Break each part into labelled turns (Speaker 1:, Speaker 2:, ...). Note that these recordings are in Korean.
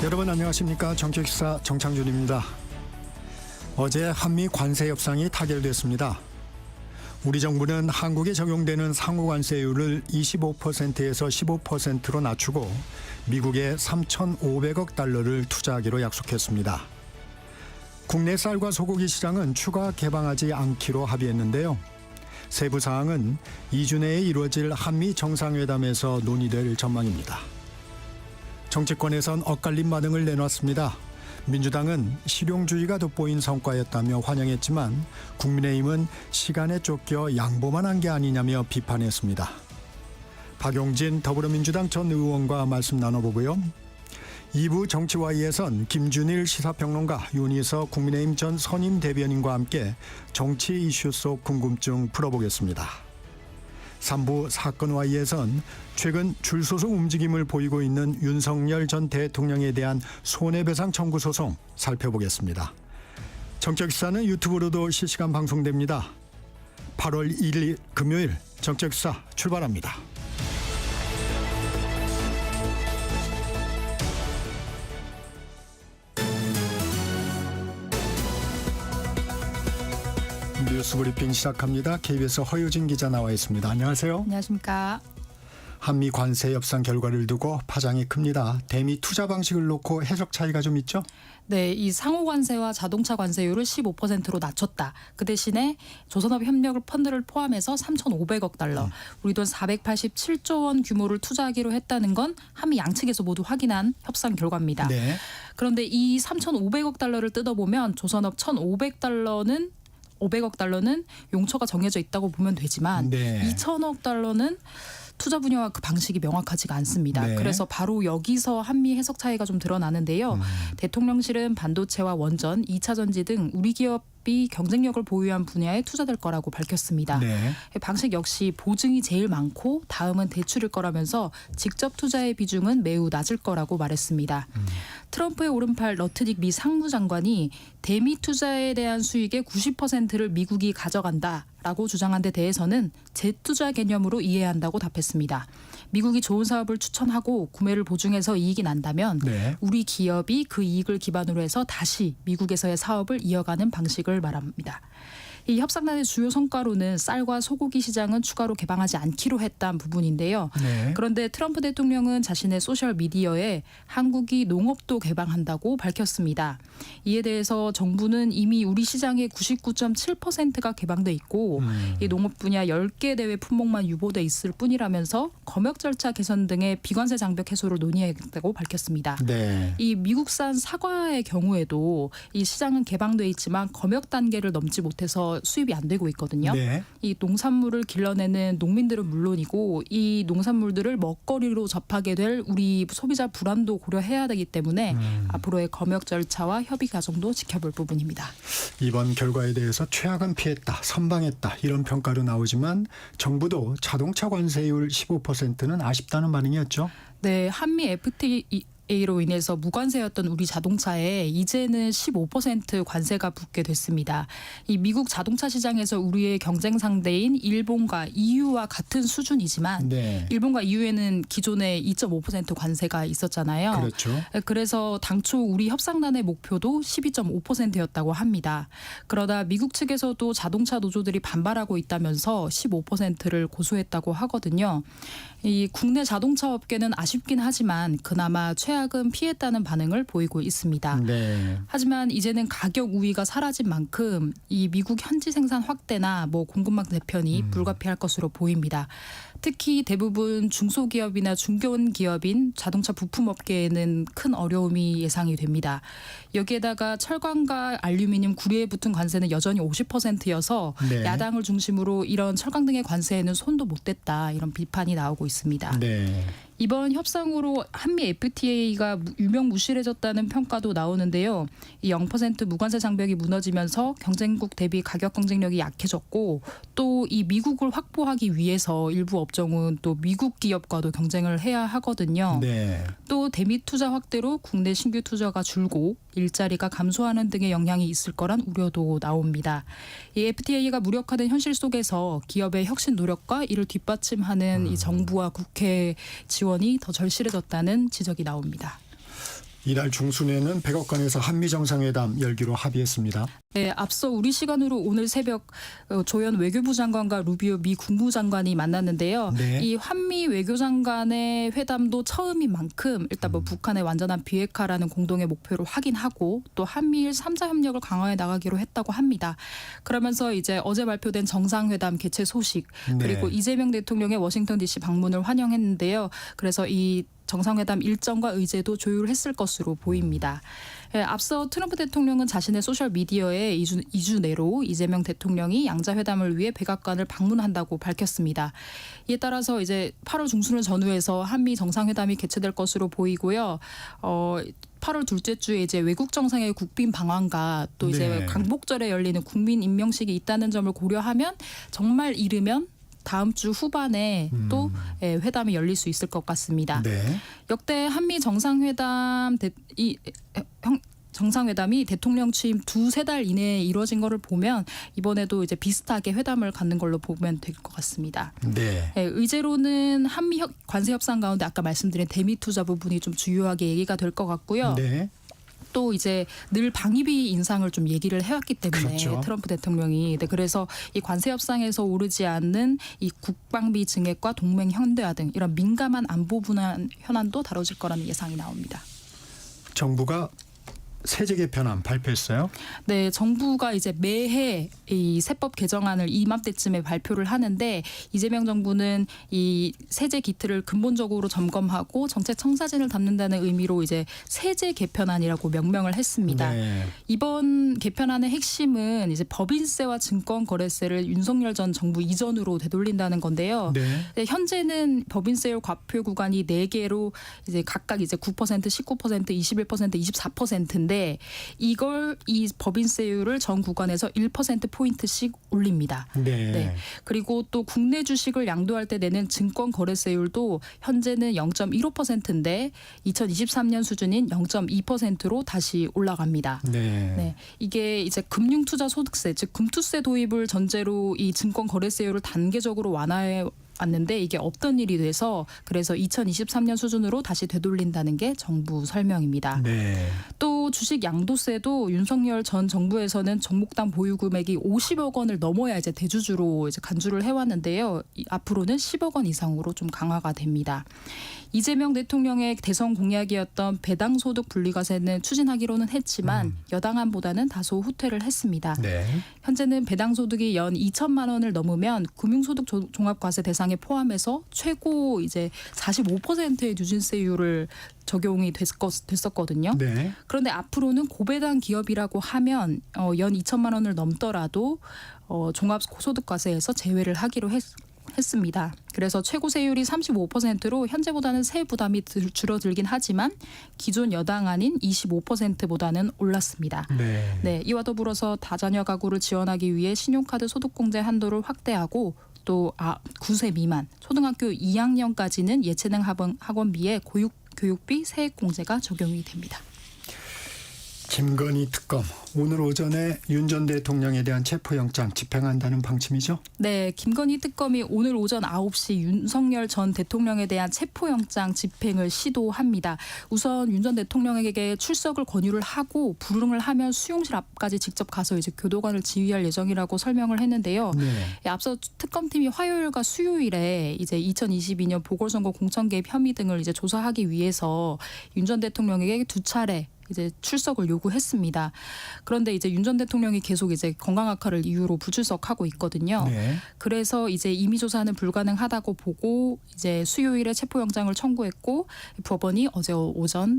Speaker 1: 여러분 안녕하십니까. 정책기사 정창준입니다. 어제 한미 관세 협상이 타결됐습니다. 우리 정부는 한국에 적용되는 상호관세율을 25%에서 15%로 낮추고 미국에 3,500억 달러를 투자하기로 약속했습니다. 국내 쌀과 소고기 시장은 추가 개방하지 않기로 합의했는데요. 세부 사항은 2주 내에 이루어질 한미 정상회담에서 논의될 전망입니다. 정치권에선 엇갈린 반응을 내놨습니다. 민주당은 실용주의가 돋보인 성과였다며 환영했지만 국민의힘은 시간에 쫓겨 양보만 한 게 아니냐며 비판했습니다. 박용진 더불어민주당 전 의원과 말씀 나눠보고요. 2부 정치와이에선 김준일 시사평론가, 윤희석 국민의힘 전 선임 대변인과 함께 정치 이슈 속 궁금증 풀어보겠습니다. 3부 사건와이에선 최근 줄소송 움직임을 보이고 있는 윤석열 전 대통령에 대한 손해배상 청구 소송 살펴보겠습니다. 정책기사는 유튜브로도 실시간 방송됩니다. 8월 1일 금요일 정책기사 출발합니다. 뉴스브리핑 시작합니다. KBS 허유진 기자 나와 있습니다. 안녕하세요.
Speaker 2: 안녕하십니까.
Speaker 1: 한미 관세 협상 결과를 두고 파장이 큽니다. 대미 투자 방식을 놓고 해석 차이가 좀 있죠?
Speaker 2: 네, 이 상호 관세와 자동차 관세율을 15%로 낮췄다. 그 대신에 조선업 협력 펀드를 포함해서 3,500억 달러, 우리 돈 487조 원 규모를 투자하기로 했다는 건 한미 양측에서 모두 확인한 협상 결과입니다.
Speaker 1: 네.
Speaker 2: 그런데 이 3,500억 달러를 뜯어보면 조선업 500억 달러는 용처가 정해져 있다고 보면 되지만
Speaker 1: 네.
Speaker 2: 2,000억 달러는 투자 분야와 그 방식이 명확하지가 않습니다.
Speaker 1: 네.
Speaker 2: 그래서 바로 여기서 한미 해석 차이가 좀 드러나는데요. 대통령실은 반도체와 원전, 2차 전지 등 우리 기업이 경쟁력을 보유한 분야에 투자될 거라고 밝혔습니다.
Speaker 1: 네.
Speaker 2: 방식 역시 보증이 제일 많고 다음은 대출일 거라면서 직접 투자의 비중은 매우 낮을 거라고 말했습니다. 트럼프의 오른팔 러트닉 미 상무장관이 대미 투자에 대한 수익의 90%를 미국이 가져간다라고 주장한 데 대해서는 재투자 개념으로 이해해야 한다고 답했습니다. 미국이 좋은 사업을 추천하고 구매를 보증해서 이익이 난다면
Speaker 1: 네.
Speaker 2: 우리 기업이 그 이익을 기반으로 해서 다시 미국에서의 사업을 이어가는 방식을 말합니다. 이 협상단의 주요 성과로는 쌀과 소고기 시장은 추가로 개방하지 않기로 했다는 부분인데요.
Speaker 1: 네.
Speaker 2: 그런데 트럼프 대통령은 자신의 소셜미디어에 한국이 농업도 개방한다고 밝혔습니다. 이에 대해서 정부는 이미 우리 시장의 99.7%가 개방돼 있고 이 농업 분야 10개 대회 품목만 유보돼 있을 뿐이라면서 검역 절차 개선 등의 비관세 장벽 해소를 논의하겠다고 밝혔습니다.
Speaker 1: 네.
Speaker 2: 이 미국산 사과의 경우에도 이 시장은 개방돼 있지만 검역 단계를 넘지 못해서 수입이 안 되고 있거든요.
Speaker 1: 네.
Speaker 2: 이 농산물을 길러내는 농민들은 물론이고 이 농산물들을 먹거리로 접하게 될 우리 소비자 불안도 고려해야 되기 때문에 앞으로의 검역 절차와 협의 과정도 지켜볼 부분입니다.
Speaker 1: 이번 결과에 대해서 최악은 피했다, 선방했다 이런 평가로 나오지만 정부도 자동차 관세율 15%는 아쉽다는 반응이었죠.
Speaker 2: 네, 한미 FTA로 인해서 무관세였던 우리 자동차에 이제는 15% 관세가 붙게 됐습니다. 이 미국 자동차 시장에서 우리의 경쟁 상대인 일본과 EU와 같은 수준이지만
Speaker 1: 네.
Speaker 2: 일본과 EU에는 기존에 2.5% 관세가 있었잖아요.
Speaker 1: 그렇죠.
Speaker 2: 그래서 당초 우리 협상단의 목표도 12.5%였다고 합니다. 그러다 미국 측에서도 자동차 노조들이 반발하고 있다면서 15%를 고수했다고 하거든요. 이 국내 자동차 업계는 아쉽긴 하지만 그나마 최악은 피했다는 반응을 보이고 있습니다.
Speaker 1: 네.
Speaker 2: 하지만 이제는 가격 우위가 사라진 만큼 이 미국 현지 생산 확대나 공급망 개편이 불가피할 것으로 보입니다. 특히 대부분 중소기업이나 중견 기업인 자동차 부품업계에는 큰 어려움이 예상이 됩니다. 여기에다가 철강과 알루미늄, 구리에 붙은 관세는 여전히 50%여서
Speaker 1: 네.
Speaker 2: 야당을 중심으로 이런 철강 등의 관세에는 손도 못 댔다 이런 비판이 나오고 있습니다.
Speaker 1: 네.
Speaker 2: 이번 협상으로 한미 FTA가 유명무실해졌다는 평가도 나오는데요. 이 0% 무관세 장벽이 무너지면서 경쟁국 대비 가격 경쟁력이 약해졌고 또 이 미국을 확보하기 위해서 일부 업종은 또 미국 기업과도 경쟁을 해야 하거든요.
Speaker 1: 네.
Speaker 2: 또 대미 투자 확대로 국내 신규 투자가 줄고 일자리가 감소하는 등의 영향이 있을 거란 우려도 나옵니다. 이 FTA가 무력화된 현실 속에서 기업의 혁신 노력과 이를 뒷받침하는 이 정부와 국회 지원이 더 절실해졌다는 지적이 나옵니다.
Speaker 1: 이달 중순에는 백악관에서 한미 정상회담 열기로 합의했습니다.
Speaker 2: 네, 앞서 우리 시간으로 오늘 새벽 조현 외교부 장관과 루비오 미 국무장관이 만났는데요.
Speaker 1: 네.
Speaker 2: 이 한미 외교장관의 회담도 처음인 만큼 일단 뭐 북한의 완전한 비핵화라는 공동의 목표를 확인하고 또 한미일 3자 협력을 강화해 나가기로 했다고 합니다. 그러면서 이제 어제 발표된 정상회담 개최 소식 그리고
Speaker 1: 네.
Speaker 2: 이재명 대통령의 워싱턴 DC 방문을 환영했는데요. 그래서 이 정상회담 일정과 의제도 조율했을 것으로 보입니다. 앞서 트럼프 대통령은 자신의 소셜미디어에 2주 내로 이재명 대통령이 양자회담을 위해 백악관을 방문한다고 밝혔습니다. 이에 따라서 이제 8월 중순을 전후해서 한미 정상회담이 개최될 것으로 보이고요. 8월 둘째 주에 이제 외국 정상의 국빈 방한과 또 이제
Speaker 1: 네.
Speaker 2: 광복절에 열리는 국민 임명식이 있다는 점을 고려하면 정말 이르면 다음 주 후반에 또 회담이 열릴 수 있을 것 같습니다.
Speaker 1: 네.
Speaker 2: 역대 한미 정상회담이 대통령 취임 2-3달 이내에 이루어진 것을 보면 이번에도 이제 비슷하게 회담을 갖는 걸로 보면 될 것 같습니다.
Speaker 1: 네.
Speaker 2: 의제로는 한미 관세 협상 가운데 아까 말씀드린 대미 투자 부분이 좀 주요하게 얘기가 될 것 같고요.
Speaker 1: 네.
Speaker 2: 또 이제 늘 방위비 인상을 좀 얘기를 해왔기 때문에
Speaker 1: 그렇죠.
Speaker 2: 트럼프 대통령이 그래서 이 관세 협상에서 오르지 않는 이 국방비 증액과 동맹 현대화 등 이런 민감한 안보 분야 현안도 다뤄질 거라는 예상이 나옵니다.
Speaker 1: 정부가 세제 개편안 발표했어요.
Speaker 2: 네, 정부가 이제 매해 이 세법 개정안을 이맘때쯤에 발표를 하는데 이재명 정부는 이 세제 기틀을 근본적으로 점검하고 정책 청사진을 담는다는 의미로 이제 세제 개편안이라고 명명을 했습니다.
Speaker 1: 네.
Speaker 2: 이번 개편안의 핵심은 이제 법인세와 증권거래세를 윤석열 전 정부 이전으로 되돌린다는 건데요.
Speaker 1: 네.
Speaker 2: 현재는 법인세율 과표 구간이 4개로 이제 각각 이제 9%, 19%, 21%, 24%인데 이걸 이 법인세율을 전 구간에서 1% 포인트씩 올립니다.
Speaker 1: 네.
Speaker 2: 네. 그리고 또 국내 주식을 양도할 때 내는 증권 거래세율도 현재는 0.15%인데 2023년 수준인 0.2%로 다시 올라갑니다.
Speaker 1: 네.
Speaker 2: 네, 이게 이제 금융투자소득세, 즉 금투세 도입을 전제로 이 증권 거래세율을 단계적으로 완화해 왔는데 이게 없던 일이 돼서 그래서 2023년 수준으로 다시 되돌린다는 게 정부 설명입니다.
Speaker 1: 네.
Speaker 2: 또 주식 양도세도 윤석열 전 정부에서는 종목당 보유 금액이 50억 원을 넘어야 이제 대주주로 이제 간주를 해왔는데요. 앞으로는 10억 원 이상으로 좀 강화가 됩니다. 이재명 대통령의 대선 공약이었던 배당소득 분리과세는 추진하기로는 했지만 여당안보다는 다소 후퇴를 했습니다.
Speaker 1: 네.
Speaker 2: 현재는 배당소득이 연 2천만 원을 넘으면 금융소득 종합과세 대상에 포함해서 최고 이제 45%의 누진세율을 적용이 됐었거든요.
Speaker 1: 네.
Speaker 2: 그런데 앞으로는 고배당 기업이라고 하면 연 2천만 원을 넘더라도 종합소득과세에서 제외를 하기로 했습니다. 그래서 최고 세율이 35%로 현재보다는 세 부담이 줄어들긴 하지만 기존 여당안인 25%보다는 올랐습니다.
Speaker 1: 네.
Speaker 2: 네, 이와 더불어서 다자녀 가구를 지원하기 위해 신용카드 소득공제 한도를 확대하고 또 9세 미만 초등학교 2학년까지는 예체능 학원비에 교육비 세액 공제가 적용이 됩니다.
Speaker 1: 김건희 특검 오늘 오전에 윤 전 대통령에 대한 체포영장 집행한다는 방침이죠?
Speaker 2: 네, 김건희 특검이 오늘 오전 9시 윤석열 전 대통령에 대한 체포영장 집행을 시도합니다. 우선 윤 전 대통령에게 출석을 권유를 하고 불응을 하면 수용실 앞까지 직접 가서 이제 교도관을 지휘할 예정이라고 설명을 했는데요.
Speaker 1: 네.
Speaker 2: 앞서 특검팀이 화요일과 수요일에 이제 2022년 보궐선거 공천 개입 혐의 등을 이제 조사하기 위해서 윤 전 대통령에게 2차례 이제 출석을 요구했습니다. 그런데 이제 윤 전 대통령이 계속 이제 건강 악화를 이유로 불출석하고 있거든요.
Speaker 1: 네.
Speaker 2: 그래서 이제 임의 조사는 불가능하다고 보고 이제 수요일에 체포영장을 청구했고 법원이 어제 오전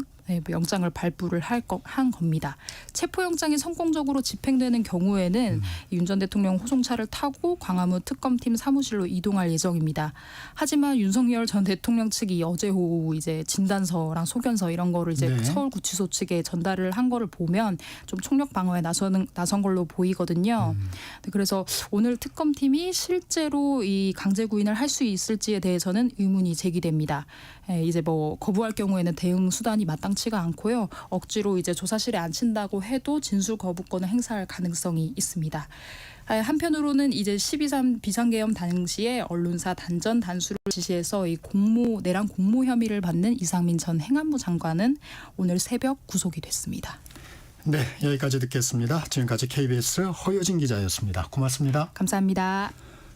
Speaker 2: 영장을 발부를 한 겁니다. 체포영장이 성공적으로 집행되는 경우에는 윤 전 대통령 호송차를 타고 광화문 특검팀 사무실로 이동할 예정입니다. 하지만 윤석열 전 대통령 측이 어제 오후 이제 진단서랑 소견서 이런 거를 이제
Speaker 1: 네.
Speaker 2: 서울구치소 측에 전달을 한 거를 보면 좀 총력 방어에 나선 걸로 보이거든요. 그래서 오늘 특검팀이 실제로 이 강제 구인을 할 수 있을지에 대해서는 의문이 제기됩니다. 이제 뭐 거부할 경우에는 대응 수단이 마땅치가 않고요. 억지로 이제 조사실에 앉힌다고 해도 진술 거부권을 행사할 가능성이 있습니다. 한편으로는 이제 12.3 비상계엄 당시에 언론사 단전 단수를 지시해서 이 내란 공모 혐의를 받는 이상민 전 행안부 장관은 오늘 새벽 구속이 됐습니다.
Speaker 1: 네, 여기까지 듣겠습니다. 지금까지 KBS 허효진 기자였습니다. 고맙습니다.
Speaker 2: 감사합니다.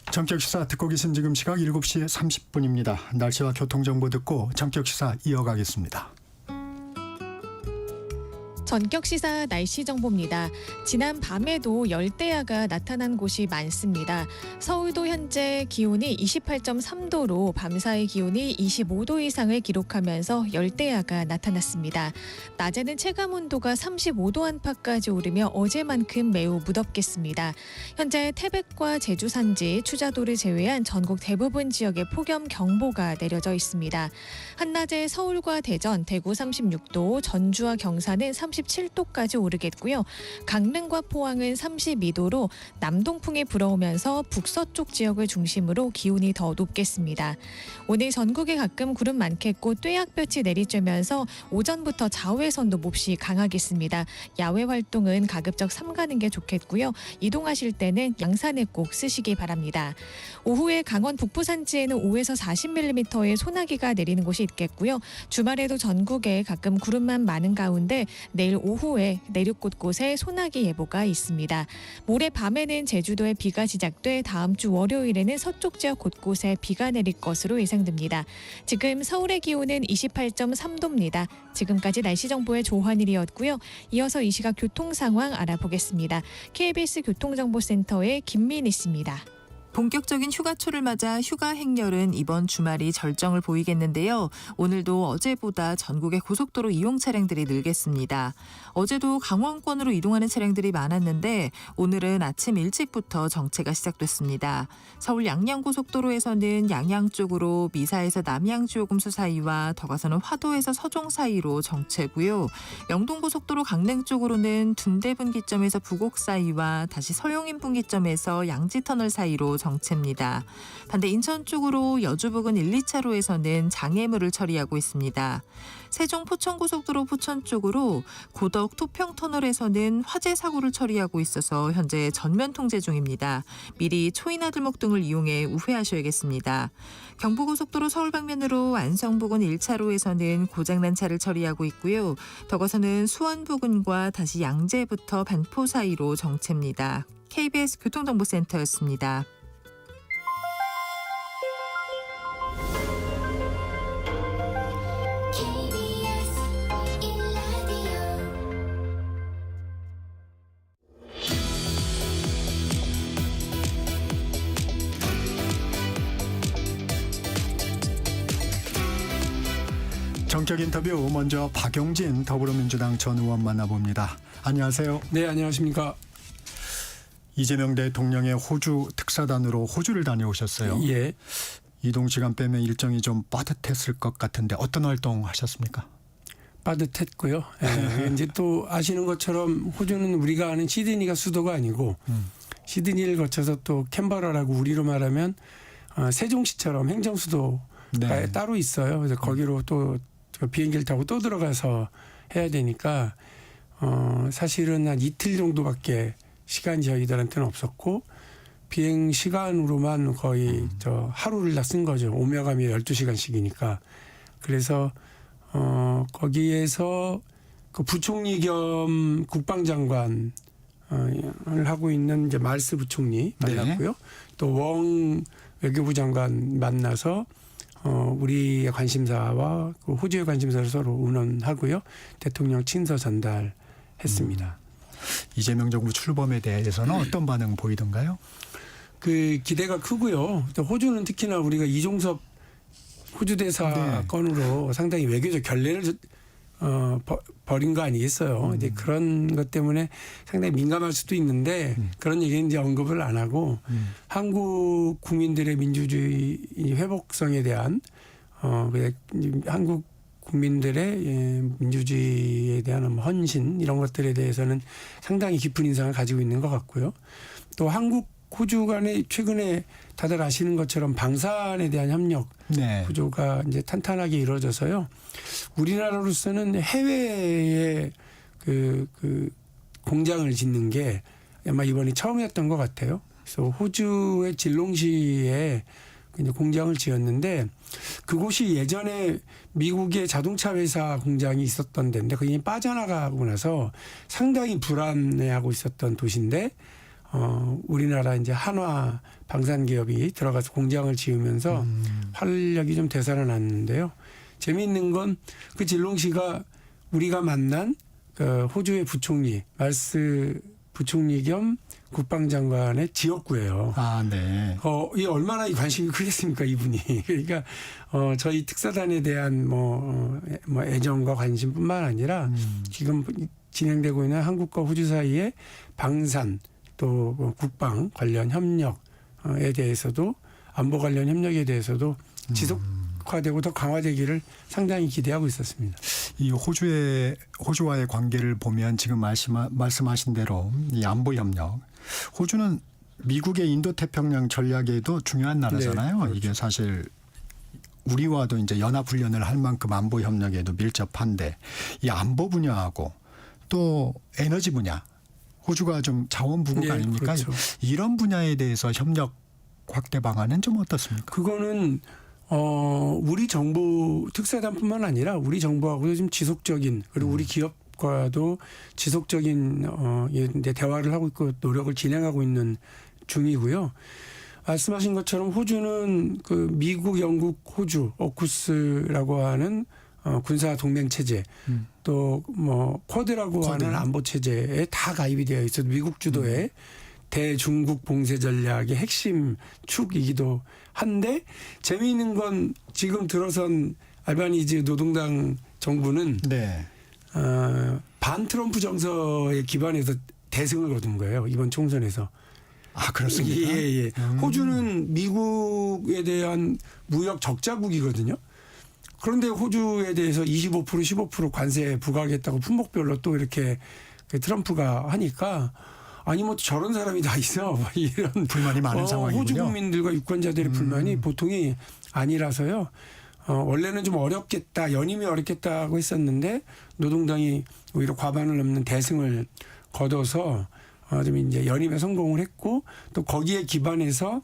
Speaker 1: 전격시사 듣고 계신 지금 시각 7시 30분입니다. 날씨와 교통정보 듣고 전격시사 이어가겠습니다.
Speaker 3: 전격시사 날씨 정보입니다. 지난 밤에도 열대야가 나타난 곳이 많습니다. 서울도 현재 기온이 28.3도로 밤사이 기온이 25도 이상을 기록하면서 열대야가 나타났습니다. 낮에는 체감온도가 35도 안팎까지 오르며 어제만큼 매우 무덥겠습니다. 현재 태백과 제주 산지, 추자도를 제외한 전국 대부분 지역에 폭염경보가 내려져 있습니다. 한낮에 서울과 대전, 대구 36도, 전주와 경산은 37도까지 오르겠고요. 강릉과 포항은 32도로 남동풍이 불어오면서 북서쪽 지역을 중심으로 기온이 더 높겠습니다. 오늘 전국에 가끔 구름 많겠고 떼약볕이 내리쬐면서 오전부터 자외선도 몹시 강하겠습니다. 야외 활동은 가급적 삼가는 게 좋겠고요. 이동하실 때는 양산을 꼭 쓰시기 바랍니다. 오후에 강원 북부 산지에는 5에서 40mm의 소나기가 내리는 곳이 있겠고요. 주말에도 전국에 가끔 구름만 많은 가운데 내일 오후에 내륙 곳곳에 소나기 예보가 있습니다. 모레 밤에는 제주도에 비가 시작돼 다음 주 월요일에는 서쪽 지역 곳곳에 비가 내릴 것으로 예상됩니다. 지금 서울의 기온은 28.3도입니다. 지금까지 날씨 정보의 조한일이었고요. 이어서 이 시각 교통 상황 알아보겠습니다. KBS 교통정보센터의 김민희 씨입니다.
Speaker 4: 본격적인 휴가초를 맞아 휴가 행렬은 이번 주말이 절정을 보이겠는데요. 오늘도 어제보다 전국의 고속도로 이용 차량들이 늘겠습니다. 어제도 강원권으로 이동하는 차량들이 많았는데 오늘은 아침 일찍부터 정체가 시작됐습니다. 서울 양양고속도로에서는 양양 쪽으로 미사에서 남양주요금소 사이와 더 가서는 화도에서 서종 사이로 정체고요. 영동고속도로 강릉 쪽으로는 둔대분기점에서 부곡 사이와 다시 서용인분기점에서 양지터널 사이로 정체입니다. 반대 인천 쪽으로 여주 부근 1, 2차로에서는 장애물을 처리하고 있습니다. 세종 포천고속도로 포천 쪽으로 고덕 토평터널에서는 화재 사고를 처리하고 있어서 현재 전면 통제 중입니다. 미리 초이나들목 등을 이용해 우회하셔야겠습니다. 경부고속도로 서울 방면으로 안성 부근 1차로에서는 고장난 차를 처리하고 있고요. 더 가서는 수원 부근과 다시 양재부터 반포 사이로 정체입니다. KBS 교통정보센터였습니다.
Speaker 1: 정격 인터뷰 먼저 박용진 더불어민주당 전 의원 만나봅니다. 안녕하세요.
Speaker 5: 네, 안녕하십니까.
Speaker 1: 이재명 대통령의 호주 특사단으로 호주를 다녀오셨어요.
Speaker 5: 예.
Speaker 1: 이동 시간 빼면 일정이 좀 빠듯했을 것 같은데 어떤 활동 하셨습니까?
Speaker 5: 빠듯했고요. 예, 이제 또 아시는 것처럼 호주는 우리가 아는 시드니가 수도가 아니고 시드니를 거쳐서 또 캔버라라고 우리로 말하면 세종시처럼 행정수도가
Speaker 1: 네.
Speaker 5: 따로 있어요. 그래서 거기로 또 비행기를 타고 또 들어가서 해야 되니까 사실은 한 이틀 정도밖에 시간이 저희들한테는 없었고 비행 시간으로만 거의 하루를 다 쓴 거죠. 오며 가며 12시간씩이니까. 그래서 거기에서 그 부총리 겸 국방장관 을 하고 있는 이제 말스 부총리 만났고요.
Speaker 1: 네.
Speaker 5: 또 웡 외교부 장관 만나서 우리의 관심사와 그 호주의 관심사를 서로 의논하고요. 대통령 친서 전달했습니다.
Speaker 1: 이재명 정부 출범에 대해서는 어떤 반응 보이던가요?
Speaker 5: 그 기대가 크고요. 또 호주는 특히나 우리가 이종섭 호주 대사
Speaker 1: 네.
Speaker 5: 건으로 상당히 외교적 결례를 벌인 거 아니겠어요. 이제 그런 것 때문에 상당히 민감할 수도 있는데 그런 얘기는 이제 언급을 안 하고 한국 국민들의 민주주의 회복성에 대한 한국 국민들의 민주주의에 대한 헌신 이런 것들에 대해서는 상당히 깊은 인상을 가지고 있는 것 같고요. 또 한국 호주 간에 최근에 다들 아시는 것처럼 방산에 대한 협력
Speaker 1: 네.
Speaker 5: 구조가 이제 탄탄하게 이루어져서요. 우리나라로서는 해외에 그 공장을 짓는 게 아마 이번이 처음이었던 것 같아요. 그래서 호주의 질롱시에 이제 공장을 지었는데 그곳이 예전에 미국의 자동차 회사 공장이 있었던 데인데 그게 빠져나가고 나서 상당히 불안해하고 있었던 도시인데 우리나라 이제 한화 방산 기업이 들어가서 공장을 지으면서 활력이 좀 되살아났는데요. 재미있는 건 그 질롱시가 우리가 만난 그 호주의 부총리 말스 부총리 겸 국방장관의 지역구예요.
Speaker 1: 아, 네.
Speaker 5: 이 얼마나 관심이 크겠습니까, 이분이. 그러니까, 저희 특사단에 대한 애정과 관심뿐만 아니라 지금 진행되고 있는 한국과 호주 사이의 방산 또 국방 관련 협력에 대해서도 안보 관련 협력에 대해서도 지속화되고 더 강화되기를 상당히 기대하고 있었습니다.
Speaker 1: 이 호주와의 관계를 보면 지금 말씀하신 대로 이 안보 협력, 호주는 미국의 인도태평양 전략에도 중요한 나라잖아요.
Speaker 5: 네, 그렇죠.
Speaker 1: 이게 사실 우리와도 이제 연합훈련을 할 만큼 안보 협력에도 밀접한데 이 안보 분야하고 또 에너지 분야, 호주가 좀 자원부국
Speaker 5: 네,
Speaker 1: 아닙니까?
Speaker 5: 그렇죠.
Speaker 1: 이런 분야에 대해서 협력 확대 방안은 좀 어떻습니까?
Speaker 5: 그거는 우리 정부 특사단뿐만 아니라 우리 정부하고도 좀 지속적인 그리고 우리 기업과도 지속적인 이제 대화를 하고 있고 노력을 진행하고 있는 중이고요. 말씀하신 것처럼 호주는 그 미국, 영국, 호주, 오쿠스라고 하는 군사 동맹 체제 또 뭐 쿼드라고 하는 안보 체제에 다 가입이 되어 있어서 미국 주도의 대중국 봉쇄 전략의 핵심 축이기도 한데 재미있는 건 지금 들어선 알바니지 노동당 정부는
Speaker 1: 네.
Speaker 5: 반 트럼프 정서에 기반해서 대승을 거둔 거예요. 이번 총선에서.
Speaker 1: 아, 그렇습니까?
Speaker 5: 예. 호주는 미국에 대한 무역 적자국이거든요. 그런데 호주에 대해서 25% 15% 관세 부과하겠다고 품목별로 또 이렇게 트럼프가 하니까 아니 뭐 저런 사람이 다 있어 이런
Speaker 1: 불만이 많은 상황이군요.
Speaker 5: 호주 국민들과 유권자들의 불만이 보통이 아니라서요. 원래는 좀 어렵겠다, 연임이 어렵겠다고 했었는데 노동당이 오히려 과반을 넘는 대승을 거둬서 좀 이제 연임에 성공을 했고 또 거기에 기반해서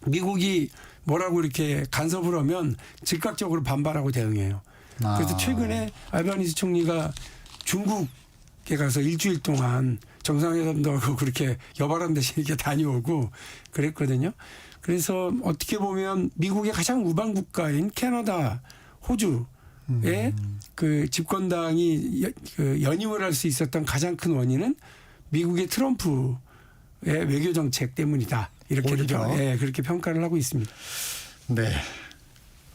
Speaker 5: 미국이 뭐라고 이렇게 간섭을 하면 즉각적으로 반발하고 대응해요. 그래서 최근에 알바니지 총리가 중국에 가서 일주일 동안 정상회담도 하고 그렇게 여발한 대신 이렇게 다녀오고 그랬거든요. 그래서 어떻게 보면 미국의 가장 우방 국가인 캐나다, 호주의 그 집권당이 연임을 할 수 있었던 가장 큰 원인은 미국의 트럼프의 외교 정책 때문이다. 이렇게 그렇게 평가를 하고 있습니다.
Speaker 1: 네.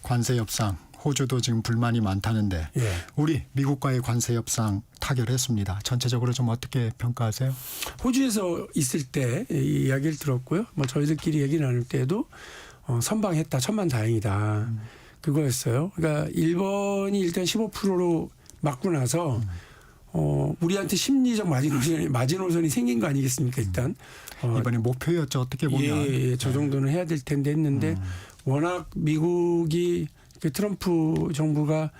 Speaker 1: 관세 협상. 호주도 지금 불만이 많다는데 우리 미국과의 관세 협상 타결했습니다. 전체적으로 좀 어떻게 평가하세요?
Speaker 5: 호주에서 있을 때 이 이야기를 들었고요. 뭐 저희들끼리 얘기 나눌 때도 선방했다. 천만다행이다. 그거였어요. 그러니까 일본이 일단 15%로 맞고 나서 우리한테 심리적 마지노선이 생긴 거 아니겠습니까? 일단
Speaker 1: 이번에 목표였죠. 어떻게 보면.
Speaker 5: 저 정도는 해야 될 텐데 했는데 워낙 미국이 그 트럼프 정부가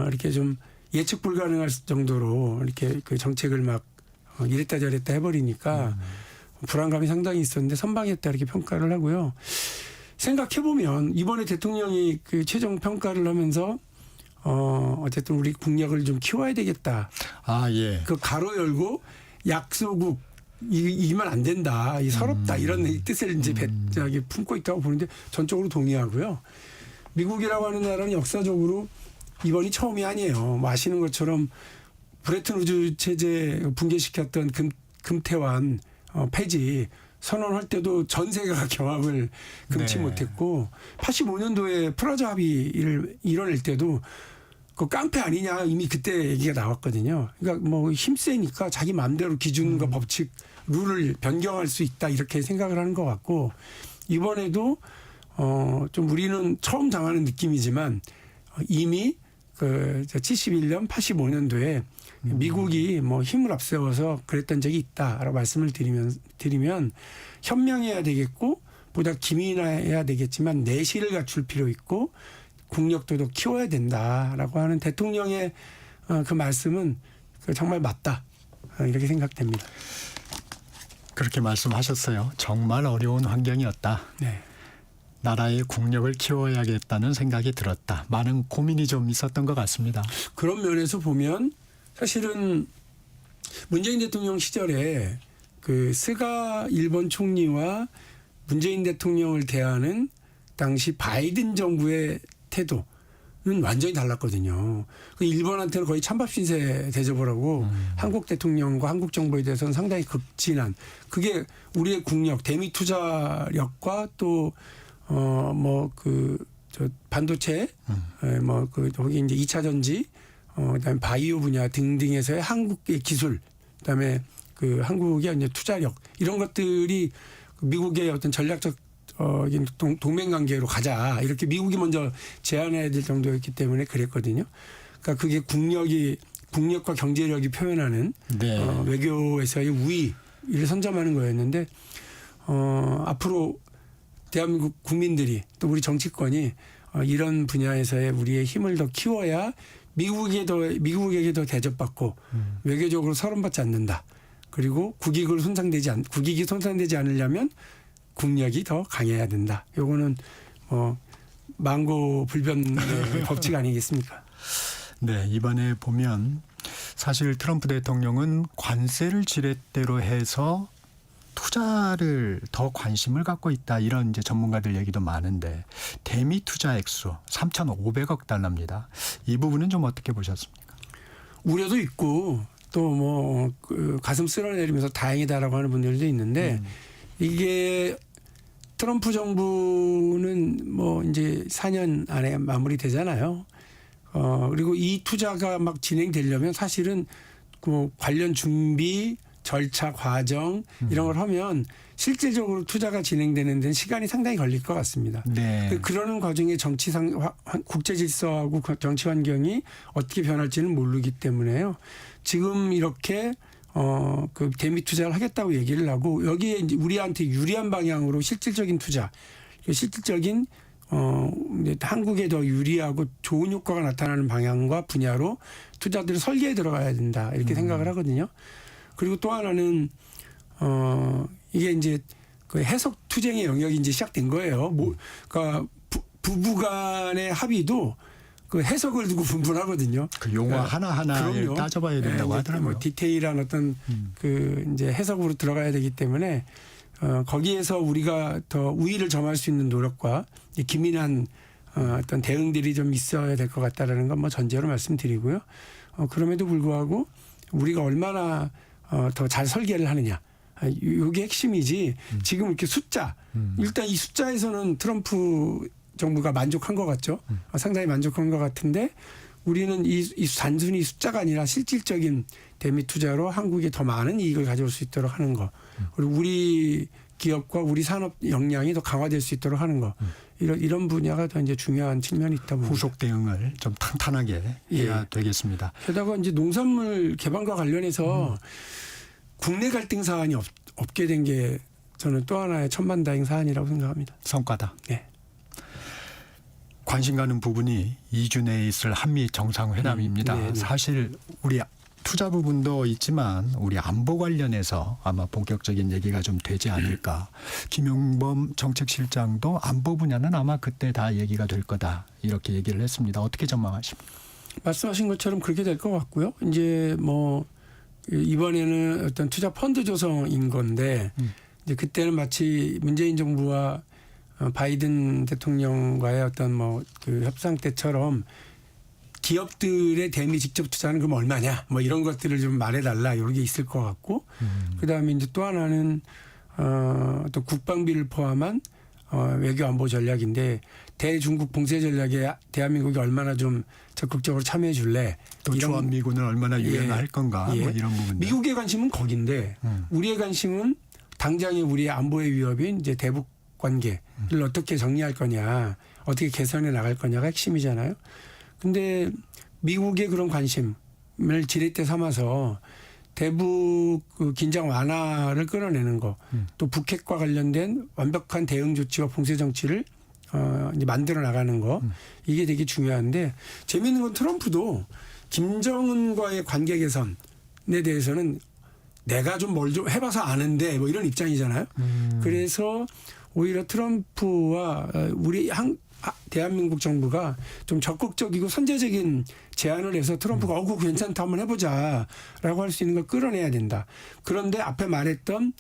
Speaker 5: 이렇게 좀 예측 불가능할 정도로 이렇게 그 정책을 막 이랬다 저랬다 해버리니까 불안감이 상당히 있었는데 선방했다 이렇게 평가를 하고요. 생각해 보면 이번에 대통령이 그 최종 평가를 하면서 어쨌든 우리 국력을 좀 키워야 되겠다.
Speaker 1: 아, 예.
Speaker 5: 그 가로 열고 약소국 이기면 안 된다. 이 서럽다. 이런 뜻을 이제 품고 있다고 보는데 전적으로 동의하고요. 미국이라고 하는 나라는 역사적으로 이번이 처음이 아니에요. 뭐 아시는 것처럼 브레튼 우즈 체제 붕괴시켰던 금태환 폐지 선언할 때도 전 세계가 경악을 금치 못했고 85년도에 프라자 합의를 이뤄낼 때도 그 깡패 아니냐 이미 그때 얘기가 나왔거든요. 그러니까 뭐 힘세니까 자기 마음대로 기준과 법칙 룰을 변경할 수 있다 이렇게 생각을 하는 것 같고 이번에도 좀 우리는 처음 당하는 느낌이지만 이미 그 71년, 85년도에 미국이 뭐 힘을 앞세워서 그랬던 적이 있다라고 말씀을 드리면 현명해야 되겠고 보다 기민해야 되겠지만 내실을 갖출 필요 있고 국력도 더 키워야 된다라고 하는 대통령의 그 말씀은 정말 맞다 이렇게 생각됩니다.
Speaker 1: 그렇게 말씀하셨어요. 정말 어려운 환경이었다.
Speaker 5: 네.
Speaker 1: 나라의 국력을 키워야겠다는 생각이 들었다. 많은 고민이 좀 있었던 것 같습니다.
Speaker 5: 그런 면에서 보면 사실은 문재인 대통령 시절에 그 스가 일본 총리와 문재인 대통령을 대하는 당시 바이든 정부의 태도는 완전히 달랐거든요. 그 일본한테는 거의 찬밥 신세 대접을 하고 한국 대통령과 한국 정부에 대해서는 상당히 극진한 그게 우리의 국력, 대미 투자력과 또 저 반도체, 거기 이제 2차 전지, 그다음에 바이오 분야 등등에서의 한국의 기술, 그다음에 그 한국의 이제 투자력 이런 것들이 미국의 어떤 전략적 동맹 관계로 가자 이렇게 미국이 먼저 제안해야 될 정도였기 때문에 그랬거든요. 그러니까 그게 국력과 경제력이 표현하는
Speaker 1: 네.
Speaker 5: 외교에서의 우위를 선점하는 거였는데 앞으로 대한민국 국민들이 또 우리 정치권이 이런 분야에서의 우리의 힘을 더 키워야 미국에게 더 대접받고 외교적으로 서름받지 않는다. 그리고 국익이 손상되지 않으려면 국력이 더 강해야 된다. 요거는 만고불변의 법칙 아니겠습니까?
Speaker 1: 네, 이번에 보면 사실 트럼프 대통령은 관세를 지렛대로 해서 투자를 더 관심을 갖고 있다 이런 이제 전문가들 얘기도 많은데 대미 투자 액수 3,500억 달러입니다. 이 부분은 좀 어떻게 보셨습니까?
Speaker 5: 우려도 있고 또 가슴 쓸어내리면서 다행이다라고 하는 분들도 있는데 이게 트럼프 정부는 이제 4년 안에 마무리되잖아요. 그리고 이 투자가 막 진행되려면 사실은 그 관련 준비 절차 과정 이런 걸 하면 실제적으로 투자가 진행되는 데는 시간이 상당히 걸릴 것 같습니다.
Speaker 1: 네.
Speaker 5: 그러는 과정에 국제 질서하고 정치 환경이 어떻게 변할지는 모르기 때문에요. 지금 이렇게 그 대미 투자를 하겠다고 얘기를 하고 여기에 이제 우리한테 유리한 방향으로 실질적인 투자, 실질적인 한국에 더 유리하고 좋은 효과가 나타나는 방향과 분야로 투자들을 설계해 들어가야 된다 이렇게 생각을 하거든요. 그리고 또 하나는 이게 이제 그 해석 투쟁의 영역이 이제 시작된 거예요. 그러니까 부부간의 합의도 그 해석을 두고 분분하거든요.
Speaker 1: 그 용어 하나하나를
Speaker 5: 그럼요.
Speaker 1: 따져봐야 된다고 하더라고요.
Speaker 5: 디테일한 어떤 그 이제 해석으로 들어가야 되기 때문에 거기에서 우리가 더 우위를 점할 수 있는 노력과 기민한 어떤 대응들이 좀 있어야 될 것 같다라는 건 전제로 말씀드리고요. 그럼에도 불구하고 우리가 얼마나 더 잘 설계를 하느냐. 이게 핵심이지. 지금 이렇게 숫자. 일단 이 숫자에서는 트럼프 정부가 만족한 것 같죠. 상당히 만족한 것 같은데 우리는 이 단순히 숫자가 아니라 실질적인 대미 투자로 한국에 더 많은 이익을 가져올 수 있도록 하는 거. 그리고 우리 기업과 우리 산업 역량이 더 강화될 수 있도록 하는 거. 이런 분야가 더 이제 중요한 측면이 있다 봅니다.
Speaker 1: 후속 대응을 좀 탄탄하게 해야 되겠습니다.
Speaker 5: 게다가 이제 농산물 개방과 관련해서 국내 갈등 사안이 없게 된 게 저는 또 하나의 천만다행 사안이라고 생각합니다.
Speaker 1: 성과다.
Speaker 5: 네.
Speaker 1: 관심 가는 부분이 2주 내에 있을 한미 정상회담입니다.
Speaker 5: 네.
Speaker 1: 사실 우리 투자 부분도 있지만 우리 안보 관련해서 아마 본격적인 얘기가 좀 되지 않을까. 김용범 정책실장도 안보 분야는 아마 그때 다 얘기가 될 거다 이렇게 얘기를 했습니다. 어떻게 전망하십니까?
Speaker 5: 말씀하신 것처럼 그렇게 될 것 같고요. 이제 이번에는 어떤 투자 펀드 조성인 건데 이제 그때는 마치 문재인 정부와 바이든 대통령과의 어떤 그 협상 때처럼 기업들의 대미 직접 투자는 그럼 얼마냐 이런 것들을 좀 말해달라 이런 게 있을 것 같고 그다음에 이제 또 하나는 또 국방비를 포함한 외교 안보 전략인데 대중국 봉쇄 전략에 대한민국이 얼마나 좀 적극적으로 참여해 줄래?
Speaker 1: 또 주한미군을 얼마나 유연할 건가 이런 부분.
Speaker 5: 미국의 관심은 거긴데 우리의 관심은 당장의 우리의 안보의 위협인 이제 대북 관계를 어떻게 정리할 거냐, 어떻게 개선해 나갈 거냐가 핵심이잖아요. 근데 미국의 그런 관심을 지렛대 삼아서 대북 그 긴장 완화를 끌어내는 거, 또 북핵과 관련된 완벽한 대응 조치와 봉쇄 정치를 이제 만들어 나가는 거, 이게 되게 중요한데, 재미있는 건 트럼프도 김정은과의 관계 개선에 대해서는 내가 좀 뭘 좀 해봐서 아는데 뭐 이런 입장이잖아요. 그래서 오히려 트럼프와 우리 대한민국 정부가 좀 적극적이고 선제적인 제안을 해서 트럼프가 그거 괜찮다 한번 해보자라고 할 수 있는 걸 끌어내야 된다. 그런데 앞에 말했던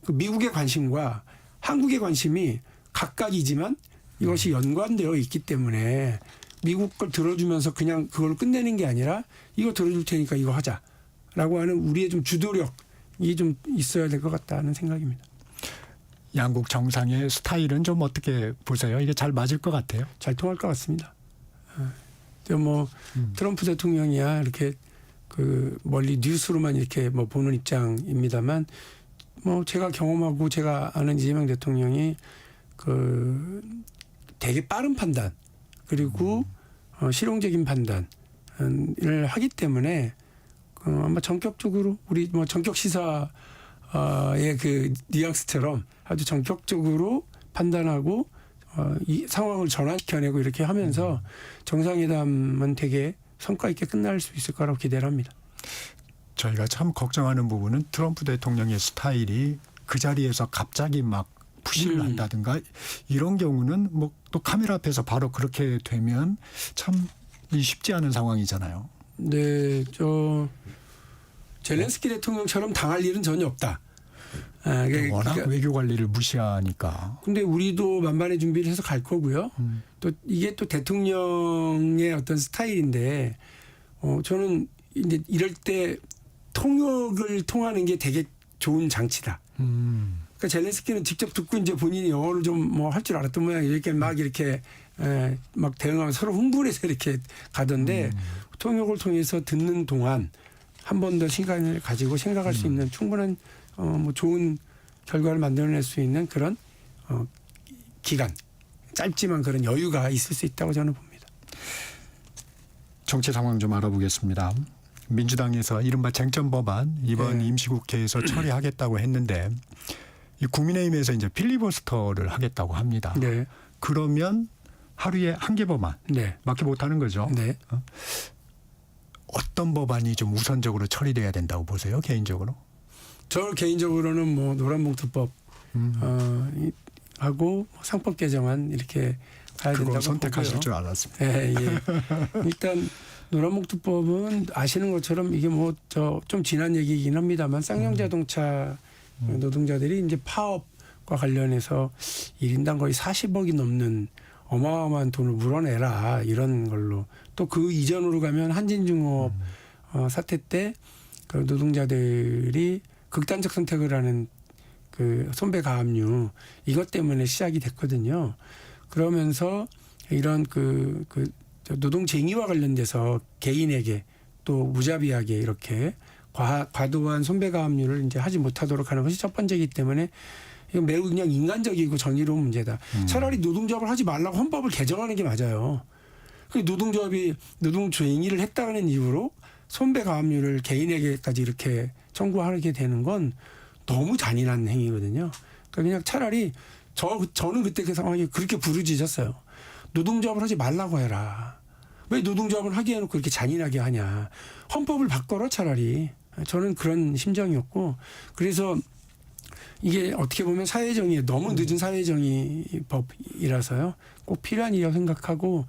Speaker 5: 그 미국의 관심과 한국의 관심이 각각이지만 이것이 연관되어 있기 때문에 미국 걸 들어주면서 그냥 그걸 끝내는 게 아니라 이거 들어줄 테니까 이거 하자라고 하는 우리의 좀 주도력이 좀 있어야 될 것 같다는 생각입니다.
Speaker 1: 양국 정상의 스타일은 좀 어떻게 보세요? 이게 잘 맞을 것 같아요?
Speaker 5: 잘 통할 것 같습니다. 뭐 트럼프 대통령이야 이렇게 그 멀리 뉴스로만 이렇게 뭐 보는 입장입니다만, 뭐 제가 경험하고 제가 아는 이재명 대통령이 그 되게 빠른 판단 그리고 실용적인 판단을 하기 때문에 아마 전격적으로 우리 뭐 전격 시사의 그 뉘앙스처럼 아주 전격적으로 판단하고 이 상황을 전환시켜내고 이렇게 하면서 정상회담은 되게 성과 있게 끝날 수 있을 거라고 기대를 합니다.
Speaker 1: 저희가 참 걱정하는 부분은 트럼프 대통령의 스타일이 그 자리에서 갑자기 막 푸시를 한다든가 이런 경우는 뭐 또 카메라 앞에서 바로 그렇게 되면 참 쉽지 않은 상황이잖아요.
Speaker 5: 네, 젤렌스키 대통령처럼 당할 일은 전혀 없다.
Speaker 1: 워낙 외교 관리를 무시하니까.
Speaker 5: 근데 우리도 만반의 준비를 해서 갈 거고요. 또 이게 또 대통령의 어떤 스타일인데, 저는 이제 이럴 때 통역을 통하는 게 되게 좋은 장치다. 그러니까 젤렌스키는 직접 듣고 이제 본인이 영어를 좀 뭐 할 줄 알았던 모양이에요. 이렇게 막 이렇게 막 대응하면 서로 흥분해서 이렇게 가던데 통역을 통해서 듣는 동안 한 번 더 시간을 가지고 생각할 수 있는 충분한 뭐 좋은 결과를 만들어낼 수 있는 그런 기간, 짧지만 그런 여유가 있을 수 있다고 저는 봅니다.
Speaker 1: 정치 상황 좀 알아보겠습니다. 민주당에서 이른바 쟁점 법안 이번 임시국회에서 처리하겠다고 했는데 이 국민의힘에서 이제 필리버스터를 하겠다고 합니다.
Speaker 5: 네.
Speaker 1: 그러면 하루에 한 개 법안
Speaker 5: 네.
Speaker 1: 밖에 못하는 거죠.
Speaker 5: 네.
Speaker 1: 어떤 법안이 좀 우선적으로 처리돼야 된다고 보세요, 개인적으로?
Speaker 5: 저 개인적으로는 뭐 노란봉투법 하고 상법 개정안 이렇게 가야 된다고
Speaker 1: 그거 선택하실
Speaker 5: 보고요.
Speaker 1: 줄 알았습니다.
Speaker 5: 예. 일단 노란봉투법은 아시는 것처럼 이게 뭐 좀 지난 얘기이긴 합니다만 쌍용자동차 노동자들이 이제 파업과 관련해서 1인당 거의 40억이 넘는 어마어마한 돈을 물어내라 이런 걸로, 또 그 이전으로 가면 한진중업 사태 때 그 노동자들이 극단적 선택을 하는 그 손배가압류 이것 때문에 시작이 됐거든요. 그러면서 이런 그 노동쟁의와 관련돼서 개인에게 또 무자비하게 이렇게 과도한 손배가압류를 이제 하지 못하도록 하는 것이 첫 번째이기 때문에 이건 매우 그냥 인간적이고 정의로운 문제다. 차라리 노동조합을 하지 말라고 헌법을 개정하는 게 맞아요. 노동조합이 노동쟁의를 했다는 이유로 손배가압류를 개인에게까지 이렇게 청구하게 되는 건 너무 잔인한 행위거든요. 그러니까 그냥 차라리 저는 그때 그 상황이 그렇게 부르짖었어요. 노동조합을 하지 말라고 해라. 왜 노동조합을 하게 해놓고 그렇게 잔인하게 하냐. 헌법을 바꿔라 차라리. 저는 그런 심정이었고, 그래서 이게 어떻게 보면 사회정의, 너무 늦은 사회정의 법이라서요. 꼭 필요한 일이라고 생각하고,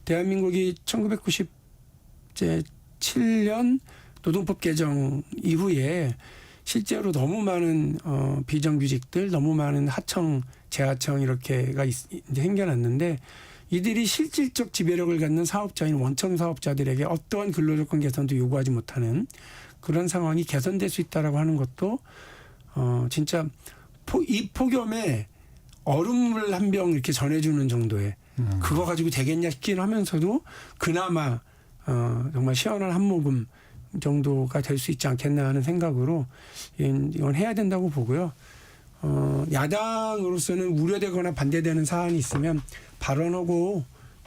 Speaker 5: 대한민국이 1997년 노동법 개정 이후에 실제로 너무 많은 비정규직들, 너무 많은 하청, 재하청 이렇게가 이제 생겨났는데, 이들이 실질적 지배력을 갖는 사업자인 원청 사업자들에게 어떠한 근로조건 개선도 요구하지 못하는 그런 상황이 개선될 수 있다라고 하는 것도 진짜 이 폭염에 얼음물 한 병 이렇게 전해주는 정도의 그거 가지고 되겠냐 싶긴 하면서도 그나마 정말 시원한 한 모금 정도가 될 수 있지 않겠나 하는 생각으로 이건 해야 된다고 보고요. 야당으로서는 우려되거나 반대되는 사안이 있으면 발언하고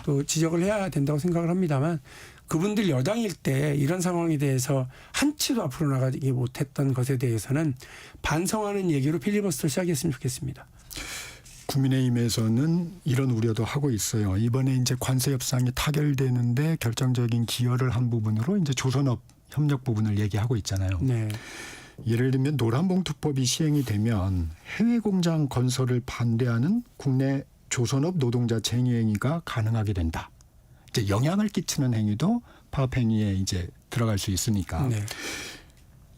Speaker 5: 또 지적을 해야 된다고 생각을 합니다만 그분들 여당일 때 이런 상황에 대해서 한치도 앞으로 나가지 못했던 것에 대해서는 반성하는 얘기로 필리버스터를 시작했으면 좋겠습니다.
Speaker 1: 국민의힘에서는 이런 우려도 하고 있어요. 이번에 이제 관세 협상이 타결되는데 결정적인 기여를 한 부분으로 이제 조선업 협력 부분을 얘기하고 있잖아요.
Speaker 5: 네.
Speaker 1: 예를 들면 노란봉투법이 시행이 되면 해외 공장 건설을 반대하는 국내 조선업 노동자 쟁의 행위가 가능하게 된다. 이제 영향을 끼치는 행위도 파업 행위에 이제 들어갈 수 있으니까
Speaker 5: 네.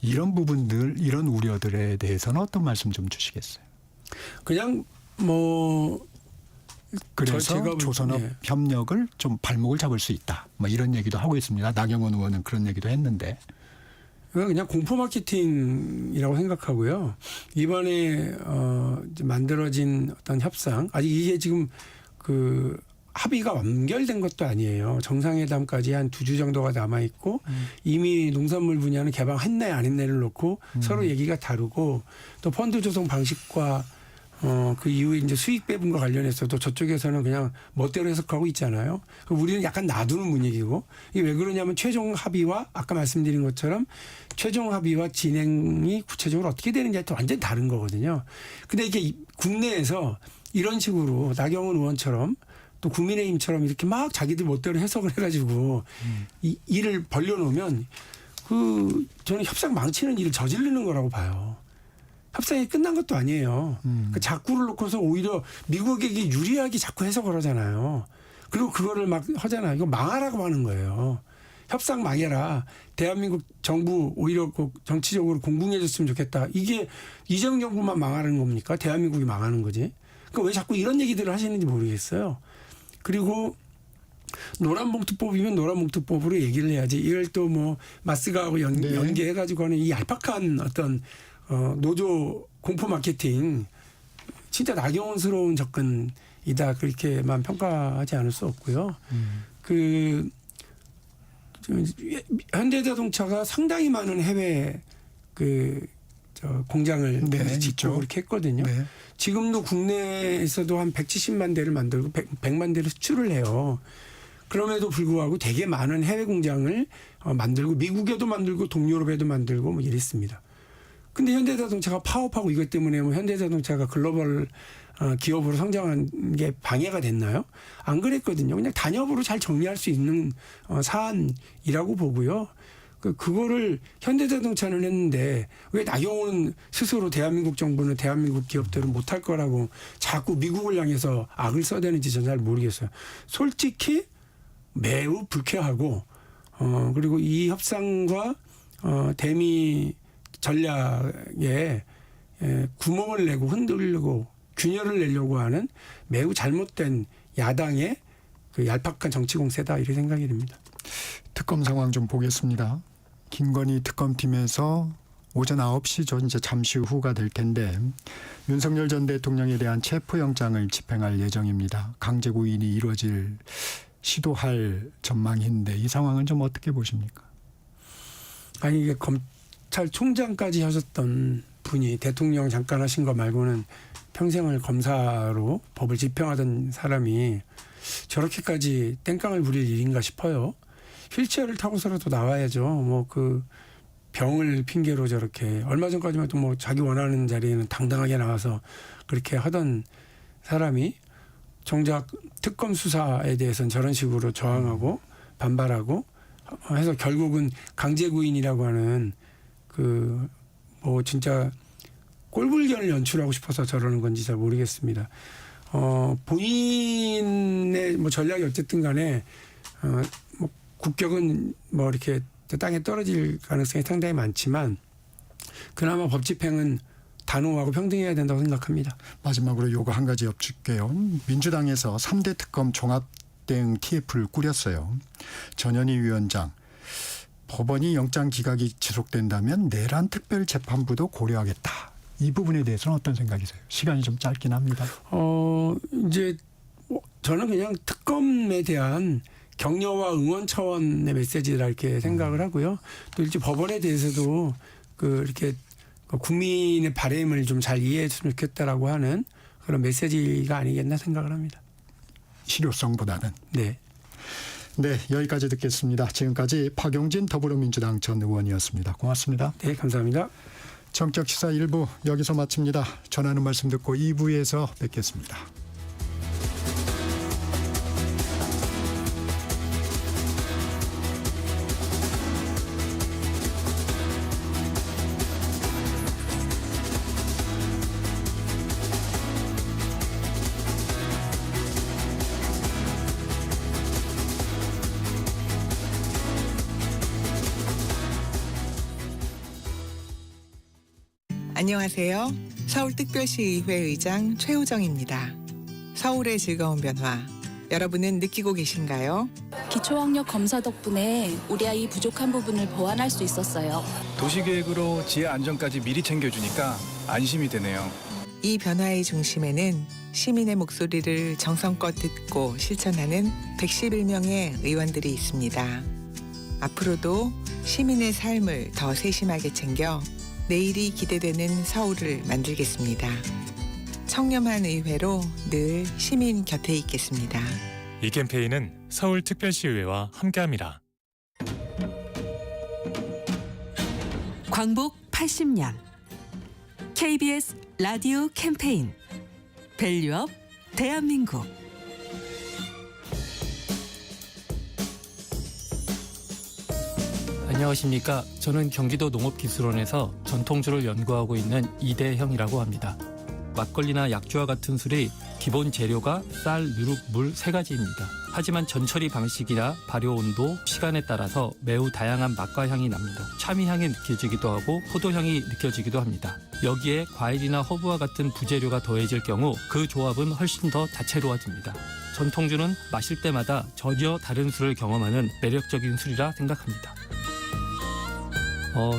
Speaker 1: 이런 부분들, 이런 우려들에 대해서는 어떤 말씀 좀 주시겠어요?
Speaker 5: 그냥 뭐
Speaker 1: 그래서
Speaker 5: 제가
Speaker 1: 조선업
Speaker 5: 네.
Speaker 1: 협력을 좀 발목을 잡을 수 있다. 뭐 이런 얘기도 하고 있습니다. 나경원 의원은 그런 얘기도 했는데.
Speaker 5: 그냥 공포 마케팅이라고 생각하고요. 이번에 이제 만들어진 어떤 협상 아직 이게 지금 그 합의가 완결된 것도 아니에요. 정상회담까지 한 2주 정도가 남아 있고 이미 농산물 분야는 개방했네 안 했네를 놓고 서로 얘기가 다르고 또 펀드 조성 방식과 그 이후에 이제 수익 배분과 관련해서도 저쪽에서는 그냥 멋대로 해석하고 있잖아요. 우리는 약간 놔두는 분위기고 이게 왜 그러냐면 최종 합의와 아까 말씀드린 것처럼 최종 합의와 진행이 구체적으로 어떻게 되는지에 또 완전히 다른 거거든요. 근데 이게 국내에서 이런 식으로 나경원 의원처럼 또 국민의힘처럼 이렇게 막 자기들 멋대로 해석을 해가지고 이 일을 벌려놓으면 저는 협상 망치는 일을 저지르는 거라고 봐요. 협상이 끝난 것도 아니에요. 그 자꾸를 놓고서 오히려 미국에게 유리하게 자꾸 해석을 하잖아요. 그리고 그거를 막 하잖아요. 이거 망하라고 하는 거예요. 협상 망해라. 대한민국 정부 오히려 정치적으로 공공해졌으면 좋겠다. 이게 이재명 정부만 망하는 겁니까? 대한민국이 망하는 거지. 그러니까 왜 자꾸 이런 얘기들을 하시는지 모르겠어요. 그리고 노란봉투법이면 노란봉투법으로 얘기를 해야지. 이걸 또 뭐 마스가하고 연계해가지고 하는 이 얄팍한 어떤 노조 공포 마케팅 진짜 나경원스러운 접근이다 그렇게만 평가하지 않을 수 없고요. 현대자동차가 상당히 많은 해외 공장을 짓고 그렇게 했거든요.
Speaker 1: 네.
Speaker 5: 지금도 국내에서도 한 170만 대를 만들고 100만 대를 수출을 해요. 그럼에도 불구하고 되게 많은 해외 공장을 만들고 미국에도 만들고 동유럽에도 만들고 뭐 이랬습니다. 근데 현대자동차가 파업하고 이것 때문에 뭐 현대자동차가 글로벌 기업으로 성장한 게 방해가 됐나요? 안 그랬거든요. 그냥 단협으로 잘 정리할 수 있는 사안이라고 보고요. 그거를 현대자동차는 했는데 왜 나경원은 스스로 대한민국 정부는 대한민국 기업들은 못할 거라고 자꾸 미국을 향해서 악을 써대는지 저는 잘 모르겠어요. 솔직히 매우 불쾌하고 그리고 이 협상과 대미 전략에 구멍을 내고 흔들고 균열을 내려고 하는 매우 잘못된 야당의 그 얄팍한 정치 공세다 이렇게 생각이 됩니다.
Speaker 1: 특검 상황 좀 보겠습니다. 김건희 특검팀에서 오전 9시죠. 이제 잠시 후가 될 텐데 윤석열 전 대통령에 대한 체포영장을 집행할 예정입니다. 강제 구인이 이루어질 시도할 전망인데 이 상황은 좀 어떻게 보십니까?
Speaker 5: 아니 이게 검찰총장까지 하셨던 분이 대통령 잠깐 하신 거 말고는 평생을 검사로 법을 집행하던 사람이 저렇게까지 땡깡을 부릴 일인가 싶어요. 휠체어를 타고서라도 나와야죠. 뭐 그 병을 핑계로 저렇게 얼마 전까지만 해도 뭐 자기 원하는 자리에는 당당하게 나와서 그렇게 하던 사람이 정작 특검 수사에 대해서는 저런 식으로 저항하고 반발하고 해서 결국은 강제구인이라고 하는 그 뭐 진짜 꼴불견을 연출하고 싶어서 저러는 건지 잘 모르겠습니다. 본인의 뭐 전략이 어쨌든 간에 뭐 국격은 뭐 이렇게 땅에 떨어질 가능성이 상당히 많지만 그나마 법 집행은 단호하고 평등해야 된다고 생각합니다.
Speaker 1: 마지막으로 요거 한 가지 여쭙게요. 민주당에서 3대 특검 종합대응 TF를 꾸렸어요. 전현희 위원장. 법원이 영장 기각이 지속된다면 내란 특별재판부도 고려하겠다. 이 부분에 대해서는 어떤 생각이세요? 시간이 좀 짧긴 합니다.
Speaker 5: 이제 저는 그냥 특검에 대한 격려와 응원 차원의 메시지라 이렇게 생각을 하고요. 또 이제 법원에 대해서도 이렇게 국민의 바람을 좀 잘 이해했으면 좋겠다라고 하는 그런 메시지가 아니겠나 생각을 합니다.
Speaker 1: 실효성보다는.
Speaker 5: 네.
Speaker 1: 네, 여기까지 듣겠습니다. 지금까지 박용진 더불어민주당 전 의원이었습니다. 고맙습니다.
Speaker 5: 네, 감사합니다.
Speaker 1: 정적 시사 1부 여기서 마칩니다. 전하는 말씀 듣고 2부에서 뵙겠습니다.
Speaker 6: 안녕하세요. 서울특별시의회 의장 최호정입니다. 서울의 즐거운 변화, 여러분은 느끼고 계신가요?
Speaker 7: 기초학력 검사 덕분에 우리 아이 부족한 부분을 보완할 수 있었어요.
Speaker 8: 도시계획으로 지하 안전까지 미리 챙겨주니까 안심이 되네요.
Speaker 6: 이 변화의 중심에는 시민의 목소리를 정성껏 듣고 실천하는 111명의 의원들이 있습니다. 앞으로도 시민의 삶을 더 세심하게 챙겨 내일이 기대되는 서울을 만들겠습니다. 청렴한 의회로 늘 시민 곁에 있겠습니다.
Speaker 9: 이 캠페인은 서울특별시의회와 함께합니다.
Speaker 10: 광복 80년 KBS 라디오 캠페인 밸류업 대한민국.
Speaker 11: 안녕하십니까. 저는 경기도 농업기술원에서 전통주를 연구하고 있는 이대형이라고 합니다. 막걸리나 약주와 같은 술이 기본 재료가 쌀, 누룩, 물 세 가지입니다. 하지만 전처리 방식이나 발효 온도, 시간에 따라서 매우 다양한 맛과 향이 납니다. 참이향이 느껴지기도 하고 포도향이 느껴지기도 합니다. 여기에 과일이나 허브와 같은 부재료가 더해질 경우 그 조합은 훨씬 더 다채로워집니다. 전통주는 마실 때마다 전혀 다른 술을 경험하는 매력적인 술이라 생각합니다.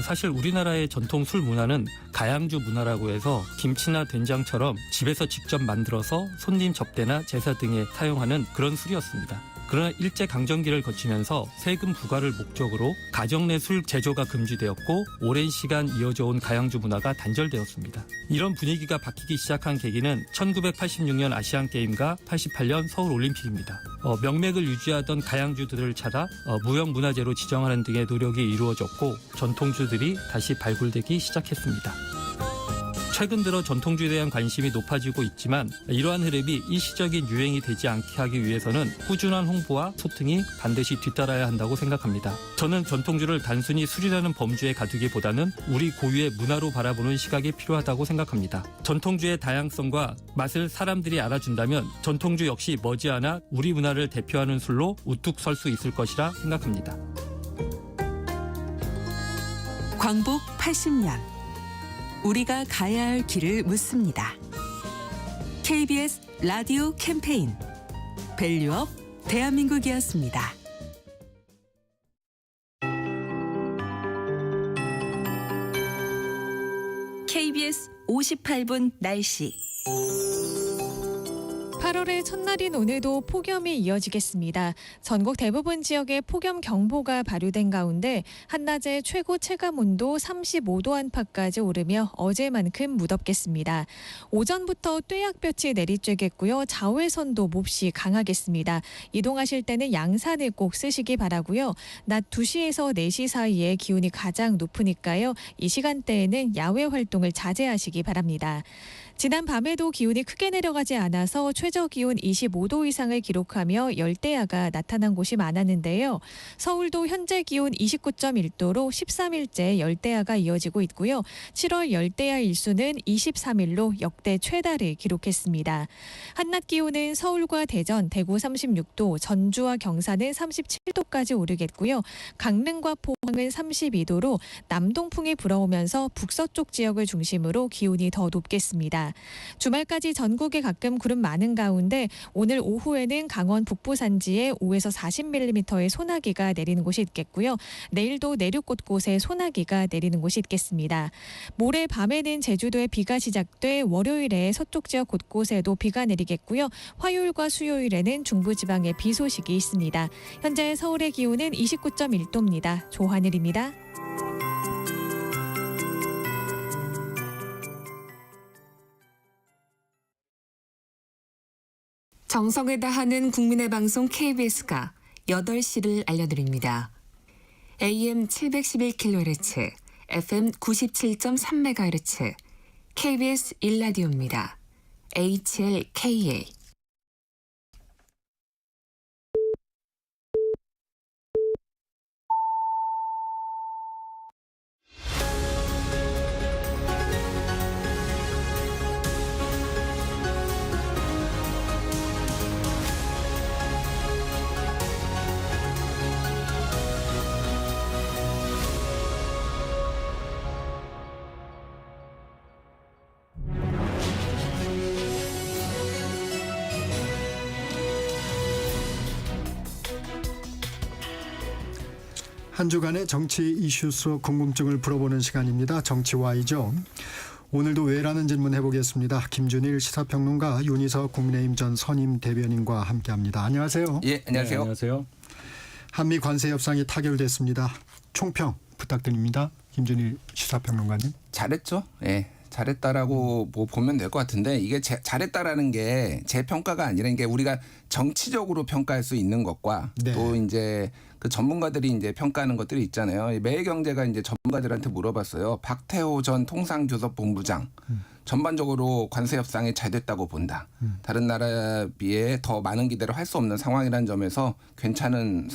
Speaker 11: 사실 우리나라의 전통 술 문화는 가양주 문화라고 해서 김치나 된장처럼 집에서 직접 만들어서 손님 접대나 제사 등에 사용하는 그런 술이었습니다. 그러나 일제강점기를 거치면서 세금 부과를 목적으로 가정 내 술 제조가 금지되었고 오랜 시간 이어져 온 가양주 문화가 단절되었습니다. 이런 분위기가 바뀌기 시작한 계기는 1986년 아시안게임과 88년 서울올림픽입니다. 명맥을 유지하던 가양주들을 찾아 무형문화재로 지정하는 등의 노력이 이루어졌고 전통주들이 다시 발굴되기 시작했습니다. 최근 들어 전통주에 대한 관심이 높아지고 있지만 이러한 흐름이 일시적인 유행이 되지 않게 하기 위해서는 꾸준한 홍보와 소통이 반드시 뒤따라야 한다고 생각합니다. 저는 전통주를 단순히 술이라는 범주에 가두기보다는 우리 고유의 문화로 바라보는 시각이 필요하다고 생각합니다. 전통주의 다양성과 맛을 사람들이 알아준다면 전통주 역시 머지않아 우리 문화를 대표하는 술로 우뚝 설 수 있을 것이라 생각합니다.
Speaker 10: 광복 80년 우리가 가야 할 길을 묻습니다. KBS 라디오 캠페인 밸류업 대한민국이었습니다. KBS 58분 날씨.
Speaker 3: 8월의 첫날인 오늘도 폭염이 이어지겠습니다. 전국 대부분 지역에 폭염경보가 발효된 가운데 한낮에 최고 체감온도 35도 안팎까지 오르며 어제만큼 무덥겠습니다. 오전부터 뙤약볕이 내리쬐겠고요. 자외선도 몹시 강하겠습니다. 이동하실 때는 양산을 꼭 쓰시기 바라고요. 낮 2시에서 4시 사이에 기온이 가장 높으니까요. 이 시간대에는 야외 활동을 자제하시기 바랍니다. 지난 밤에도 기온이 크게 내려가지 않아서 최저 기온 25도 이상을 기록하며 열대야가 나타난 곳이 많았는데요. 서울도 현재 기온 29.1도로 13일째 열대야가 이어지고 있고요. 7월 열대야 일수는 23일로 역대 최다를 기록했습니다. 한낮 기온은 서울과 대전, 대구 36도, 전주와 경산은 37도까지 오르겠고요. 강릉과 포항은 32도로 남동풍이 불어오면서 북서쪽 지역을 중심으로 기온이 더 높겠습니다. 주말까지 전국에 가끔 구름 많은 가운데 오늘 오후에는 강원 북부 산지에 5에서 40mm의 소나기가 내리는 곳이 있겠고요. 내일도 내륙 곳곳에 소나기가 내리는 곳이 있겠습니다. 모레 밤에는 제주도에 비가 시작돼 월요일에 서쪽 지역 곳곳에도 비가 내리겠고요. 화요일과 수요일에는 중부지방에 비 소식이 있습니다. 현재 서울의 기온은 29.1도입니다. 조하늘입니다.
Speaker 12: 정성을 다하는 국민의 방송 KBS가 8시를 알려드립니다. AM 711kHz, FM 97.3MHz, KBS 1라디오입니다. HLKA.
Speaker 1: 한 주간의 정치 이슈 속 궁금증을 풀어보는 시간입니다. 정치와이죠. 오늘도 왜라는 질문 해보겠습니다. 김준일 시사평론가, 윤희석 국민의힘 전 선임 대변인과 함께합니다. 안녕하세요.
Speaker 13: 예, 안녕하세요.
Speaker 11: 네, 안녕하세요.
Speaker 1: 한미 관세 협상이 타결됐습니다. 총평 부탁드립니다. 김준일 시사평론가님.
Speaker 13: 잘했죠. 예. 잘했다라고 뭐 보면 될 것 같은데 이게 잘했다라는 게 제 평가가 아니라 이게 우리가 정치적으로 평가할 수 있는 것과
Speaker 1: 네.
Speaker 13: 또 이제 그 전문가들이 이제 평가하는 것들이 있잖아요. 매일경제가 이제 전문가들한테 물어봤어요. 박태호 전 통상교섭본부장 전반적으로 관세 협상이 잘 됐다고 본다. 다른 나라에 비해 더 많은 기대를 할 수 없는 상황이라는 점에서 괜찮은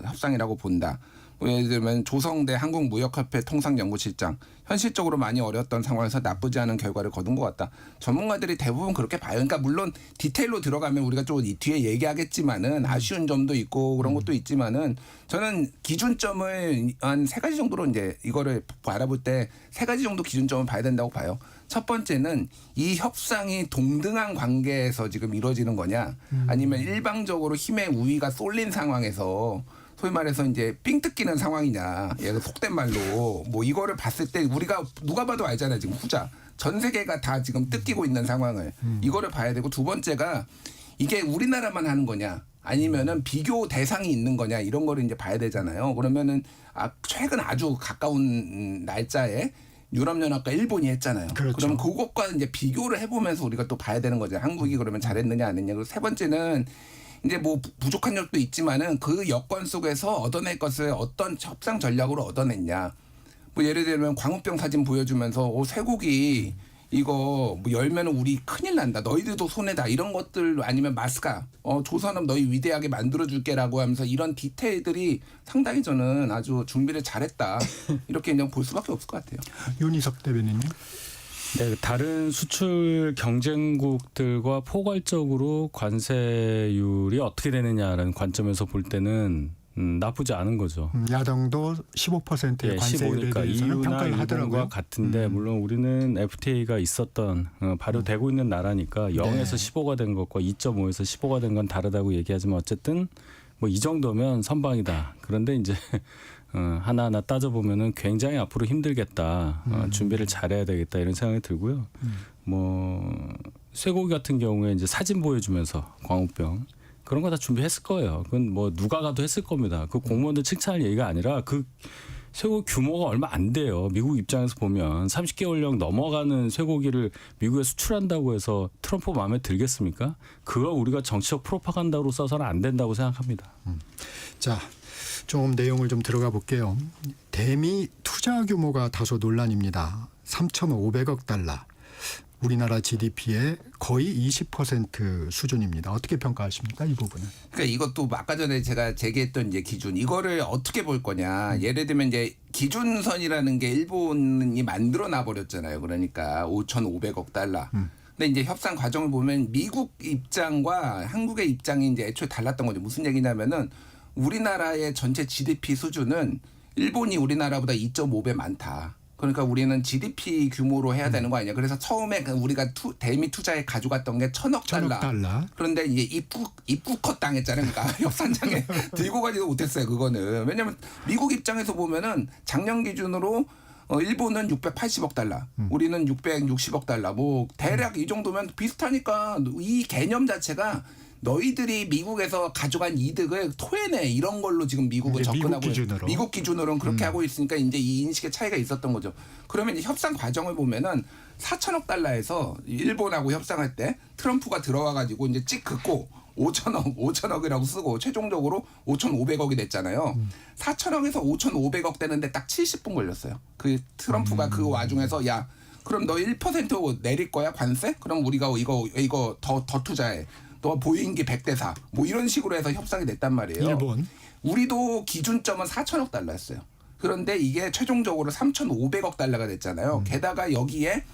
Speaker 13: 협상이라고 본다. 예를 들면 조성대 한국무역협회 통상연구실장 현실적으로 많이 어려웠던 상황에서 나쁘지 않은 결과를 거둔 것 같다. 전문가들이 대부분 그렇게 봐요. 그러니까 물론 디테일로 들어가면 우리가 좀 뒤에 얘기하겠지만은 아쉬운 점도 있고 그런 것도 있지만은 저는 기준점을 한 3가지 정도로 이제 이거를 알아볼 때 3가지 정도 기준점을 봐야 된다고 봐요. 첫 번째는 이 협상이 동등한 관계에서 지금 이루어지는 거냐 아니면 일방적으로 힘의 우위가 쏠린 상황에서 소위 말해서 이제 삥 뜯기는 상황이냐. 얘가 속된 말로 뭐 이거를 봤을 때 우리가 누가 봐도 알잖아요. 지금 후자. 전 세계가 다 지금 뜯기고 있는 상황을. 이거를 봐야 되고 두 번째가 이게 우리나라만 하는 거냐. 아니면은 비교 대상이 있는 거냐. 이런 거를 이제 봐야 되잖아요. 그러면은 최근 아주 가까운 날짜에 유럽연합과 일본이 했잖아요.
Speaker 1: 그렇죠.
Speaker 13: 그럼 그것과 이제 비교를 해보면서 우리가 또 봐야 되는 거죠. 한국이 그러면 잘했느냐 안 했느냐. 그리고 세 번째는 이제 뭐 부족한 점도 있지만은 그 여건 속에서 얻어낼 것을 어떤 협상 전략으로 얻어냈냐. 뭐 예를 들면 광우병 사진 보여주면서 쇠고기 이거 뭐 열면은 우리 큰일 난다. 너희들도 손해다. 이런 것들 아니면 마스카 조선업 너희 위대하게 만들어줄게라고 하면서 이런 디테일들이 상당히 저는 아주 준비를 잘했다. 이렇게 그냥 볼 수밖에 없을 것 같아요.
Speaker 1: 윤희석 대변인님.
Speaker 11: 네, 다른 수출 경쟁국들과 포괄적으로 관세율이 어떻게 되느냐라는 관점에서 볼 때는 나쁘지 않은 거죠.
Speaker 1: 야당도 15%의 관세율에
Speaker 11: 15니까
Speaker 1: 대해서는
Speaker 11: EU나
Speaker 1: 평가를 하더라고요.
Speaker 11: 일본과 같은데 물론 우리는 FTA가 있었던 발효되고 있는 나라니까 0에서 15가 된 것과 2.5에서 15가 된 건 다르다고 얘기하지만 어쨌든 뭐 이 정도면 선방이다. 그런데 이제 하나하나 따져보면은 굉장히 앞으로 힘들겠다. 준비를 잘해야 되겠다 이런 생각이 들고요. 뭐 쇠고기 같은 경우에 이제 사진 보여주면서 광우병 그런 거 다 준비했을 거예요. 그건 뭐 누가 가도 했을 겁니다. 그 공무원들 칭찬할 얘기가 아니라 그 쇠고기 규모가 얼마 안 돼요. 미국 입장에서 보면 30개월령 넘어가는 쇠고기를 미국에 수출한다고 해서 트럼프 마음에 들겠습니까? 그거 우리가 정치적 프로파간다로 써서는 안 된다고 생각합니다.
Speaker 1: 자, 좀 내용을 좀 들어가 볼게요. 대미 투자 규모가 다소 논란입니다. 3,500억 달러. 우리나라 GDP의 거의 20% 수준입니다. 어떻게 평가하십니까, 이 부분은?
Speaker 13: 그러니까 이것도 아까 전에 제가 제기했던 이제 기준 이거를 어떻게 볼 거냐. 예를 들면 이제 기준선이라는 게 일본이 만들어 놔 버렸잖아요. 그러니까 5,500억 달러. 근데 이제 협상 과정을 보면 미국 입장과 한국의 입장이 이제 애초에 달랐던 거죠. 무슨 얘기냐면은 우리나라의 전체 GDP 수준은 일본이 우리나라보다 2.5배 많다. 그러니까 우리는 GDP 규모로 해야 되는 거 아니냐. 그래서 처음에 우리가 대미 투자에 가져갔던 게 1,000억 달러. 그런데 이제 입국컷 당했잖아요. 그러니까 협상장에 들고 가지도 못했어요. 그거는. 왜냐하면 미국 입장에서 보면은 작년 기준으로 일본은 680억 달러, 우리는 660억 달러. 뭐 대략 이 정도면 비슷하니까 이 개념 자체가 너희들이 미국에서 가져간 이득을 토해내 이런 걸로 지금 미국은
Speaker 1: 이제 미국
Speaker 13: 접근하고
Speaker 1: 기준으로.
Speaker 13: 미국 기준으로는 그렇게 하고 있으니까 이제 이 인식의 차이가 있었던 거죠. 그러면 이제 협상 과정을 보면은 4천억 달러에서 일본하고 협상할 때 트럼프가 들어와 가지고 이제 찍 긋고 5천억이라고 쓰고 최종적으로 5,500억이 됐잖아요. 4천억에서 5,500억 되는데 딱 70분 걸렸어요. 그 트럼프가 그 와중에서 야 그럼 너 1% 내릴 거야 관세? 그럼 우리가 이거 더 투자해. 너 보잉기 100대 4. 뭐 이런 식으로 해서 협상이 됐단 말이에요.
Speaker 1: 일본.
Speaker 13: 우리도 기준점은 4천억 달러였어요. 그런데 이게 최종적으로 3,500억 달러가 됐잖아요. 게다가 여기에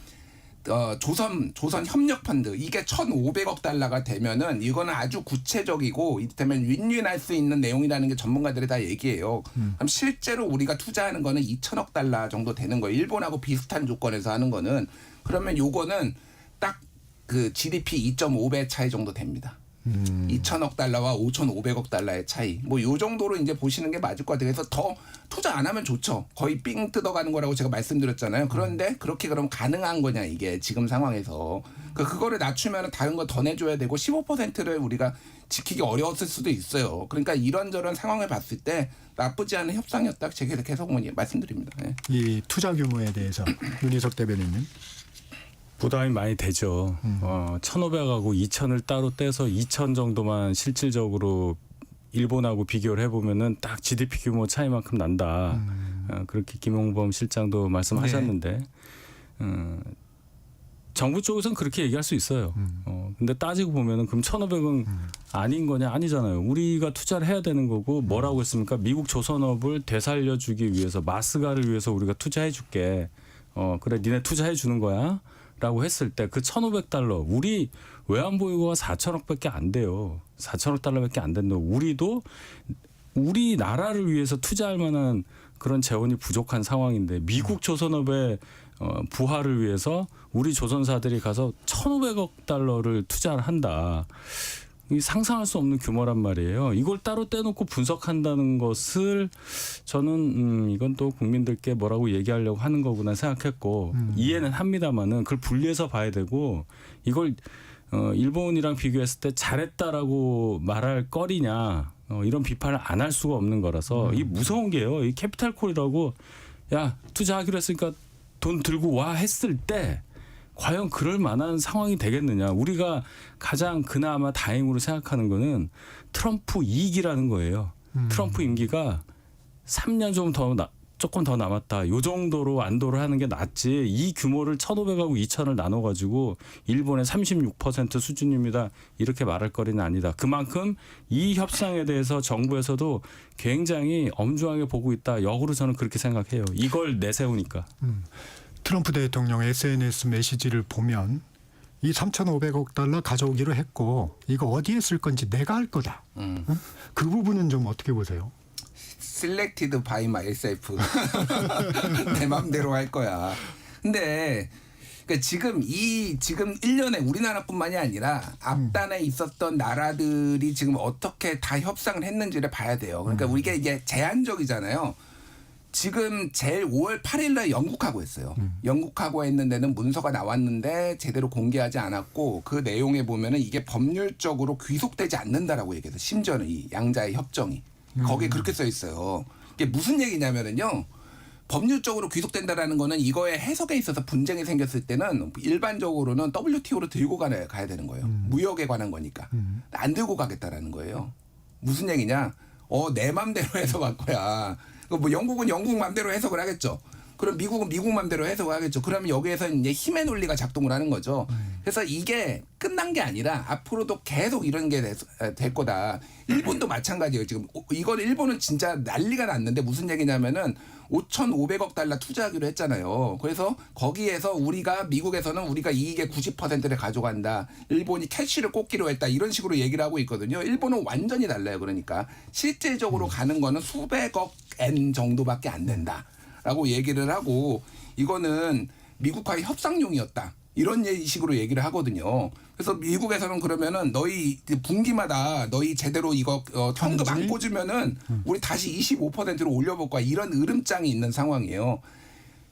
Speaker 13: 조선 협력 펀드 이게 1,500억 달러가 되면은 이거는 아주 구체적이고 이를테면 윈윈할 수 있는 내용이라는 게 전문가들이 다 얘기해요. 그럼 실제로 우리가 투자하는 거는 2천억 달러 정도 되는 거예요. 일본하고 비슷한 조건에서 하는 거는 그러면 요거는 딱 그 GDP 2.5배 차이 정도 됩니다. 2천억 달러와 5,500억 달러의 차이. 뭐 요 정도로 이제 보시는 게 맞을 것 같아요. 그래서 더 투자 안 하면 좋죠. 거의 삥 뜯어가는 거라고 제가 말씀드렸잖아요. 그런데 그렇게 그럼 가능한 거냐 이게 지금 상황에서. 그거를 낮추면 다른 거 더 내줘야 되고 15%를 우리가 지키기 어려웠을 수도 있어요. 그러니까 이런저런 상황을 봤을 때 나쁘지 않은 협상이었다. 제가 계속 말씀드립니다. 네.
Speaker 1: 이 투자 규모에 대해서 윤희석 대변인님.
Speaker 14: 부담이 많이 되죠. 1,500하고 2,000을 따로 떼서 2,000 정도만 실질적으로 일본하고 비교를 해보면은 딱 GDP 규모 차이만큼 난다. 그렇게 김용범 실장도 말씀하셨는데 정부 쪽에서는 그렇게 얘기할 수 있어요. 근데 따지고 보면은 그럼 1,500은 아닌 거냐? 아니잖아요. 우리가 투자를 해야 되는 거고 뭐라고 했습니까? 미국 조선업을 되살려주기 위해서 마스가를 위해서 우리가 투자해줄게. 그래 니네 투자해주는 거야. 라고 했을 때 그 1,500달러 우리 외환보유고가 4천억밖에 안 돼요. 4천억 달러밖에 안 된다고. 우리도 우리나라를 위해서 투자할 만한 그런 재원이 부족한 상황인데 미국 조선업의 부활을 위해서 우리 조선사들이 가서 1,500억 달러를 투자를 한다. 상상할 수 없는 규모란 말이에요. 이걸 따로 떼놓고 분석한다는 것을 저는 이건 또 국민들께 뭐라고 얘기하려고 하는 거구나 생각했고 이해는 합니다만은 그걸 분리해서 봐야 되고 이걸 일본이랑 비교했을 때 잘했다라고 말할 거리냐 이런 비판을 안 할 수가 없는 거라서 이 무서운 게요. 이 캐피탈콜이라고 야 투자하기로 했으니까 돈 들고 와 했을 때 과연 그럴 만한 상황이 되겠느냐. 우리가 가장 그나마 다행으로 생각하는 거는 트럼프 2기라는 거예요. 트럼프 임기가 3년 조금 더 남았다. 요 정도로 안도를 하는 게 낫지. 이 규모를 1,500하고 2,000을 나눠가지고 일본의 36% 수준입니다. 이렇게 말할 거리는 아니다. 그만큼 이 협상에 대해서 정부에서도 굉장히 엄중하게 보고 있다. 역으로 저는 그렇게 생각해요. 이걸 내세우니까.
Speaker 1: 트럼프 대통령의 SNS 메시지를 보면 이 3,500억 달러 가져오기로 했고 이거 어디에 쓸 건지 내가 할 거다. 그 부분은 좀 어떻게 보세요?
Speaker 13: Selected by myself. 내 맘대로 할 거야. 근데 그러니까 지금 1년에 우리나라뿐만이 아니라 앞단에 있었던 나라들이 지금 어떻게 다 협상을 했는지를 봐야 돼요. 그러니까 우리가 이게 제한적이잖아요. 지금 제일 5월 8일 날 영국하고 했어요. 영국하고 했는 데는 문서가 나왔는데 제대로 공개하지 않았고 그 내용에 보면은 이게 법률적으로 귀속되지 않는다라고 얘기해서 심지어는 이 양자의 협정이 거기에 그렇게 써 있어요. 이게 무슨 얘기냐면은요. 법률적으로 귀속된다라는 거는 이거의 해석에 있어서 분쟁이 생겼을 때는 일반적으로는 WTO로 들고 가야 되는 거예요. 무역에 관한 거니까. 안 들고 가겠다라는 거예요. 무슨 얘기냐? 내 맘대로 해석할 거야. 뭐 영국은 영국 맘대로 해석을 하겠죠. 그럼 미국은 미국 맘대로 해석을 하겠죠. 그러면 여기에서 이제 힘의 논리가 작동을 하는 거죠. 그래서 이게 끝난 게 아니라 앞으로도 계속 이런 게 될 거다. 일본도 마찬가지예요. 지금 이건 일본은 진짜 난리가 났는데 무슨 얘기냐면은 5,500억 달러 투자하기로 했잖아요. 그래서 거기에서 미국에서는 우리가 이익의 90%를 가져간다. 일본이 캐시를 꽂기로 했다. 이런 식으로 얘기를 하고 있거든요. 일본은 완전히 달라요. 그러니까 실제적으로 가는 거는 수백억 엔 정도밖에 안 된다라고 얘기를 하고 이거는 미국과의 협상용이었다. 이런 식으로 얘기를 하거든요. 그래서 미국에서는 그러면은 너희 분기마다 너희 제대로 이거 현금 안 꽂으면은 우리 다시 25%로 올려볼 거야. 이런 으름장이 있는 상황이에요.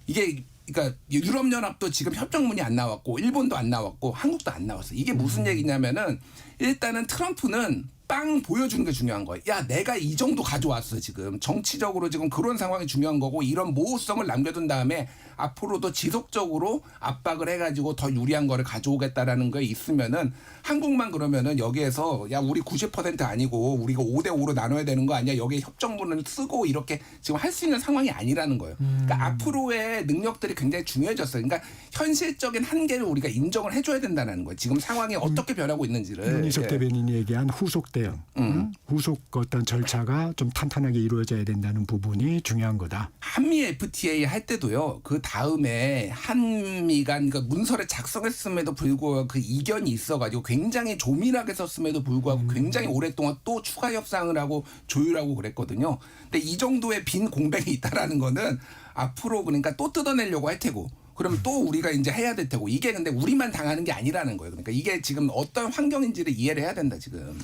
Speaker 13: 이게 그러니까 유럽연합도 지금 협정문이 안 나왔고 일본도 안 나왔고 한국도 안 나왔어. 이게 무슨 얘기냐면은 일단은 트럼프는 빵 보여주는 게 중요한 거예요. 야, 내가 이 정도 가져왔어 지금. 정치적으로 지금 그런 상황이 중요한 거고 이런 모호성을 남겨둔 다음에 앞으로도 지속적으로 압박을 해가지고 더 유리한 거를 가져오겠다라는 게 있으면은 한국만 그러면은 여기에서 야 우리 90% 아니고 우리가 5대5로 나눠야 되는 거 아니야? 여기에 협정문을 쓰고 이렇게 지금 할 수 있는 상황이 아니라는 거예요. 그러니까 앞으로의 능력들이 굉장히 중요해졌어요. 그러니까 현실적인 한계를 우리가 인정을 해줘야 된다는 거예요. 지금 상황이 어떻게 변하고 있는지를.
Speaker 1: 윤희석 대변인이 얘기한 후속 대응, 후속 어떤 절차가 좀 탄탄하게 이루어져야 된다는 부분이 중요한 거다.
Speaker 13: 한미 FTA 할 때도요. 그 다음에 한미가 그러니까 문서를 작성했음에도 불구하고 그 이견이 있어가지고 굉장히 조밀하게 썼음에도 불구하고 굉장히 오랫동안 또 추가 협상을 하고 조율하고 그랬거든요. 근데 이 정도의 빈 공백이 있다라는 거는 앞으로 그러니까 또 뜯어내려고 할 테고. 그러면 또 우리가 이제 해야 될 테고 이게 근데 우리만 당하는 게 아니라는 거예요. 그러니까 이게 지금 어떤 환경인지를 이해를 해야 된다 지금.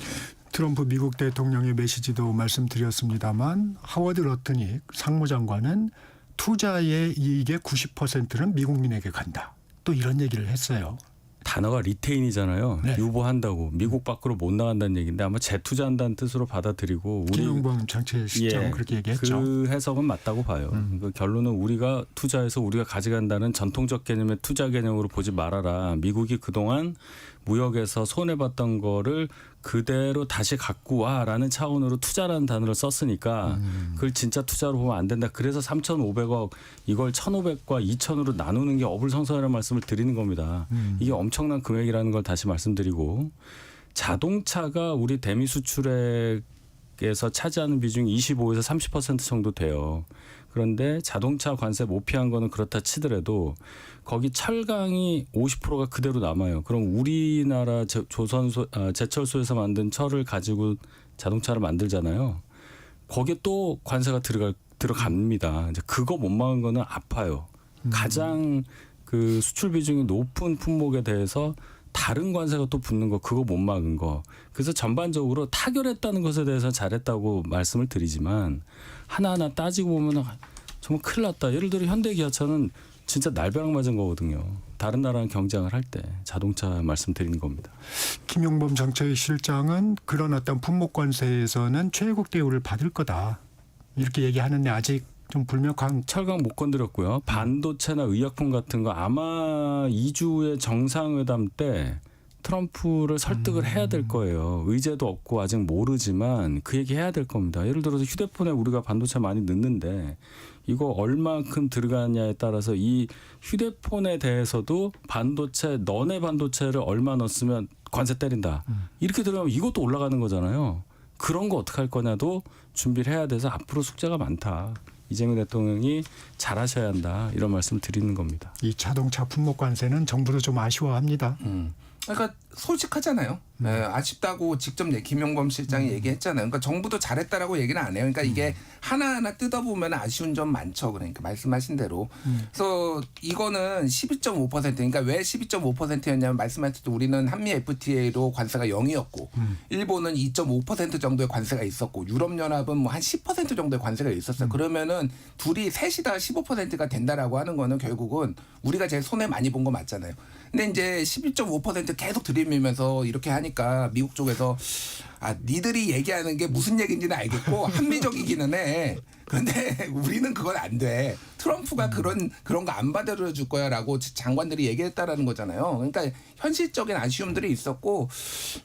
Speaker 1: 트럼프 미국 대통령의 메시지도 말씀드렸습니다만 하워드 러트닉 상무장관은 투자의 이익의 90%는 미국민에게 간다. 또 이런 얘기를 했어요.
Speaker 14: 단어가 리테인이잖아요.
Speaker 1: 네.
Speaker 14: 유보한다고 미국 밖으로 못 나간다는 얘기인데 아마 재투자한다는 뜻으로 받아들이고
Speaker 1: 김용범 정책실장 그렇게 얘기했죠.
Speaker 14: 그 해석은 맞다고 봐요. 그 결론은 우리가 투자해서 우리가 가져간다는 전통적 개념의 투자 개념으로 보지 말아라. 미국이 그동안 무역에서 손해봤던 거를 그대로 다시 갖고 와라는 차원으로 투자라는 단어를 썼으니까 그걸 진짜 투자로 보면 안 된다. 그래서 3,500억 이걸 1,500과 2,000으로 나누는 게 어불성설이라는 말씀을 드리는 겁니다. 이게 엄청난 금액이라는 걸 다시 말씀드리고 자동차가 우리 대미 수출액에서 차지하는 비중이 25에서 30% 정도 돼요. 그런데 자동차 관세 못 피한 거는 그렇다 치더라도 거기 철강이 50%가 그대로 남아요. 그럼 우리나라 제철소에서 만든 철을 가지고 자동차를 만들잖아요. 거기에 또 관세가 들어갑니다. 이제 그거 못 막은 거는 아파요. 가장 그 수출 비중이 높은 품목에 대해서 다른 관세가 또 붙는 거 그거 못 막은 거. 그래서 전반적으로 타결했다는 것에 대해서 잘했다고 말씀을 드리지만 하나하나 따지고 보면 정말 큰일 났다. 예를 들어 현대기아차는 진짜 날벼락 맞은 거거든요. 다른 나라랑 경쟁을 할 때 자동차 말씀드리는 겁니다.
Speaker 1: 김용범 정책실장은 그런 어떤 품목 관세에서는 최애국 대우를 받을 거다. 이렇게 얘기하는데 아직 좀 불명확한.
Speaker 14: 철강 못 건드렸고요. 반도체나 의약품 같은 거 아마 2주의 정상회담 때 트럼프를 설득을 해야 될 거예요. 의제도 없고 아직 모르지만 그 얘기 해야 될 겁니다. 예를 들어서 휴대폰에 우리가 반도체 많이 넣는데 이거 얼마큼 들어가냐에 따라서 이 휴대폰에 대해서도 반도체 너네 반도체를 얼마 넣었으면 관세 때린다. 이렇게 들어가면 이것도 올라가는 거잖아요. 그런 거 어떻게 할 거냐도 준비를 해야 돼서 앞으로 숙제가 많다. 이재명 대통령이 잘하셔야 한다. 이런 말씀 드리는 겁니다.
Speaker 1: 이 자동차 품목 관세는 정부도 좀 아쉬워합니다.
Speaker 13: 그러니까 솔직하잖아요. 네, 아쉽다고 직접 김용범 실장이 얘기했잖아요. 그러니까 정부도 잘했다라고 얘기는 안 해요. 그러니까 이게 하나하나 뜯어보면 아쉬운 점 많죠. 그러니까 말씀하신 대로. 그래서 이거는 12.5% 그러니까 왜 12.5%였냐면 말씀하신 대로 우리는 한미 FTA로 관세가 0이었고 일본은 2.5% 정도의 관세가 있었고 유럽연합은 뭐 한 10% 정도의 관세가 있었어요. 그러면은 셋이 다 15%가 된다라고 하는 거는 결국은 우리가 제일 손해 많이 본 거 맞잖아요. 근데 이제 11.5% 계속 들이밀면서 이렇게 하니까 미국 쪽에서 니들이 얘기하는 게 무슨 얘기인지는 알겠고 합리적이기는 해. 그런데 우리는 그건 안 돼. 트럼프가 그런 거 안 받아줄 거야라고 장관들이 얘기했다라는 거잖아요. 그러니까 현실적인 아쉬움들이 있었고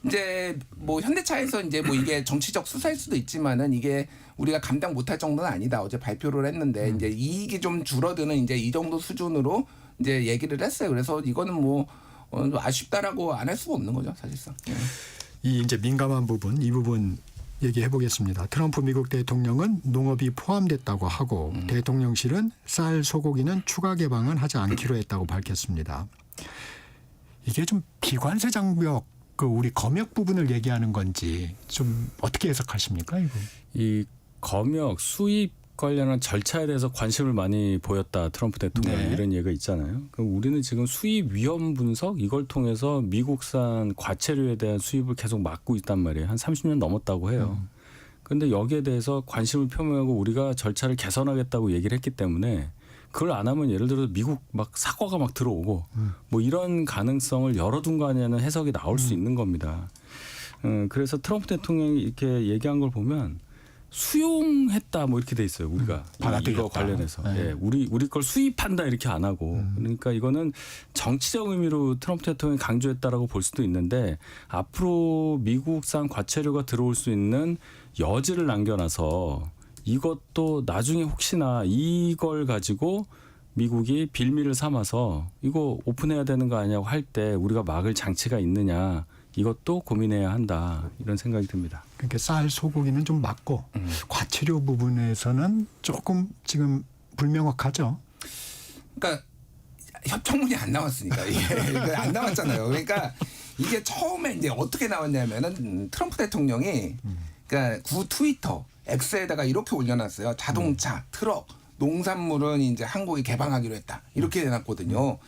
Speaker 13: 이제 뭐 현대차에서 이제 뭐 이게 정치적 수사일 수도 있지만은 이게 우리가 감당 못할 정도는 아니다. 어제 발표를 했는데 이제 이익이 좀 줄어드는 이제 이 정도 수준으로 이제 얘기를 했어요. 그래서 이거는 뭐 아쉽다라고 안 할 수가 없는 거죠, 사실상.
Speaker 1: 이 이제 민감한 부분, 이 부분 얘기해 보겠습니다. 트럼프 미국 대통령은 농업이 포함됐다고 하고 대통령실은 쌀, 소고기는 추가 개방은 하지 않기로 했다고 밝혔습니다. 이게 좀 비관세 장벽, 그 우리 검역 부분을 얘기하는 건지 좀 어떻게 해석하십니까, 이거?
Speaker 14: 이 검역 수입 관련한 절차에 대해서 관심을 많이 보였다 트럼프 대통령 이런 얘기가 있잖아요. 그럼 우리는 지금 수입 위험 분석 이걸 통해서 미국산 과체류에 대한 수입을 계속 막고 있단 말이에요. 한 30년 넘었다고 해요. 그런데 여기에 대해서 관심을 표명하고 우리가 절차를 개선하겠다고 얘기를 했기 때문에 그걸 안 하면 예를 들어 미국 막 사과가 막 들어오고 뭐 이런 가능성을 열어둔 거 아니냐는 해석이 나올 수 있는 겁니다. 그래서 트럼프 대통령이 이렇게 얘기한 걸 보면 수용했다 뭐 이렇게 돼 있어요. 우리가 이거 관련해서 우리 걸 수입한다 이렇게 안 하고 그러니까 이거는 정치적 의미로 트럼프 대통령이 강조했다라고 볼 수도 있는데 앞으로 미국산 과체류가 들어올 수 있는 여지를 남겨놔서 이것도 나중에 혹시나 이걸 가지고 미국이 빌미를 삼아서 이거 오픈해야 되는 거 아니냐고 할 때 우리가 막을 장치가 있느냐 이것도 고민해야 한다 이런 생각이 듭니다.
Speaker 1: 그러니까 쌀 소고기는 좀 맞고 과체류 부분에서는 조금 지금 불명확하죠.
Speaker 13: 그러니까 협정문이 안 나왔으니까 이게 안 나왔잖아요. 그러니까 이게 처음에 이제 어떻게 나왔냐면은 트럼프 대통령이 그러니까 구 트위터 X에다가 이렇게 올려놨어요. 자동차, 트럭, 농산물은 이제 한국이 개방하기로 했다. 이렇게 해놨거든요.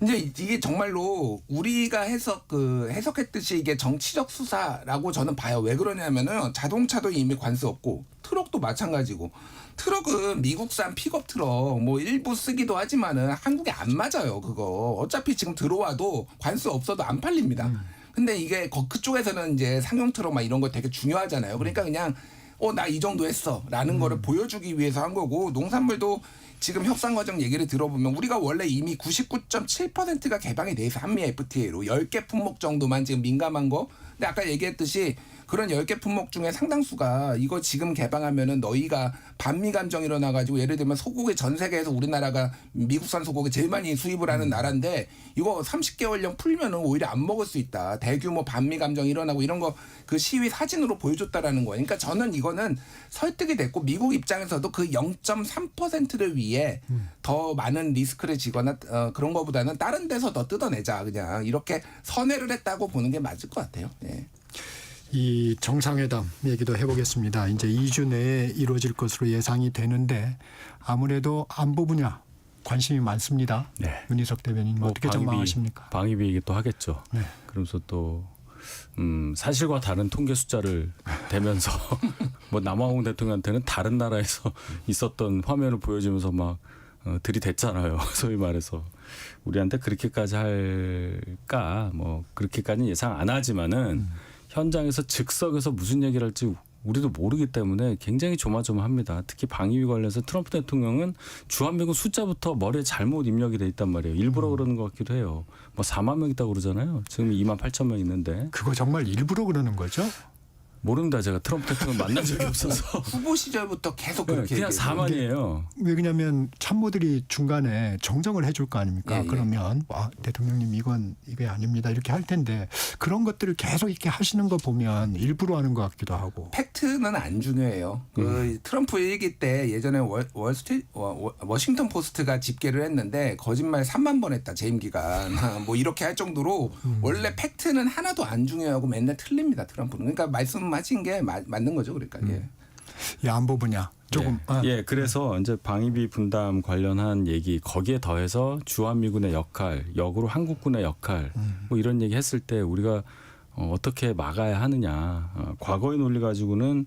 Speaker 13: 이제 이게 정말로 우리가 해석했듯이 이게 정치적 수사라고 저는 봐요. 왜 그러냐면은 자동차도 이미 관세 없고 트럭도 마찬가지고 트럭은 미국산 픽업 트럭 뭐 일부 쓰기도 하지만은 한국에 안 맞아요. 그거 어차피 지금 들어와도 관세 없어도 안 팔립니다. 근데 이게 그쪽에서는 이제 상용 트럭 막 이런 거 되게 중요하잖아요. 그러니까 그냥 나 이 정도 했어라는 거를 보여주기 위해서 한 거고 농산물도 지금 협상 과정 얘기를 들어보면 우리가 원래 이미 99.7%가 개방이 돼 있어 한미 FTA로 10개 품목 정도만 지금 민감한 거. 근데 아까 얘기했듯이 그런 10개 품목 중에 상당수가 이거 지금 개방하면은 너희가 반미 감정 일어나가지고 예를 들면 소고기 전 세계에서 우리나라가 미국산 소고기 제일 많이 수입을 하는 나라인데 이거 30개월령 풀면은 오히려 안 먹을 수 있다. 대규모 반미 감정 일어나고 이런 거 그 시위 사진으로 보여줬다라는 거예요. 그러니까 저는 이거는 설득이 됐고 미국 입장에서도 그 0.3%를 위해 더 많은 리스크를 지거나 그런 거보다는 다른 데서 더 뜯어내자 그냥 이렇게 선회를 했다고 보는 게 맞을 것 같아요. 네.
Speaker 1: 이 정상회담 얘기도 해보겠습니다. 이제 2주 내에 이루어질 것으로 예상이 되는데 아무래도 안보 분야 관심이 많습니다.
Speaker 14: 네.
Speaker 1: 윤희석 대변인 어떻게 전망하십니까?
Speaker 14: 방위비 얘기도 하겠죠.
Speaker 1: 네.
Speaker 14: 그러면서 또 사실과 다른 통계 숫자를 대면서 뭐 남아공 대통령한테는 다른 나라에서 있었던 화면을 보여주면서 막 들이댔잖아요. 소위 말해서 우리한테 그렇게까지 할까? 뭐 그렇게까지는 예상 안 하지만은 현장에서 즉석에서 무슨 얘기를 할지 우리도 모르기 때문에 굉장히 조마조마합니다. 특히 방위비 관련해서 트럼프 대통령은 주한미군 숫자부터 머리에 잘못 입력이 돼 있단 말이에요. 일부러 그러는 것 같기도 해요. 뭐 4만 명 있다고 그러잖아요. 지금 2만 8천 명 있는데.
Speaker 1: 그거 정말 일부러 그러는 거죠?
Speaker 14: 모릅니다. 제가 트럼프 대통령 만난 적이 없어서.
Speaker 13: 후보 시절부터 계속 그렇게
Speaker 14: 그냥 4만이에요.
Speaker 1: 왜냐하면 참모들이 중간에 정정을 해줄 거 아닙니까? 그러면 대통령님 이게 아닙니다 이렇게 할 텐데 그런 것들을 계속 이렇게 하시는 거 보면 일부러 하는 것 같기도 하고.
Speaker 13: 팩트는 안 중요해요. 그 트럼프 일기 때 예전에 워싱턴 포스트가 집계를 했는데 거짓말 3만 번 했다 재임 기간 뭐 이렇게 할 정도로 원래 팩트는 하나도 안 중요하고 맨날 틀립니다 트럼프는. 그러니까 말씀하신 게 맞는 거죠, 그러니까.
Speaker 1: 이 안보 분야 조금.
Speaker 14: 그래서 이제 방위비 분담 관련한 얘기 거기에 더해서 주한미군의 역할, 역으로 한국군의 역할 뭐 이런 얘기 했을 때 우리가 어떻게 막아야 하느냐. 과거의 논리 가지고는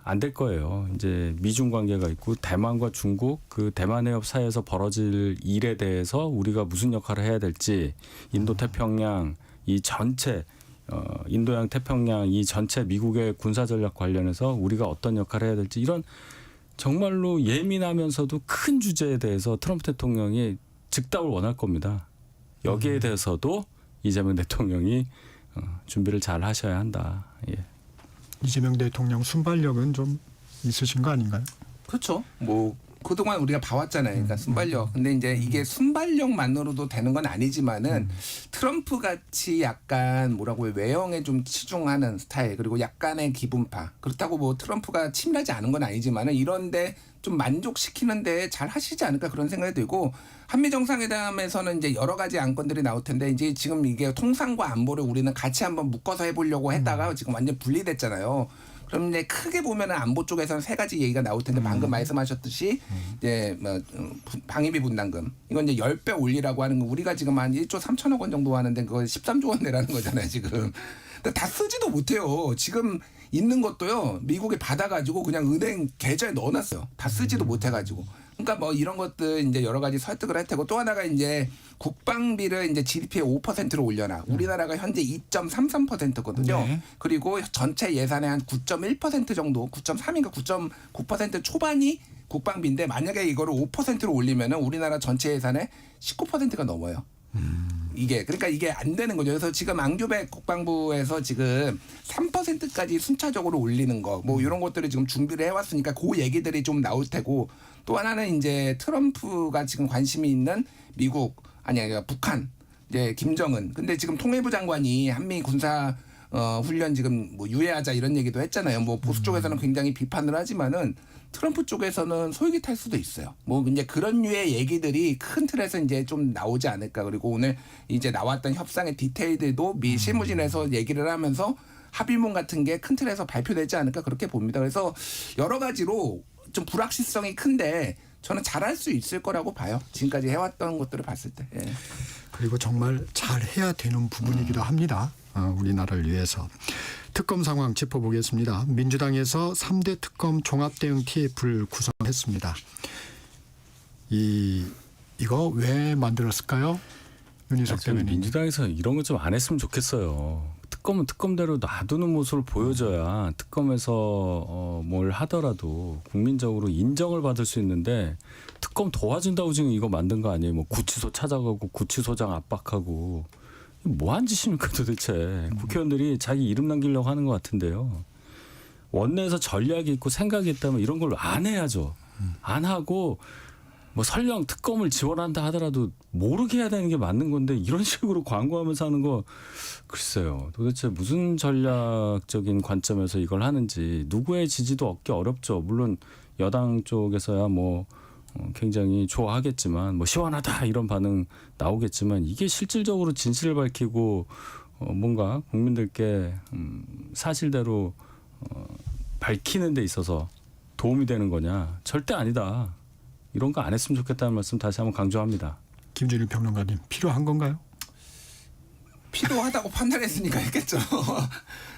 Speaker 14: 안 될 거예요. 이제 미중 관계가 있고 대만과 중국 그 대만 해협 사이에서 벌어질 일에 대해서 우리가 무슨 역할을 해야 될지 인도 태평양 이 전체 인도양 태평양 이 전체 미국의 군사 전략 관련해서 우리가 어떤 역할을 해야 될지 이런 정말로 예민하면서도 큰 주제에 대해서 트럼프 대통령이 즉답을 원할 겁니다. 여기에 대해서도 이재명 대통령이 준비를 잘 하셔야 한다. 예.
Speaker 1: 이재명 대통령 순발력은 좀 있으신 거 아닌가요?
Speaker 13: 그렇죠. 뭐 그동안 우리가 봐왔잖아요. 그러니까 순발력. 근데 이제 이게 순발력만으로도 되는 건 아니지만은 트럼프 같이 약간 뭐라고 해요. 외형에 좀 치중하는 스타일 그리고 약간의 기분파. 그렇다고 뭐 트럼프가 치밀하지 않은 건 아니지만은 이런데 좀 만족시키는데 잘 하시지 않을까 그런 생각이 들고 한미 정상회담에서는 이제 여러 가지 안건들이 나올 텐데 이제 지금 이게 통상과 안보를 우리는 같이 한번 묶어서 해보려고 했다가 지금 완전 분리됐잖아요. 그럼 이제 크게 보면은 안보 쪽에서는 세 가지 얘기가 나올 텐데 방금 말씀하셨듯이 이제 뭐 방위비 분담금 이건 이제 10배 올리라고 하는 거 우리가 지금 한 1조 3천억 원 정도 하는데 그거 13조 원 내라는 거잖아요 지금. 근데 다 쓰지도 못해요. 지금 있는 것도요 미국에 받아가지고 그냥 은행 계좌에 넣어놨어요. 다 쓰지도 못해가지고. 그러니까 뭐 이런 것들 이제 여러 가지 설득을 할 테고 또 하나가 이제 국방비를 이제 GDP의 5%로 올려놔. 우리나라가 현재 2.33%거든요.
Speaker 1: 네.
Speaker 13: 그리고 전체 예산의 한 9.1% 정도, 9.3인가 9.9% 초반이 국방비인데 만약에 이거를 5%로 올리면은 우리나라 전체 예산의 19%가 넘어요. 이게 그러니까 이게 안 되는 거죠. 그래서 지금 앙규백 국방부에서 지금 3%까지 순차적으로 올리는 거 뭐 이런 것들을 지금 준비를 해왔으니까 그 얘기들이 좀 나올 테고 또 하나는 이제 트럼프가 지금 관심이 있는 미국 그러니까 북한 이제 김정은 근데 지금 통일부 장관이 한미 군사 훈련 지금 뭐 유예하자 이런 얘기도 했잖아요. 뭐 보수 쪽에서는 굉장히 비판을 하지만은 트럼프 쪽에서는 솔깃할 수도 있어요. 뭐 이제 그런 류의 얘기들이 큰 틀에서 이제 좀 나오지 않을까. 그리고 오늘 이제 나왔던 협상의 디테일들도 미 실무진에서 얘기를 하면서 합의문 같은 게 큰 틀에서 발표되지 않을까 그렇게 봅니다. 그래서 여러 가지로 좀 불확실성이 큰데 저는 잘할 수 있을 거라고 봐요. 지금까지 해왔던 것들을 봤을 때. 예.
Speaker 1: 그리고 정말 잘 해야 되는 부분이기도 합니다. 우리나라를 위해서. 특검 상황 짚어보겠습니다. 민주당에서 3대 특검 종합대응 TF를 구성했습니다. 이거 왜 만들었을까요? 윤희석 대변인.
Speaker 14: 민주당에서 이런 거 좀 안 했으면 좋겠어요. 특검은 특검대로 놔두는 모습을 보여줘야 특검에서 뭘 하더라도 국민적으로 인정을 받을 수 있는데 특검 도와준다고 지금 이거 만든 거 아니에요? 뭐 구치소 찾아가고 구치소장 압박하고 뭐한 짓입니까 도대체. 국회의원들이 자기 이름 남기려고 하는 것 같은데요. 원내에서 전략이 있고 생각이 있다면 이런 걸 안 해야죠. 안 하고 뭐 설령 특검을 지원한다 하더라도 모르게 해야 되는 게 맞는 건데 이런 식으로 광고하면서 하는 거 글쎄요. 도대체 무슨 전략적인 관점에서 이걸 하는지 누구의 지지도 얻기 어렵죠. 물론 여당 쪽에서야 뭐 굉장히 좋아하겠지만 뭐 시원하다 이런 반응 나오겠지만 이게 실질적으로 진실을 밝히고 뭔가 국민들께 사실대로 밝히는 데 있어서 도움이 되는 거냐. 절대 아니다. 이런 거 안 했으면 좋겠다는 말씀 다시 한번 강조합니다.
Speaker 1: 김준일 평론가님 필요한 건가요?
Speaker 13: 필요하다고 판단했으니까 했겠죠.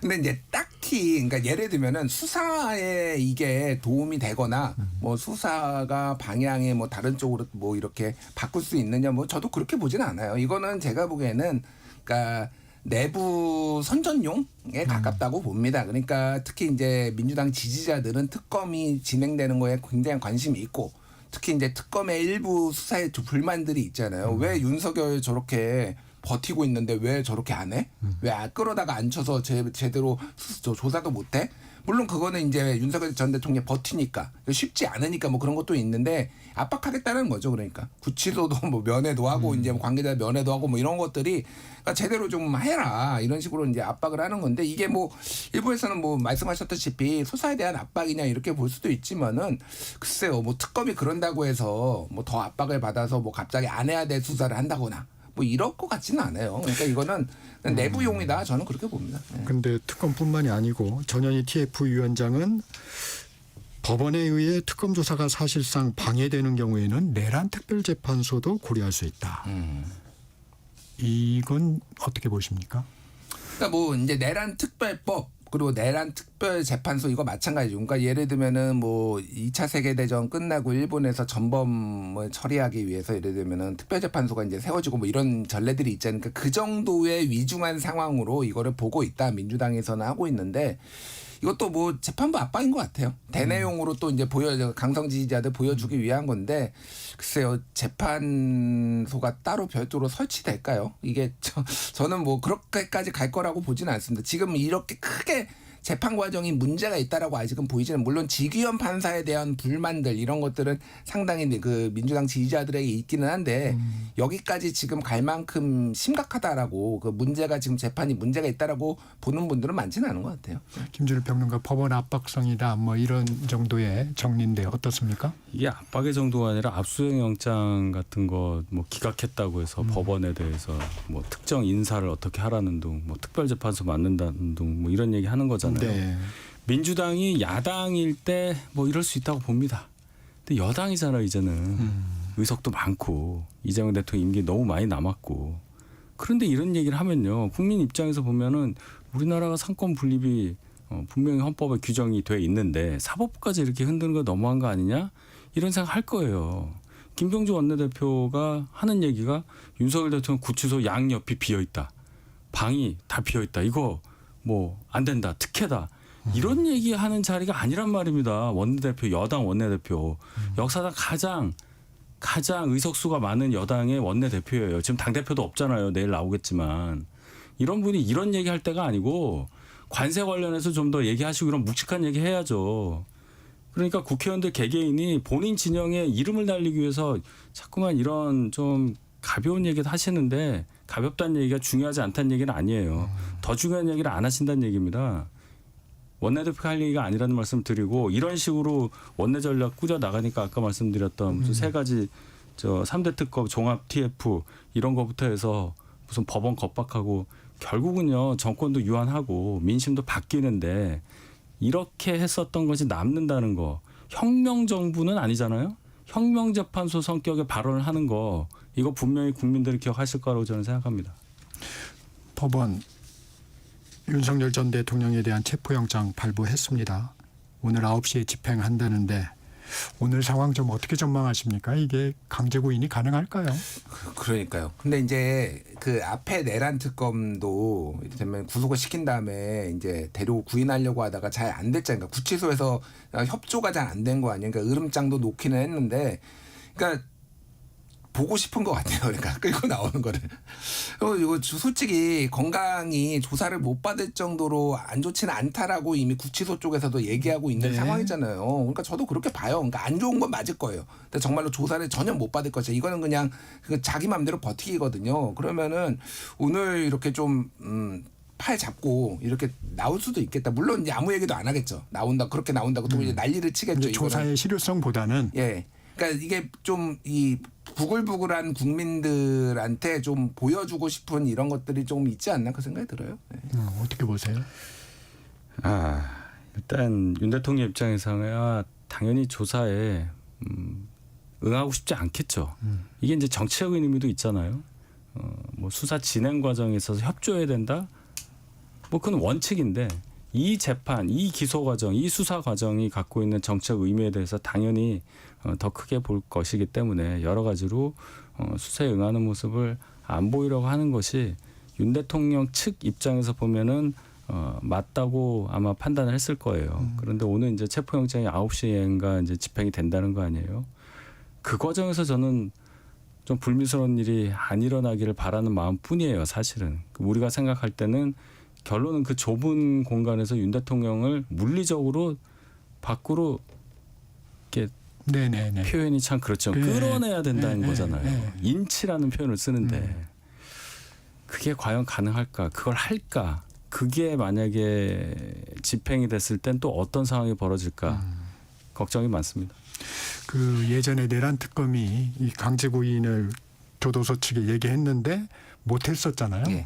Speaker 13: 근데 이제 딱히 그러니까 예를 들면은 수사에 이게 도움이 되거나 뭐 수사가 방향이 뭐 다른 쪽으로 뭐 이렇게 바꿀 수 있느냐 뭐 저도 그렇게 보지는 않아요. 이거는 제가 보기에는 그러니까 내부 선전용에 가깝다고 봅니다. 그러니까 특히 이제 민주당 지지자들은 특검이 진행되는 거에 굉장히 관심이 있고 특히 이제 특검의 일부 수사에 불만들이 있잖아요. 왜 윤석열 저렇게 버티고 있는데 왜 저렇게 안 해? 왜 끌어다가 앉혀서 제대로 조사도 못 해? 물론 그거는 이제 윤석열 전 대통령이 버티니까 쉽지 않으니까 뭐 그런 것도 있는데 압박하겠다는 거죠. 그러니까 구치소도 뭐 면회도 하고 이제 뭐 관계자 면회도 하고 뭐 이런 것들이 그러니까 제대로 좀 해라 이런 식으로 이제 압박을 하는 건데 이게 뭐 일부에서는 뭐 말씀하셨다시피 수사에 대한 압박이냐 이렇게 볼 수도 있지만은 글쎄요 뭐 특검이 그런다고 해서 뭐 더 압박을 받아서 뭐 갑자기 안 해야 될 수사를 한다거나 뭐 이럴 것 같지는 않아요. 그러니까 이거는 내부용이다 저는 그렇게 봅니다.
Speaker 1: 그런데 특검뿐만이 아니고 전현희 TF위원장은 법원에 의해 특검 조사가 사실상 방해되는 경우에는 내란 특별재판소도 고려할 수 있다. 이건 어떻게 보십니까?
Speaker 13: 그러니까 뭐 이제 내란 특별법 그리고 내란 특별재판소 이거 마찬가지죠. 그러니까 예를 들면은 뭐 2차 세계대전 끝나고 일본에서 전범을 처리하기 위해서 예를 들면은 특별재판소가 이제 세워지고 뭐 이런 전례들이 있잖아요. 그러니까 그 정도의 위중한 상황으로 이거를 보고 있다. 민주당에서는 하고 있는데 이것도 뭐 재판부 압박인 것 같아요. 대내용으로 또 이제 강성 지지자들 보여주기 위한 건데 글쎄요 재판소가 따로 별도로 설치될까요? 이게 저는 뭐 그렇게까지 갈 거라고 보지는 않습니다. 지금 이렇게 크게 재판 과정이 문제가 있다라고 아직은 보이지는 물론 지기현 판사에 대한 불만들 이런 것들은 상당히 그 민주당 지지자들에게 있기는 한데 여기까지 지금 갈 만큼 심각하다라고 그 문제가 지금 재판이 문제가 있다라고 보는 분들은 많지는 않은 것 같아요.
Speaker 1: 김준일 평론가 법원 압박성이다 뭐 이런 정도의 정리인데 어떻습니까?
Speaker 14: 이게 압박의 정도가 아니라 압수수색 영장 같은 거 뭐 기각했다고 해서 법원에 대해서 뭐 특정 인사를 어떻게 하라는 둥, 뭐 특별재판소 만든다는 둥, 뭐 이런 얘기 하는 거잖아요.
Speaker 1: 네.
Speaker 14: 민주당이 야당일 때 뭐 이럴 수 있다고 봅니다. 근데 여당이잖아요 이제는 의석도 많고 이재명 대통령 임기 너무 많이 남았고 그런데 이런 얘기를 하면요 국민 입장에서 보면은 우리나라가 상권 분립이 분명히 헌법에 규정이 돼 있는데 사법부까지 이렇게 흔드는 거 너무한 거 아니냐? 이런 생각 할 거예요. 김병주 원내대표가 하는 얘기가 윤석열 대통령 구치소 양옆이 비어있다. 방이 다 비어있다. 이거 뭐 안 된다. 특혜다. 이런 얘기하는 자리가 아니란 말입니다. 원내대표, 여당 원내대표. 역사상 가장 의석수가 많은 여당의 원내대표예요. 지금 당대표도 없잖아요. 내일 나오겠지만. 이런 분이 이런 얘기할 때가 아니고 관세 관련해서 좀 더 얘기하시고 이런 묵직한 얘기 해야죠. 그러니까 국회의원들 개개인이 본인 진영에 이름을 날리기 위해서 자꾸만 이런 좀 가벼운 얘기도 하시는데 가볍다는 얘기가 중요하지 않다는 얘기는 아니에요. 더 중요한 얘기를 안 하신다는 얘기입니다. 원내대표가 할 얘기가 아니라는 말씀 드리고 이런 식으로 원내 전략 꾸려 나가니까 아까 말씀드렸던 무슨 세 가지 3대 특검 종합 TF 이런 거부터 해서 무슨 법원 겁박하고 결국은요 정권도 유한하고 민심도 바뀌는데 이렇게 했었던 것이 남는다는 거. 혁명 정부는 아니잖아요. 혁명재판소 성격의 발언을 하는 거 이거 분명히 국민들이 기억하실 거라고 저는 생각합니다.
Speaker 1: 법원 윤석열 전 대통령에 대한 체포영장 발부했습니다. 오늘 9시에 집행한다는데 오늘 상황 좀 어떻게 전망하십니까? 이게 강제 구인이 가능할까요?
Speaker 13: 그러니까요. 근데 이제 그 앞에 내란 특검도 이를테면 구속을 시킨 다음에 이제 구인하려고 하다가 잘 안 됐잖아요. 그러니까 구치소에서 협조가 잘 안 된 거 아니에요. 그러니까 으름장도 놓기는 했는데, 그러니까 보고 싶은 것 같아요. 그러니까 끌고 나오는 거를. 이거 솔직히 건강이 조사를 못 받을 정도로 안 좋지는 않다라고 이미 구치소 쪽에서도 얘기하고 있는 상황이잖아요. 그러니까 저도 그렇게 봐요. 그러니까 안 좋은 건 맞을 거예요. 근데 정말로 조사를 전혀 못 받을 것이야. 이거는 그냥 자기 마음대로 버티기거든요. 그러면은 오늘 이렇게 좀 팔 잡고 이렇게 나올 수도 있겠다. 물론 이제 아무 얘기도 안 하겠죠. 나온다 그렇게 나온다고 또 이제 난리를 치겠죠.
Speaker 1: 조사의 실효성보다는
Speaker 13: 그러니까 이게 좀 이 부글부글한 국민들한테 좀 보여주고 싶은 이런 것들이 좀 있지 않나 그 생각이 들어요.
Speaker 1: 어떻게 보세요?
Speaker 14: 일단 윤 대통령 입장에서야 당연히 조사에 응하고 싶지 않겠죠. 이게 이제 정치적인 의미도 있잖아요. 뭐 수사 진행 과정에 있어서 협조해야 된다. 뭐 그건 원칙인데 이 재판, 이 기소 과정, 이 수사 과정이 갖고 있는 정책 의미에 대해서 당연히 더 크게 볼 것이기 때문에 여러 가지로 수사에 응하는 모습을 안 보이려고 하는 것이 윤 대통령 측 입장에서 보면은 맞다고 아마 판단을 했을 거예요. 그런데 오늘 이제 체포영장이 9시인가 이제 집행이 된다는 거 아니에요. 그 과정에서 저는 좀 불미스러운 일이 안 일어나기를 바라는 마음뿐이에요. 사실은 우리가 생각할 때는 결론은 그 좁은 공간에서 윤 대통령을 물리적으로 밖으로 이렇게 표현이 참 그렇죠. 끌어내야 된다는 거잖아요. 인치라는 표현을 쓰는데 그게 과연 가능할까? 그걸 할까? 그게 만약에 집행이 됐을 땐 또 어떤 상황이 벌어질까? 걱정이 많습니다.
Speaker 1: 그 예전에 내란 특검이 이 강제 구인을 교도소 측에 얘기했는데 못했었잖아요.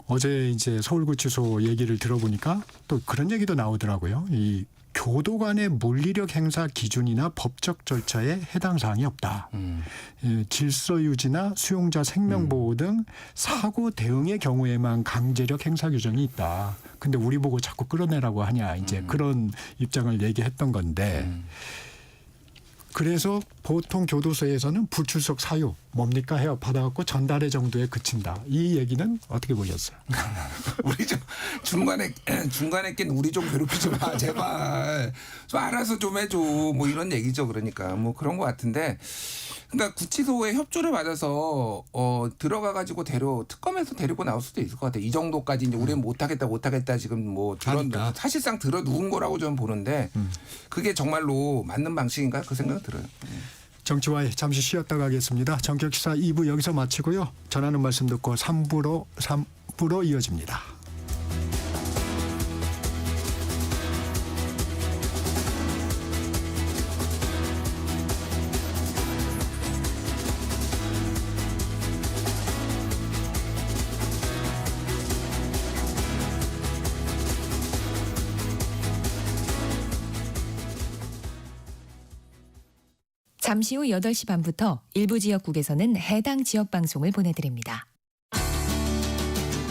Speaker 1: 어제 이제 서울구치소 얘기를 들어보니까 또 그런 얘기도 나오더라고요. 이 교도 간의 물리력 행사 기준이나 법적 절차에 해당 사항이 없다. 질서 유지나 수용자 생명 보호 등 사고 대응의 경우에만 강제력 행사 규정이 있다. 근데 우리 보고 자꾸 끌어내라고 하냐. 이제 그런 입장을 얘기했던 건데. 그래서 보통 교도소에서는 불출석 사유 뭡니까 해요. 받아갖고 전달의 정도에 그친다. 이 얘기는 어떻게 보셨어요?
Speaker 13: 우리 좀 중간에 낀 우리 좀 괴롭히지 마 제발. 좀 알아서 좀 해줘. 뭐 이런 얘기죠. 그러니까 뭐 그런 것 같은데. 그러니까 구치소에 협조를 받아서 들어가가지고 특검에서 데리고 나올 수도 있을 것 같아요. 이 정도까지 이제 우리는 못하겠다 지금 뭐 사실상 들어 누운 거라고 저는 보는데 그게 정말로 맞는 방식인가 그 생각은 들어요.
Speaker 1: 정치와의 잠시 쉬었다 가겠습니다. 정격시사 2부 여기서 마치고요. 전하는 말씀 듣고 3부로 이어집니다.
Speaker 15: 잠시 후 8시 반부터 일부 지역국에서는 해당 지역 방송을 보내드립니다.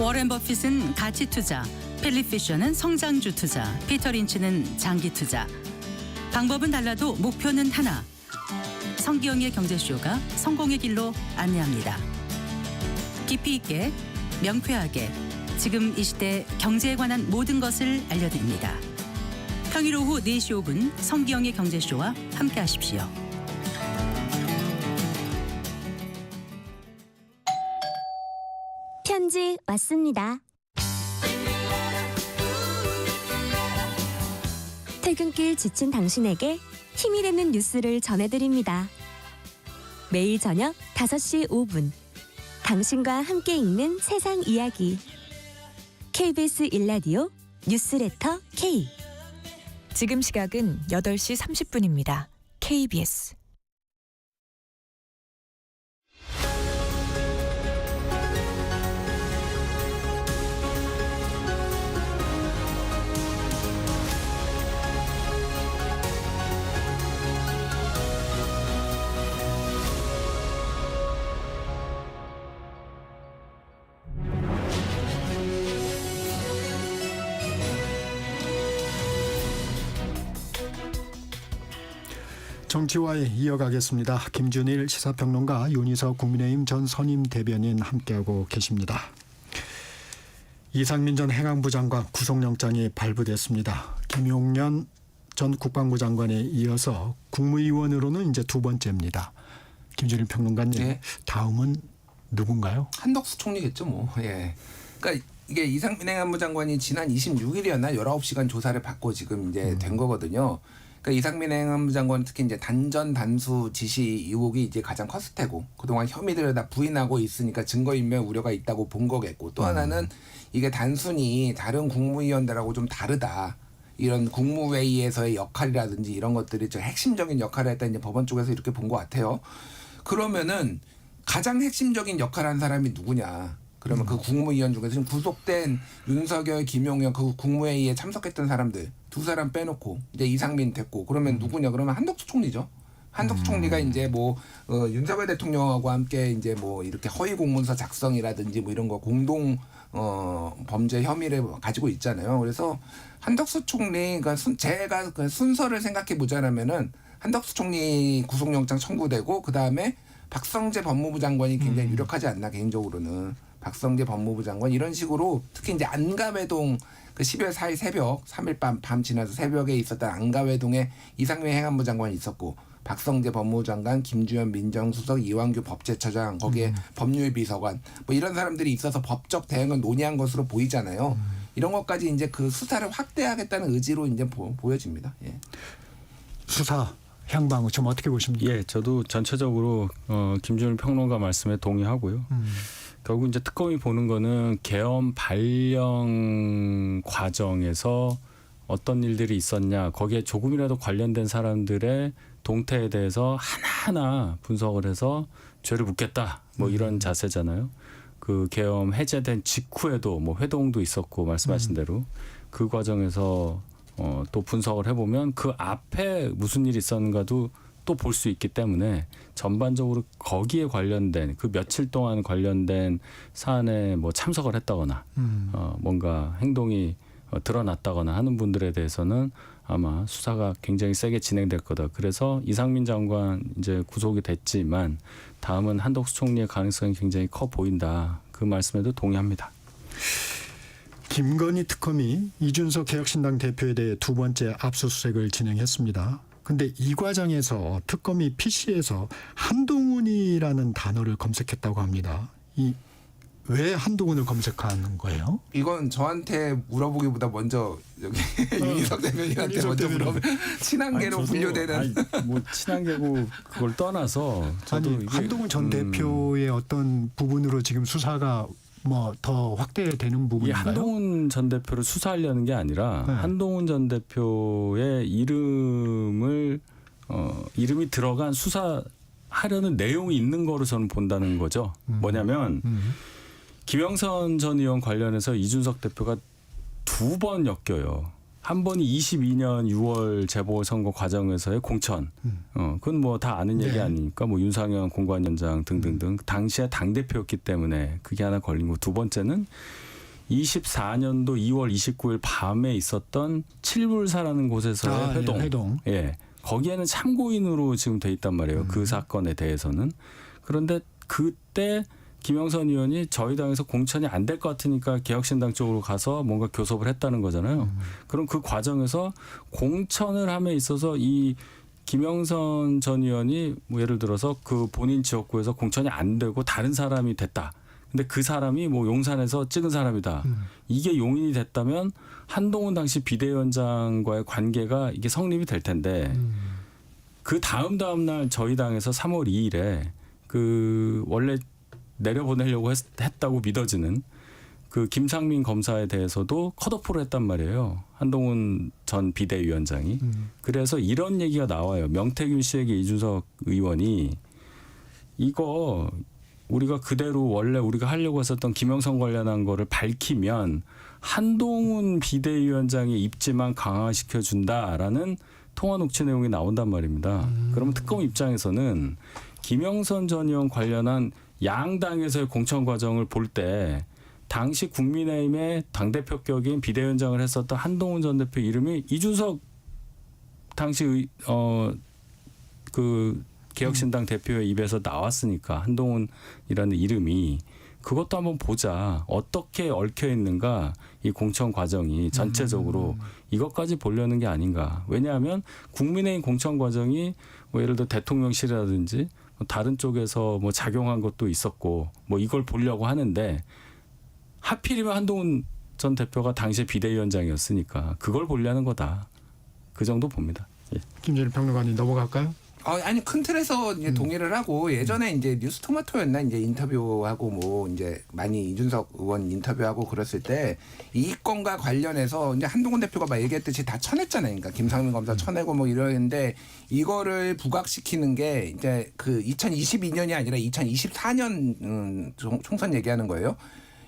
Speaker 16: 워렌 버핏은 가치 투자, 필립 피셔는 성장주 투자, 피터 린치는 장기 투자. 방법은 달라도 목표는 하나. 성기영의 경제쇼가 성공의 길로 안내합니다. 깊이 있게, 명쾌하게 지금 이 시대 경제에 관한 모든 것을 알려드립니다. 평일 오후 4시 5분 성기영의 경제쇼와 함께하십시오.
Speaker 17: 편지 왔습니다. 퇴근길 지친 당신에게 힘이 되는 뉴스를 전해드립니다. 매일 저녁 5시 5분 당신과 함께 읽는 세상 이야기 KBS 1라디오 뉴스레터 K.
Speaker 15: 지금 시각은 8시 30분입니다. KBS
Speaker 1: 정치와에 이어가겠습니다. 김준일 시사평론가, 윤희석 국민의힘 전 선임 대변인 함께하고 계십니다. 이상민 전 행안부 장관 구속영장이 발부됐습니다. 김용년 전 국방부 장관에 이어서 국무위원으로는 이제 두 번째입니다. 김준일 평론가님,
Speaker 13: 네.
Speaker 1: 다음은 누군가요?
Speaker 13: 한덕수 총리겠죠, 뭐. 예. 그러니까 이게 이상민 행안부 장관이 지난 26일이었나 19시간 조사를 받고 지금 이제 된 거거든요. 그러니까 이상민 행안부 장관 특히 이제 단전 단수 지시 의혹이 이제 가장 컸을 테고 그동안 혐의들을 다 부인하고 있으니까 증거인멸 우려가 있다고 본 거겠고 또 하나는 이게 단순히 다른 국무위원들하고 좀 다르다. 이런 국무회의에서의 역할이라든지 이런 것들이 좀 핵심적인 역할을 했다 이제 법원 쪽에서 이렇게 본 것 같아요. 그러면은 가장 핵심적인 역할을 한 사람이 누구냐? 그러면 그 국무위원 중에서 지금 구속된 윤석열, 김용현 그 국무회의에 참석했던 사람들 두 사람 빼놓고 이제 이상민 됐고 그러면 누구냐? 그러면 한덕수 총리죠. 한덕수 총리가 이제 뭐 윤석열 대통령하고 함께 이제 뭐 이렇게 허위 공문서 작성이라든지 뭐 이런 거 공동 범죄 혐의를 가지고 있잖아요. 그래서 한덕수 총리가 제가 그 순서를 생각해 보자면은 한덕수 총리 구속영장 청구되고 그 다음에 박성재 법무부 장관이 굉장히 유력하지 않나 개인적으로는. 박성재 법무부 장관 이런 식으로 특히 이제 안가회동 그 12월 4일 새벽 3일 밤 지나서 새벽에 있었던 안가회동에 이상민 행안부 장관이 있었고 박성재 법무부 장관, 김주현 민정수석, 이완규 법제처장 거기에 법률비서관 뭐 이런 사람들이 있어서 법적 대응을 논의한 것으로 보이잖아요. 이런 것까지 이제 그 수사를 확대하겠다는 의지로 이제 보여집니다. 예.
Speaker 1: 수사 향방 좀 어떻게 보십니까?
Speaker 14: 예, 저도 전체적으로 김준일 평론가 말씀에 동의하고요. 결국 이제 특검이 보는 거는 계엄 발령 과정에서 어떤 일들이 있었냐, 거기에 조금이라도 관련된 사람들의 동태에 대해서 하나하나 분석을 해서 죄를 묻겠다, 뭐 이런 자세잖아요. 그 계엄 해제된 직후에도 뭐 회동도 있었고 말씀하신 대로 그 과정에서 또 분석을 해보면 그 앞에 무슨 일이 있었는가도 또 볼 수 있기 때문에 전반적으로 거기에 관련된 그 며칠 동안 관련된 사안에 뭐 참석을 했다거나 뭔가 행동이 드러났다거나 하는 분들에 대해서는 아마 수사가 굉장히 세게 진행될 거다. 그래서 이상민 장관 이제 구속이 됐지만 다음은 한덕수 총리의 가능성이 굉장히 커 보인다. 그 말씀에도 동의합니다.
Speaker 1: 김건희 특검이 이준석 개혁신당 대표에 대해 두 번째 압수수색을 진행했습니다. 근데 이 과정에서 특검이 PC에서 한동훈이라는 단어를 검색했다고 합니다. 왜 한동훈을 검색하는 거예요?
Speaker 13: 이건 저한테 물어보기보다 먼저 여기 윤희석 대변인한테 먼저 물어보면 친한계로 분류되는
Speaker 14: 뭐 친한계고 그걸 떠나서 저도
Speaker 1: 아니, 한동훈 전 대표의 어떤 부분으로 지금 수사가 뭐 더 확대되는 부분인가요?
Speaker 14: 한동훈 전 대표를 수사하려는 게 아니라 한동훈 전 대표의 이름이 들어간 수사하려는 내용이 있는 거로 저는 본다는 거죠. 뭐냐면 김영선 전 의원 관련해서 이준석 대표가 두 번 엮여요. 한 번이 22년 6월 재보궐선거 과정에서의 공천. 그건 뭐 다 아는 얘기 아니니까 뭐 윤상현 공관위원장 등등등 당시에 당대표였기 때문에 그게 하나 걸린 거. 두 번째는 24년도 2월 29일 밤에 있었던 칠불사라는 곳에서의 회동.
Speaker 1: 회동.
Speaker 14: 예. 거기에는 참고인으로 지금 돼 있단 말이에요. 그 사건에 대해서는. 그런데 그때 김영선 의원이 저희 당에서 공천이 안 될 것 같으니까 개혁신당 쪽으로 가서 뭔가 교섭을 했다는 거잖아요. 그럼 그 과정에서 공천을 함에 있어서 이 김영선 전 의원이 뭐 예를 들어서 그 본인 지역구에서 공천이 안 되고 다른 사람이 됐다. 근데 그 사람이 뭐 용산에서 찍은 사람이다. 이게 용인이 됐다면 한동훈 당시 비대위원장과의 관계가 이게 성립이 될 텐데 그 다음 날 저희 당에서 3월 2일에 그 원래 내려보내려고 했다고 믿어지는 그 김상민 검사에 대해서도 컷오프를 했단 말이에요. 한동훈 전 비대위원장이. 그래서 이런 얘기가 나와요. 명태균 씨에게 이준석 의원이 이거 우리가 그대로 원래 우리가 하려고 했었던 김영선 관련한 거를 밝히면 한동훈 비대위원장의 입지만 강화시켜준다라는 통화 녹취 내용이 나온단 말입니다. 그러면 특검 입장에서는 김영선 전 의원 관련한 양당에서의 공천 과정을 볼 때 당시 국민의힘의 당대표 격인 비대위원장을 했었던 한동훈 전 대표 이름이 이준석 당시 그 개혁신당 대표의 입에서 나왔으니까 한동훈이라는 이름이 그것도 한번 보자. 어떻게 얽혀 있는가 이 공천 과정이 전체적으로 이것까지 보려는 게 아닌가. 왜냐하면 국민의힘 공천 과정이 뭐 예를 들어 대통령실이라든지 다른 쪽에서 뭐 작용한 것도 있었고 뭐 이걸 보려고 하는데 하필이면 한동훈 전 대표가 당시에 비대위원장이었으니까 그걸 보려는 거다. 그 정도 봅니다. 예.
Speaker 1: 김준일 평론가님 넘어갈까요?
Speaker 13: 아니 큰 틀에서 이제 동의를 하고 예전에 이제 뉴스토마토였나 이제 인터뷰하고 뭐 이제 많이 이준석 의원 인터뷰하고 그랬을 때 이 건과 관련해서 이제 한동훈 대표가 막 얘기했듯이 다 쳐냈잖아요. 그러니까 김상민 검사 쳐내고 뭐 이러는데 이거를 부각시키는 게 이제 그 2022년이 아니라 2024년 총선 얘기하는 거예요.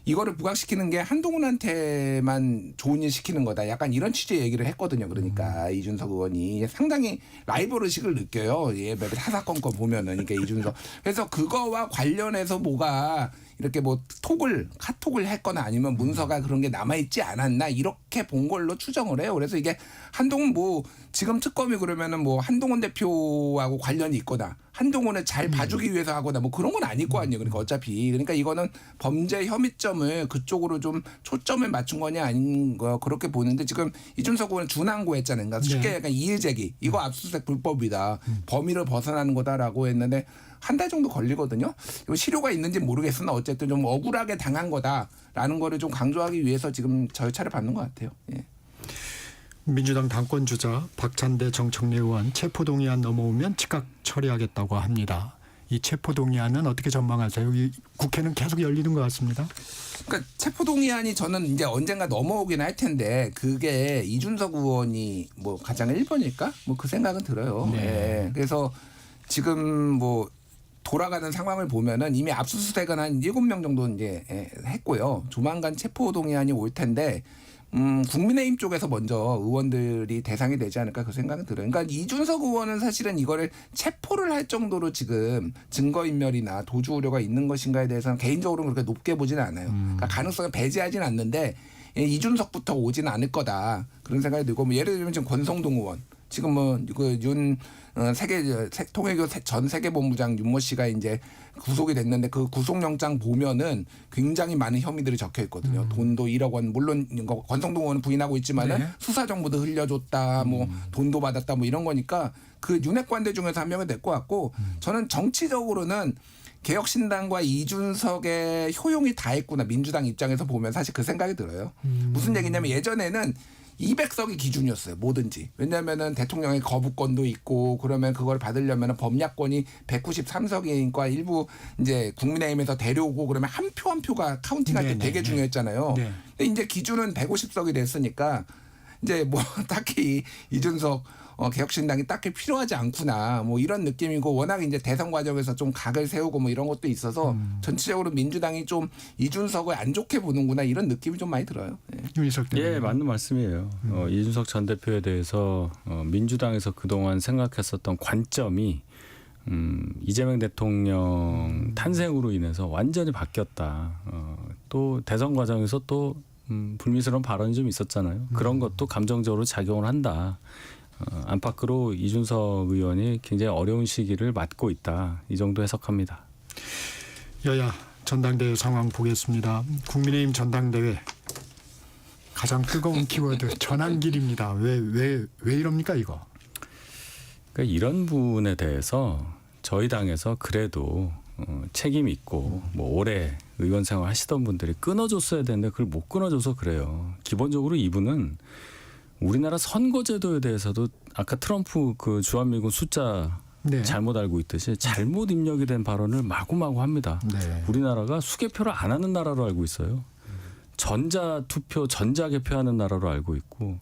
Speaker 13: 이거를 부각시키는 게 한동훈한테만 좋은 일 시키는 거다. 약간 이런 취지의 얘기를 했거든요. 그러니까 이준석 의원이 상당히 라이벌 의식을 느껴요. 예, 사사건건 보면은 이게 이준석. 그래서 그거와 관련해서 뭐가 이렇게 뭐 카톡을 했거나 아니면 문서가 그런 게 남아있지 않았나 이렇게 본 걸로 추정을 해요. 그래서 이게 한동훈 뭐 지금 특검이 그러면은 뭐 한동훈 대표하고 관련이 있거나 한동훈을 잘 봐주기 위해서 하거나 뭐 그런 건 아닐 거 아니에요. 그러니까 어차피 그러니까 이거는 범죄 혐의점을 그쪽으로 좀 초점을 맞춘 거냐 아닌 거 그렇게 보는데 지금 이준석 의원은 준항고했잖아요. 그러니까 쉽게 약간 이의제기 이거 압수수색 불법이다. 범위를 벗어나는 거다라고 했는데 한 달 정도 걸리거든요. 실효가 있는지 모르겠으나 어쨌든 좀 억울하게 당한 거다라는 거를 좀 강조하기 위해서 지금 절차를 밟는 것 같아요. 예.
Speaker 1: 민주당 당권주자 박찬대 정청래 의원 체포동의안 넘어오면 즉각 처리하겠다고 합니다. 이 체포동의안은 어떻게 전망하세요? 이 국회는 계속 열리는 것 같습니다.
Speaker 13: 그러니까 체포동의안이 저는 이제 언젠가 넘어오긴 할 텐데 그게 이준석 의원이 뭐 가장 1번일까? 뭐 그 생각은 들어요.
Speaker 1: 네.
Speaker 13: 예. 그래서 지금 뭐 돌아가는 상황을 보면은 이미 압수수색은 한 7명 정도 이제 했고요. 조만간 체포동의안이 올 텐데 국민의힘 쪽에서 먼저 의원들이 대상이 되지 않을까 그 생각은 들어요. 그러니까 이준석 의원은 사실은 이거를 체포를 할 정도로 지금 증거인멸이나 도주 우려가 있는 것인가에 대해서는 개인적으로는 그렇게 높게 보지는 않아요. 그러니까 가능성을 배제하진 않는데 이준석부터 오지는 않을 거다 그런 생각이 들고 뭐 예를 들면 지금 권성동 의원 지금 뭐 그 통일교 전 세계본부장 윤모 씨가 이제 구속이 됐는데 그 구속영장 보면은 굉장히 많은 혐의들이 적혀 있거든요. 돈도 1억 원 물론 권성동 의원은 부인하고 있지만은
Speaker 1: 네.
Speaker 13: 수사 정보도 흘려줬다, 뭐 돈도 받았다, 뭐 이런 거니까 그 윤핵관들 중에서 한 명이 될 것 같고 저는 정치적으로는 개혁신당과 이준석의 효용이 다했구나 민주당 입장에서 보면 사실 그 생각이 들어요. 무슨 얘기냐면 예전에는 200석이 기준이었어요. 뭐든지. 왜냐하면은 대통령의 거부권도 있고 그러면 그걸 받으려면 범야권이 193석이니까 일부 이제 국민의힘에서 데려오고 그러면 한 표 한 표가 카운팅할 때 되게 중요했잖아요.
Speaker 1: 네.
Speaker 13: 근데 이제 기준은 150석이 됐으니까 이제 뭐 딱히 이준석 개혁신당이 딱히 필요하지 않구나 뭐 이런 느낌이고 워낙 이제 대선 과정에서 좀 각을 세우고 뭐 이런 것도 있어서 전체적으로 민주당이 좀 이준석을 안 좋게 보는구나 이런 느낌이 좀 많이 들어요.
Speaker 14: 예, 맞는 말씀이에요. 이준석 전 대표에 대해서 민주당에서 그동안 생각했었던 관점이 이재명 대통령 탄생으로 인해서 완전히 바뀌었다. 또 또 대선 과정에서 또 불미스러운 발언이 좀 있었잖아요. 그런 것도 감정적으로 작용을 한다. 안팎으로 이준석 의원이 굉장히 어려운 시기를 맞고 있다. 이 정도 해석합니다.
Speaker 1: 여야 전당대회 상황 보겠습니다. 국민의힘 전당대회 가장 뜨거운 키워드 전환길입니다. 왜 이럽니까 이거?
Speaker 14: 그러니까 이런 부분에 대해서 저희 당에서 그래도 책임 있고 뭐 오래 의원 생활 하시던 분들이 끊어줬어야 되는데 그걸 못 끊어줘서 그래요. 기본적으로 이분은 우리나라 선거제도에 대해서도 아까 트럼프 그 주한미군 숫자
Speaker 1: 네.
Speaker 14: 잘못 알고 있듯이 잘못 입력이 된 발언을 마구마구 합니다.
Speaker 1: 네.
Speaker 14: 우리나라가 수개표를 안 하는 나라로 알고 있어요. 전자투표, 전자개표하는 나라로 알고 있고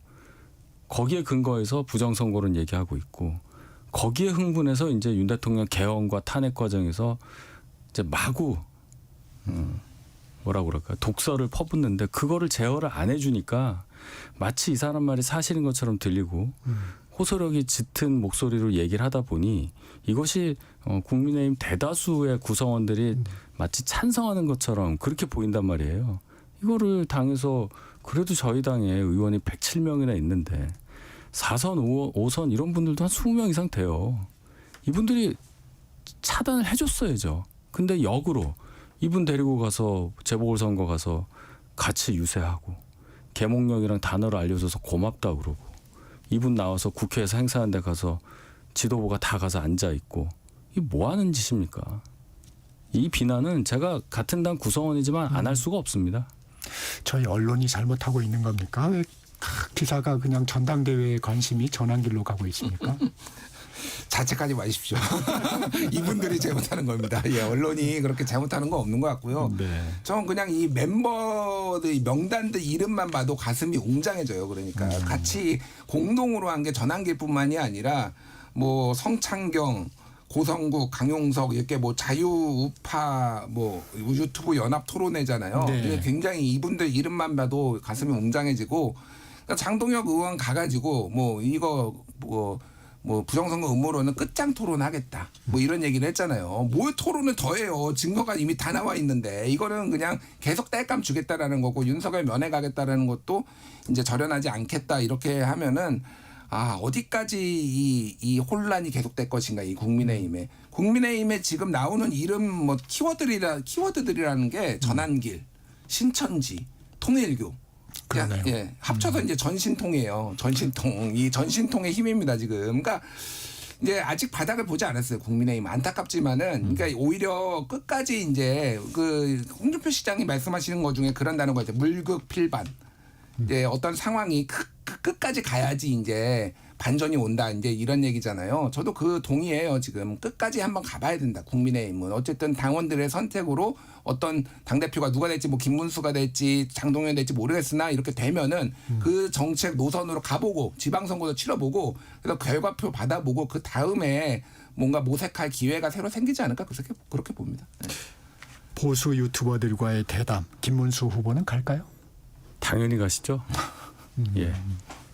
Speaker 14: 거기에 근거해서 부정선거론 얘기하고 있고 거기에 흥분해서 이제 윤 대통령 개헌과 탄핵 과정에서 이제 마구 뭐라고 그럴까 독설을 퍼붓는데 그거를 제어를 안 해주니까 마치 이 사람 말이 사실인 것처럼 들리고 호소력이 짙은 목소리로 얘기를 하다 보니 이것이 국민의힘 대다수의 구성원들이 마치 찬성하는 것처럼 그렇게 보인단 말이에요. 이거를 당에서 그래도 저희 당에 의원이 107명이나 있는데 4선, 5선 이런 분들도 한 20명 이상 돼요. 이분들이 차단을 해줬어야죠. 근데 역으로 이분 데리고 가서 재보궐선거 가서 같이 유세하고 계몽령이랑 단어를 알려줘서 고맙다 그러고 이분 나와서 국회에서 행사하는 데 가서 지도부가 다 가서 앉아있고 이게 뭐 하는 짓입니까? 이 비난은 제가 같은 당 구성원이지만 안 할 수가 없습니다.
Speaker 1: 저희 언론이 잘못하고 있는 겁니까? 왜 기사가 그냥 전당대회에 관심이 전환길로 가고 있습니까?
Speaker 13: 자책하지 마십시오. 이분들이 잘못하는 겁니다. 예, 언론이 그렇게 잘못하는 거 없는 것 같고요.
Speaker 1: 네.
Speaker 13: 저는 그냥 이 멤버들 명단들 이름만 봐도 가슴이 웅장해져요. 그러니까 같이 공동으로 한 게 전환길뿐만이 아니라 뭐 성창경, 고성국, 강용석 이렇게 뭐 자유우파 뭐 유튜브 연합 토론회잖아요.
Speaker 1: 네.
Speaker 13: 근데 굉장히 이분들 이름만 봐도 가슴이 웅장해지고 그러니까 장동혁 의원 가가지고 뭐 이거 뭐 부정선거 음모론은 끝장 토론하겠다. 뭐 이런 얘기를 했잖아요. 뭘 토론을 더해요. 증거가 이미 다 나와 있는데 이거는 그냥 계속 땔감 주겠다라는 거고 윤석열 면회 가겠다라는 것도 이제 절연하지 않겠다 이렇게 하면은 어디까지 이 혼란이 계속될 것인가 이 국민의힘에 지금 나오는 이름 뭐 키워드들이라는 게 전환길, 신천지, 통일교. 예, 합쳐서 이제 전신통이에요. 이 전신통의 힘입니다 지금. 그러니까 이제 아직 바닥을 보지 않았어요 국민의힘. 안타깝지만은 그러니까 오히려 끝까지 이제 그 홍준표 시장이 말씀하시는 것 중에 그런 단어가 있죠. 물극필반. 이제 어떤 상황이 끝까지 가야지 이제 반전이 온다 이제 이런 얘기잖아요. 저도 그 동의해요. 지금 끝까지 한번 가봐야 된다. 국민의힘은 어쨌든 당원들의 선택으로 어떤 당 대표가 누가 될지 뭐 김문수가 될지 장동현 될지 모르겠으나 이렇게 되면은 그 정책 노선으로 가보고 지방선거도 치러보고 그래서 결과표 받아보고 그 다음에 뭔가 모색할 기회가 새로 생기지 않을까 그렇게 봅니다. 네.
Speaker 1: 보수 유튜버들과의 대담 김문수 후보는 갈까요?
Speaker 14: 당연히 가시죠. 예.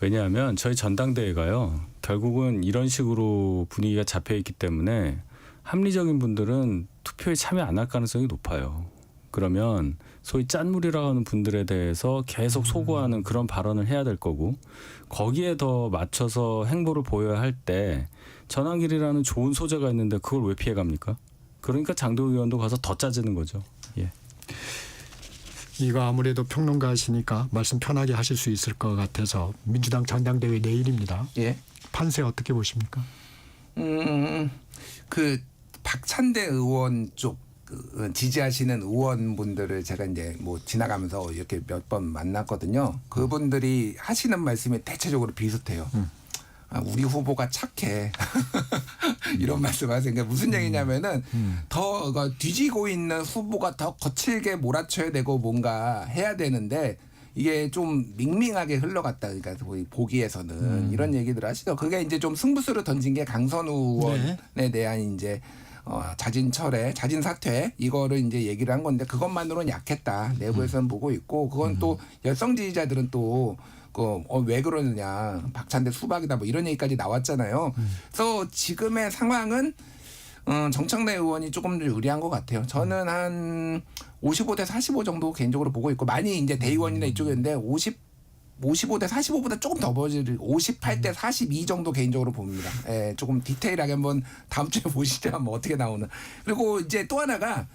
Speaker 14: 왜냐하면 저희 전당대회가요. 결국은 이런 식으로 분위기가 잡혀 있기 때문에 합리적인 분들은 투표에 참여 안 할 가능성이 높아요. 그러면 소위 짠물이라고 하는 분들에 대해서 계속 소구하는 그런 발언을 해야 될 거고 거기에 더 맞춰서 행보를 보여야 할 때 전환길이라는 좋은 소재가 있는데 그걸 왜 피해갑니까? 그러니까 장도혁 의원도 가서 더 짜지는 거죠. 예.
Speaker 1: 이거 아무래도 평론가시니까 말씀 편하게 하실 수 있을 것 같아서 민주당 전당대회 내일입니다.
Speaker 13: 예.
Speaker 1: 판세 어떻게 보십니까?
Speaker 13: 그 박찬대 의원 쪽 지지하시는 의원분들을 제가 이제 뭐 지나가면서 이렇게 몇 번 만났거든요. 그분들이 하시는 말씀이 대체적으로 비슷해요. 우리 후보가 착해. 이런 말씀하세요. 그러니까 무슨 얘기냐면은 더 뒤지고 있는 후보가 더 거칠게 몰아쳐야 되고 뭔가 해야 되는데 이게 좀 밍밍하게 흘러갔다. 그러니까 보기에서는 이런 얘기들 하시죠. 그게 이제 좀 승부수를 던진 게 강선우 의원에 대한 이제 자진 사퇴 이거를 이제 얘기를 한 건데 그것만으로는 약했다. 내부에서는 보고 있고 그건 또 열성 지지자들은 또 왜 그러느냐 박찬대 수박이다 뭐 이런 얘기까지 나왔잖아요. 그래서 지금의 상황은 정청래 의원이 조금 더 유리한 것 같아요. 저는 한 55대 45 정도 개인적으로 보고 있고 많이 이제 대의원이나 이쪽인데 55대 45보다 조금 더 벌어질 58대 42 정도 개인적으로 봅니다. 예, 조금 디테일하게 한번 다음 주에 보시죠. 뭐 어떻게 나오는. 그리고 이제 또 하나가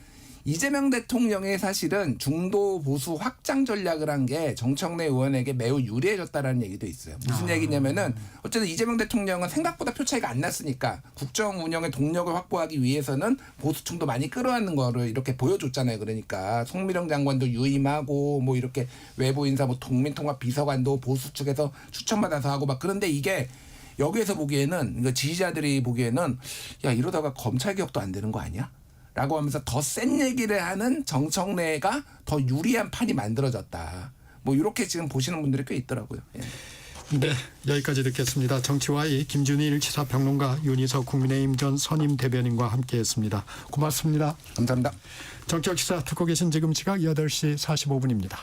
Speaker 13: 이재명 대통령의 사실은 중도 보수 확장 전략을 한 게 정청래 의원에게 매우 유리해졌다라는 얘기도 있어요. 무슨 얘기냐면은 어쨌든 이재명 대통령은 생각보다 표 차이가 안 났으니까 국정 운영의 동력을 확보하기 위해서는 보수층도 많이 끌어안는 거를 이렇게 보여줬잖아요. 그러니까 송미령 장관도 유임하고 뭐 이렇게 외부 인사 뭐 국민통합 비서관도 보수 측에서 추천받아서 하고 막 그런데 이게 여기에서 보기에는 지지자들이 보기에는 야 이러다가 검찰 개혁도 안 되는 거 아니야? 라고 하면서 더 센 얘기를 하는 정청래가 더 유리한 판이 만들어졌다. 뭐 이렇게 지금 보시는 분들이 꽤 있더라고요. 예.
Speaker 1: 네, 여기까지 듣겠습니다. 정치와의 김준일 시사평론가, 윤희석 국민의힘 전 선임 대변인과 함께했습니다. 고맙습니다.
Speaker 13: 감사합니다.
Speaker 1: 정치적 시사 듣고 계신 지금 시각 8시 45분입니다.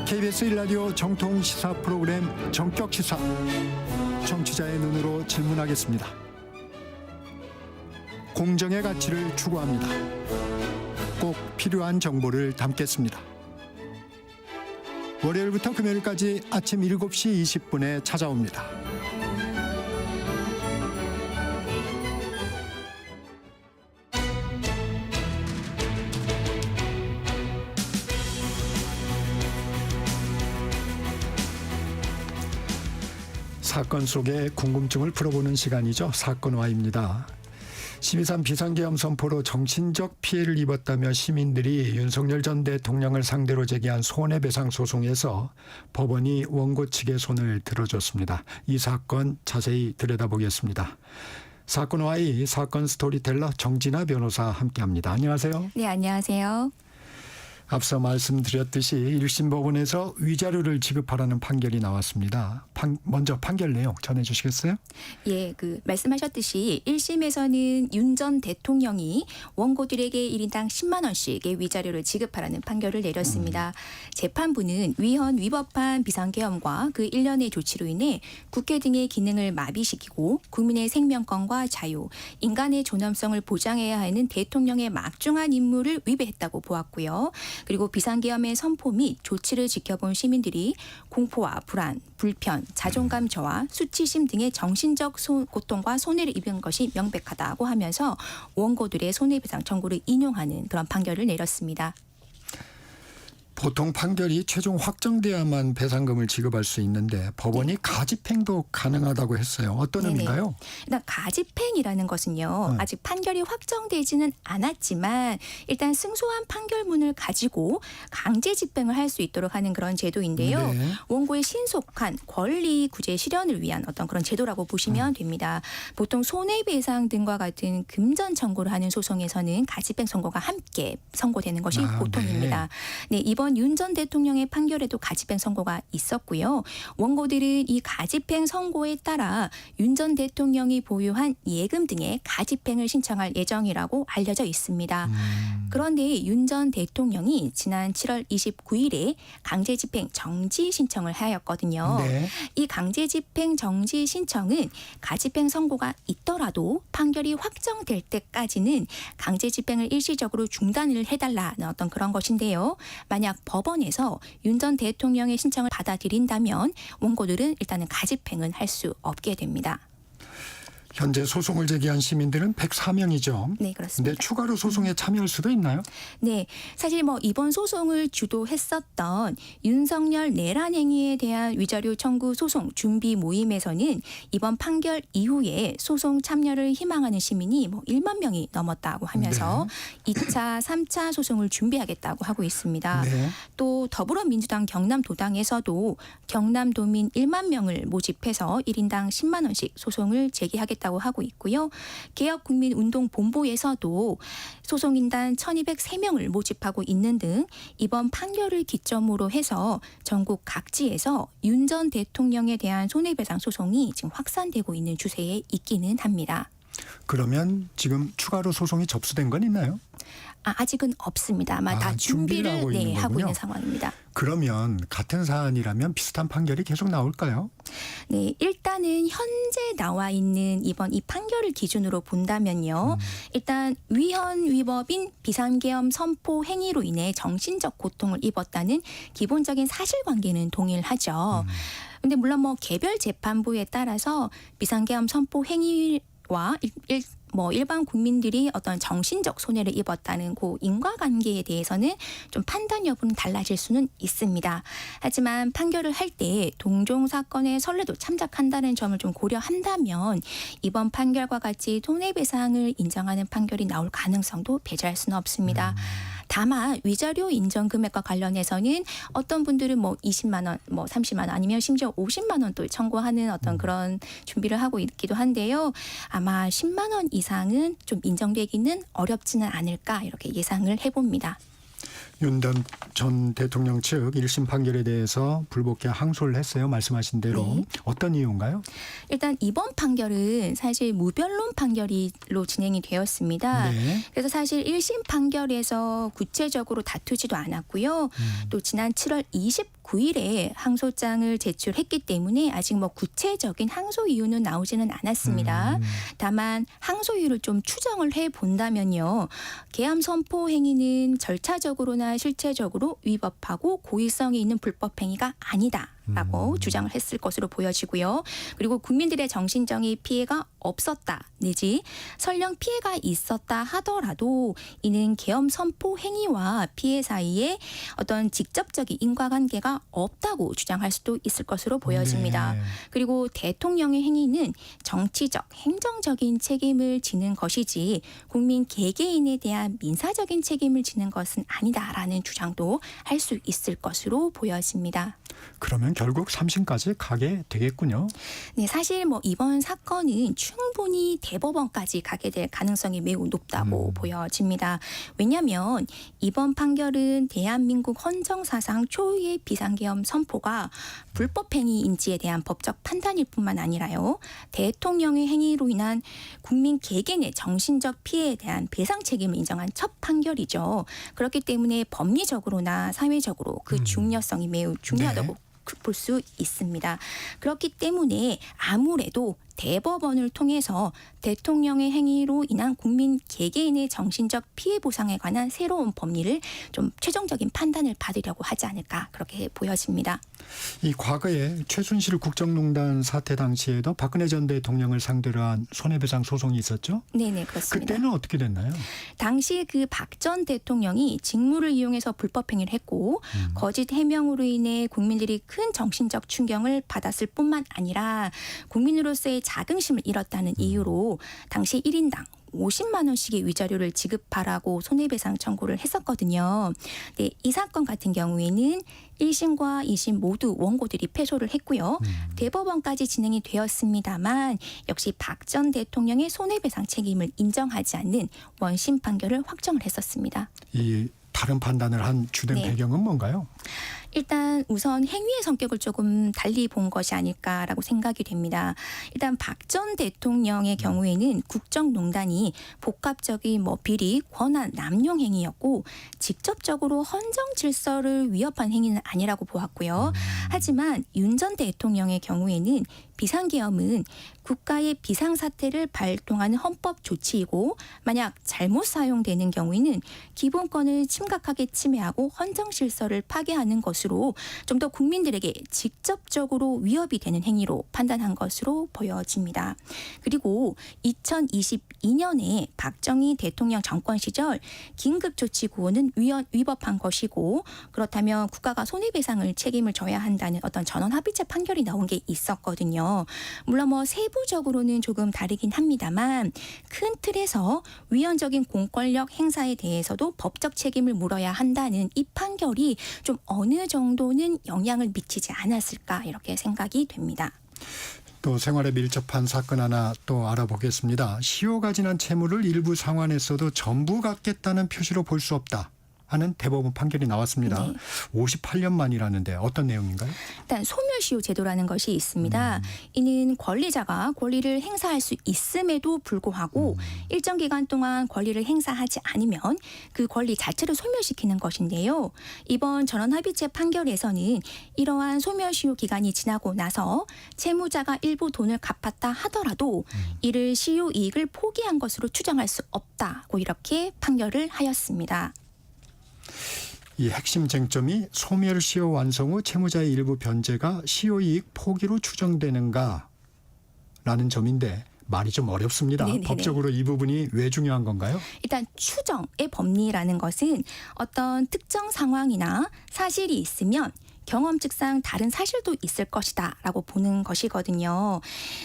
Speaker 1: KBS 1라디오 정통 시사 프로그램 정격 시사. 정치자의 눈으로 질문하겠습니다. 공정의 가치를 추구합니다. 꼭 필요한 정보를 담겠습니다. 월요일부터 금요일까지 아침 7시 20분에 찾아옵니다. 사건 속의 궁금증을 풀어보는 시간이죠. 사건와입니다. 12.3 비상계엄 선포로 정신적 피해를 입었다며 시민들이 윤석열 전 대통령을 상대로 제기한 손해배상 소송에서 법원이 원고 측의 손을 들어줬습니다. 이 사건 자세히 들여다보겠습니다. 사건와의 사건 스토리텔러 정진아 변호사 함께합니다. 안녕하세요.
Speaker 18: 네, 안녕하세요.
Speaker 1: 앞서 말씀드렸듯이 1심 법원에서 위자료를 지급하라는 판결이 나왔습니다. 먼저 판결 내용 전해주시겠어요?
Speaker 18: 예, 말씀하셨듯이 1심에서는 윤 전 대통령이 원고들에게 1인당 10만 원씩의 위자료를 지급하라는 판결을 내렸습니다. 재판부는 위헌 위법한 비상계엄과 그 일련의 조치로 인해 국회 등의 기능을 마비시키고 국민의 생명권과 자유, 인간의 존엄성을 보장해야 하는 대통령의 막중한 임무를 위배했다고 보았고요. 그리고 비상계엄의 선포 및 조치를 지켜본 시민들이 공포와 불안, 불편, 자존감 저하, 수치심 등의 정신적 고통과 손해를 입은 것이 명백하다고 하면서 원고들의 손해배상 청구를 인용하는 그런 판결을 내렸습니다.
Speaker 1: 보통 판결이 최종 확정돼야만 배상금을 지급할 수 있는데 법원이
Speaker 18: 네.
Speaker 1: 가집행도 가능하다고 했어요. 어떤
Speaker 18: 네네.
Speaker 1: 의미인가요?
Speaker 18: 일단 가집행이라는 것은요. 아직 판결이 확정되지는 않았지만 일단 승소한 판결문을 가지고 강제 집행을 할 수 있도록 하는 그런 제도인데요.
Speaker 1: 네.
Speaker 18: 원고의 신속한 권리 구제 실현을 위한 어떤 그런 제도라고 보시면 됩니다. 보통 손해배상 등과 같은 금전 청구를 하는 소송에서는 가집행 선고가 함께 선고되는 것이 보통입니다. 네, 이번 윤 전 대통령의 판결에도 가집행 선고가 있었고요. 원고들은 이 가집행 선고에 따라 윤 전 대통령이 보유한 예금 등의 가집행을 신청할 예정이라고 알려져 있습니다. 그런데 윤 전 대통령이 지난 7월 29일에 강제집행 정지 신청을 하였거든요.
Speaker 1: 네.
Speaker 18: 이 강제집행 정지 신청은 가집행 선고가 있더라도 판결이 확정될 때까지는 강제집행을 일시적으로 중단을 해달라는 어떤 그런 것인데요. 만약 법원에서 윤 전 대통령의 신청을 받아들인다면 원고들은 일단은 가집행은 할 수 없게 됩니다.
Speaker 1: 현재 소송을 제기한 시민들은 104명이죠.
Speaker 18: 네, 그렇습니다.
Speaker 1: 근데 추가로 소송에 참여할 수도 있나요?
Speaker 18: 네, 사실 이번 소송을 주도했었던 윤석열 내란 행위에 대한 위자료 청구 소송 준비 모임에서는 이번 판결 이후에 소송 참여를 희망하는 시민이 1만 명이 넘었다고 하면서 2차, 3차 소송을 준비하겠다고 하고 있습니다.
Speaker 1: 네.
Speaker 18: 또 더불어민주당 경남도당에서도 경남도민 1만 명을 모집해서 1인당 10만 원씩 소송을 제기하겠다고 하고 있고요. 개혁국민운동본부에서도 소송인단 1,203명을 모집하고 있는 등 이번 판결을 기점으로 해서 전국 각지에서 윤 전 대통령에 대한 손해배상 소송이 지금 확산되고 있는 추세에 있기는 합니다.
Speaker 1: 그러면 지금 추가로 소송이 접수된 건 있나요?
Speaker 18: 아직은 없습니다. 아마 다
Speaker 1: 준비를
Speaker 18: 준비를
Speaker 1: 하고 있는
Speaker 18: 하고
Speaker 1: 거군요.
Speaker 18: 있는 상황입니다.
Speaker 1: 그러면 같은 사안이라면 비슷한 판결이 계속 나올까요?
Speaker 18: 네, 일단은 현재 나와 있는 이번 이 판결을 기준으로 본다면요. 일단 위헌 위법인 비상계엄 선포 행위로 인해 정신적 고통을 입었다는 기본적인 사실관계는 동일하죠. 근데 물론 뭐 개별 재판부에 따라서 비상계엄 선포 행위와 일반 국민들이 어떤 정신적 손해를 입었다는 그 인과관계에 대해서는 좀 판단 여부는 달라질 수는 있습니다. 하지만 판결을 할 때 동종 사건의 선례도 참작한다는 점을 좀 고려한다면 이번 판결과 같이 손해배상을 인정하는 판결이 나올 가능성도 배제할 수는 없습니다. 다만 위자료 인정 금액과 관련해서는 어떤 분들은 뭐 20만 원, 뭐 30만 원 아니면 심지어 50만 원도 청구하는 어떤 그런 준비를 하고 있기도 한데요. 아마 10만 원 이상은 좀 인정되기는 어렵지는 않을까 이렇게 예상을 해봅니다.
Speaker 1: 윤 전 대통령 측 1심 판결에 대해서 불복해 항소를 했어요. 말씀하신 대로.
Speaker 18: 네.
Speaker 1: 어떤 이유인가요?
Speaker 18: 일단 이번 판결은 사실 무변론 판결로 진행이 되었습니다.
Speaker 1: 네.
Speaker 18: 그래서 사실 1심 판결에서 구체적으로 다투지도 않았고요. 또 지난 7월 29일에 항소장을 제출했기 때문에 아직 뭐 구체적인 항소 이유는 나오지는 않았습니다. 다만 항소 이유를 좀 추정을 해 본다면요. 계엄 선포 행위는 절차적으로나 실체적으로 위법하고 고의성이 있는 불법 행위가 아니다라고 주장을 했을 것으로 보여지고요. 그리고 국민들의 정신적인 피해가 없었다 내지 설령 피해가 있었다 하더라도 이는 계엄 선포 행위와 피해 사이에 어떤 직접적인 인과관계가 없다고 주장할 수도 있을 것으로 보여집니다.
Speaker 1: 네.
Speaker 18: 그리고 대통령의 행위는 정치적, 행정적인 책임을 지는 것이지 국민 개개인에 대한 민사적인 책임을 지는 것은 아니다라는 주장도 할 수 있을 것으로 보여집니다.
Speaker 1: 그러면 결국 3심까지 가게 되겠군요.
Speaker 18: 네, 사실 뭐 이번 사건은 충분히 대법원까지 가게 될 가능성이 매우 높다고 보여집니다. 왜냐하면 이번 판결은 대한민국 헌정사상 초유의 비상계엄 선포가 불법 행위인지에 대한 법적 판단일 뿐만 아니라요. 대통령의 행위로 인한 국민 개개인의 정신적 피해에 대한 배상 책임을 인정한 첫 판결이죠. 그렇기 때문에 법리적으로나 사회적으로 그 중요성이 매우 중요하다고 볼 수 있습니다. 그렇기 때문에 아무래도 대법원을 통해서 대통령의 행위로 인한 국민 개개인의 정신적 피해 보상에 관한 새로운 법리를 좀 최종적인 판단을 받으려고 하지 않을까 그렇게 보여집니다.
Speaker 1: 이 과거에 최순실 국정농단 사태 당시에도 박근혜 전 대통령을 상대로 한 손해배상 소송이 있었죠?
Speaker 18: 네네 그렇습니다.
Speaker 1: 그때는 어떻게 됐나요?
Speaker 18: 당시 그 박 전 대통령이 직무를 이용해서 불법 행위를 했고 거짓 해명으로 인해 국민들이 큰 정신적 충격을 받았을 뿐만 아니라 국민으로서의 자긍심을 잃었다는 이유로 당시 1인당 50만 원씩의 위자료를 지급하라고 손해배상 청구를 했었거든요. 네, 이 사건 같은 경우에는 1심과 2심 모두 원고들이 패소를 했고요. 대법원까지 진행이 되었습니다만 역시 박 전 대통령의 손해배상 책임을 인정하지 않는 원심 판결을 확정을 했었습니다.
Speaker 1: 이 다른 판단을 한 주된
Speaker 18: 네.
Speaker 1: 배경은 뭔가요?
Speaker 18: 일단 우선 행위의 성격을 조금 달리 본 것이 아닐까라고 생각이 됩니다. 일단 박 전 대통령의 경우에는 국정농단이 복합적인 비리, 권한 남용 행위였고 직접적으로 헌정 질서를 위협한 행위는 아니라고 보았고요. 하지만 윤 전 대통령의 경우에는 비상계엄은 국가의 비상사태를 발동하는 헌법 조치이고 만약 잘못 사용되는 경우에는 기본권을 심각하게 침해하고 헌정질서를 파괴하는 것으로 좀 더 국민들에게 직접적으로 위협이 되는 행위로 판단한 것으로 보여집니다. 그리고 2022년에 박정희 대통령 정권 시절 긴급조치구호는 위법한 것이고 그렇다면 국가가 손해배상을 책임을 져야 한다는 어떤 전원합의체 판결이 나온 게 있었거든요. 물론 세부적으로는 조금 다르긴 합니다만 큰 틀에서 위헌적인 공권력 행사에 대해서도 법적 책임을 물어야 한다는 이 판결이 좀 어느 정도는 영향을 미치지 않았을까 이렇게 생각이 됩니다.
Speaker 1: 또 생활에 밀접한 사건 하나 또 알아보겠습니다. 시효가 지난 채무를 일부 상환했어도 전부 갚겠다는 표시로 볼 수 없다. 하는 대법원 판결이 나왔습니다.
Speaker 18: 네.
Speaker 1: 58년 만이라는데 어떤 내용인가요?
Speaker 18: 일단 소멸시효 제도라는 것이 있습니다. 이는 권리자가 권리를 행사할 수 있음에도 불구하고 일정 기간 동안 권리를 행사하지 않으면 그 권리 자체를 소멸시키는 것인데요. 이번 전원합의체 판결에서는 이러한 소멸시효 기간이 지나고 나서 채무자가 일부 돈을 갚았다 하더라도 이를 시효 이익을 포기한 것으로 추정할 수 없다고 이렇게 판결을 하였습니다.
Speaker 1: 이 핵심 쟁점이 소멸시효 완성 후 채무자의 일부 변제가 시효이익 포기로 추정되는가라는 점인데 말이 좀 어렵습니다.
Speaker 18: 네네네.
Speaker 1: 법적으로 이 부분이 왜 중요한 건가요?
Speaker 18: 일단 추정의 법리라는 것은 어떤 특정 상황이나 사실이 있으면 경험칙상 다른 사실도 있을 것이다라고 보는 것이거든요.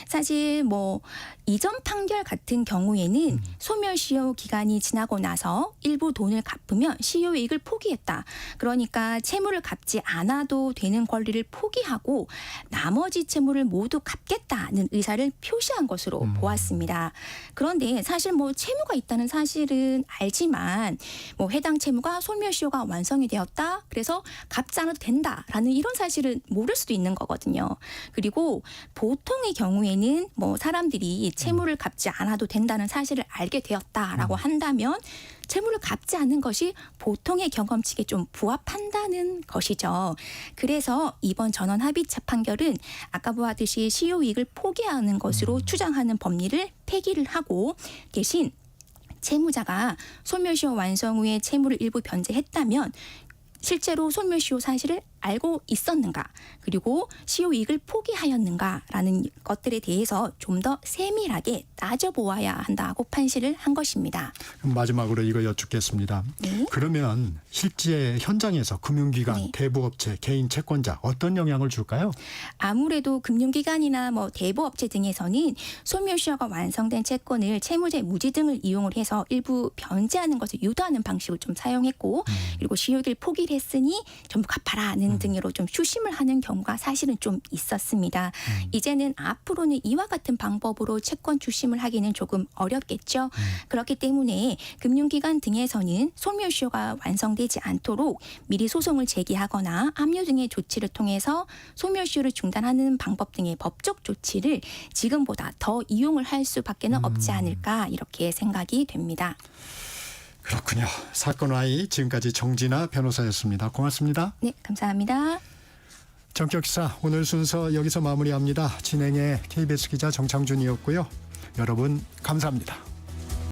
Speaker 18: 사실 뭐 이전 판결 같은 경우에는 소멸시효 기간이 지나고 나서 일부 돈을 갚으면 시효이익을 포기했다. 그러니까 채무를 갚지 않아도 되는 권리를 포기하고 나머지 채무를 모두 갚겠다는 의사를 표시한 것으로 보았습니다. 그런데 사실 뭐 채무가 있다는 사실은 알지만 뭐 해당 채무가 소멸시효가 완성이 되었다. 그래서 갚지 않아도 된다. 라는 이런 사실은 모를 수도 있는 거거든요. 그리고 보통의 경우에는 뭐 사람들이 채무를 갚지 않아도 된다는 사실을 알게 되었다라고 한다면 채무를 갚지 않는 것이 보통의 경험칙에 좀 부합한다는 것이죠. 그래서 이번 전원 합의체 판결은 아까 보았듯이 시효이익을 포기하는 것으로 추정하는 법리를 폐기를 하고 대신 채무자가 소멸시효 완성 후에 채무를 일부 변제했다면 실제로 소멸시효 사실을 알고 있었는가 그리고 시효이익을 포기하였는가라는 것들에 대해서 좀 더 세밀하게 따져보아야 한다고 판시를 한 것입니다.
Speaker 1: 그럼 마지막으로 이거 여쭙겠습니다.
Speaker 18: 네.
Speaker 1: 그러면 실제 현장에서 금융기관,
Speaker 18: 네.
Speaker 1: 대부업체, 개인 채권자 어떤 영향을 줄까요?
Speaker 18: 아무래도 금융기관이나 뭐 대부업체 등에서는 소멸시효가 완성된 채권을 채무자의 무지 등을 이용을 해서 일부 변제하는 것을 유도하는 방식을 좀 사용했고 그리고 시효이익을 포기를 했으니 전부 갚아라는 등으로 좀 추심을 하는 경우가 사실은 좀 있었습니다. 이제는 앞으로는 이와 같은 방법으로 채권 추심을 하기는 조금 어렵겠죠. 그렇기 때문에 금융기관 등에서는 소멸시효가 완성되지 않도록 미리 소송을 제기하거나 압류 등의 조치를 통해서 소멸시효를 중단하는 방법 등의 법적 조치를 지금보다 더 이용을 할 수밖에는 없지 않을까 이렇게 생각이 됩니다.
Speaker 1: 그렇군요. 사건 와이 지금까지 정진아 변호사였습니다. 고맙습니다.
Speaker 18: 네, 감사합니다.
Speaker 1: 전격시사 오늘 순서 여기서 마무리합니다. 진행의 KBS 기자 정창준이었고요. 여러분 감사합니다.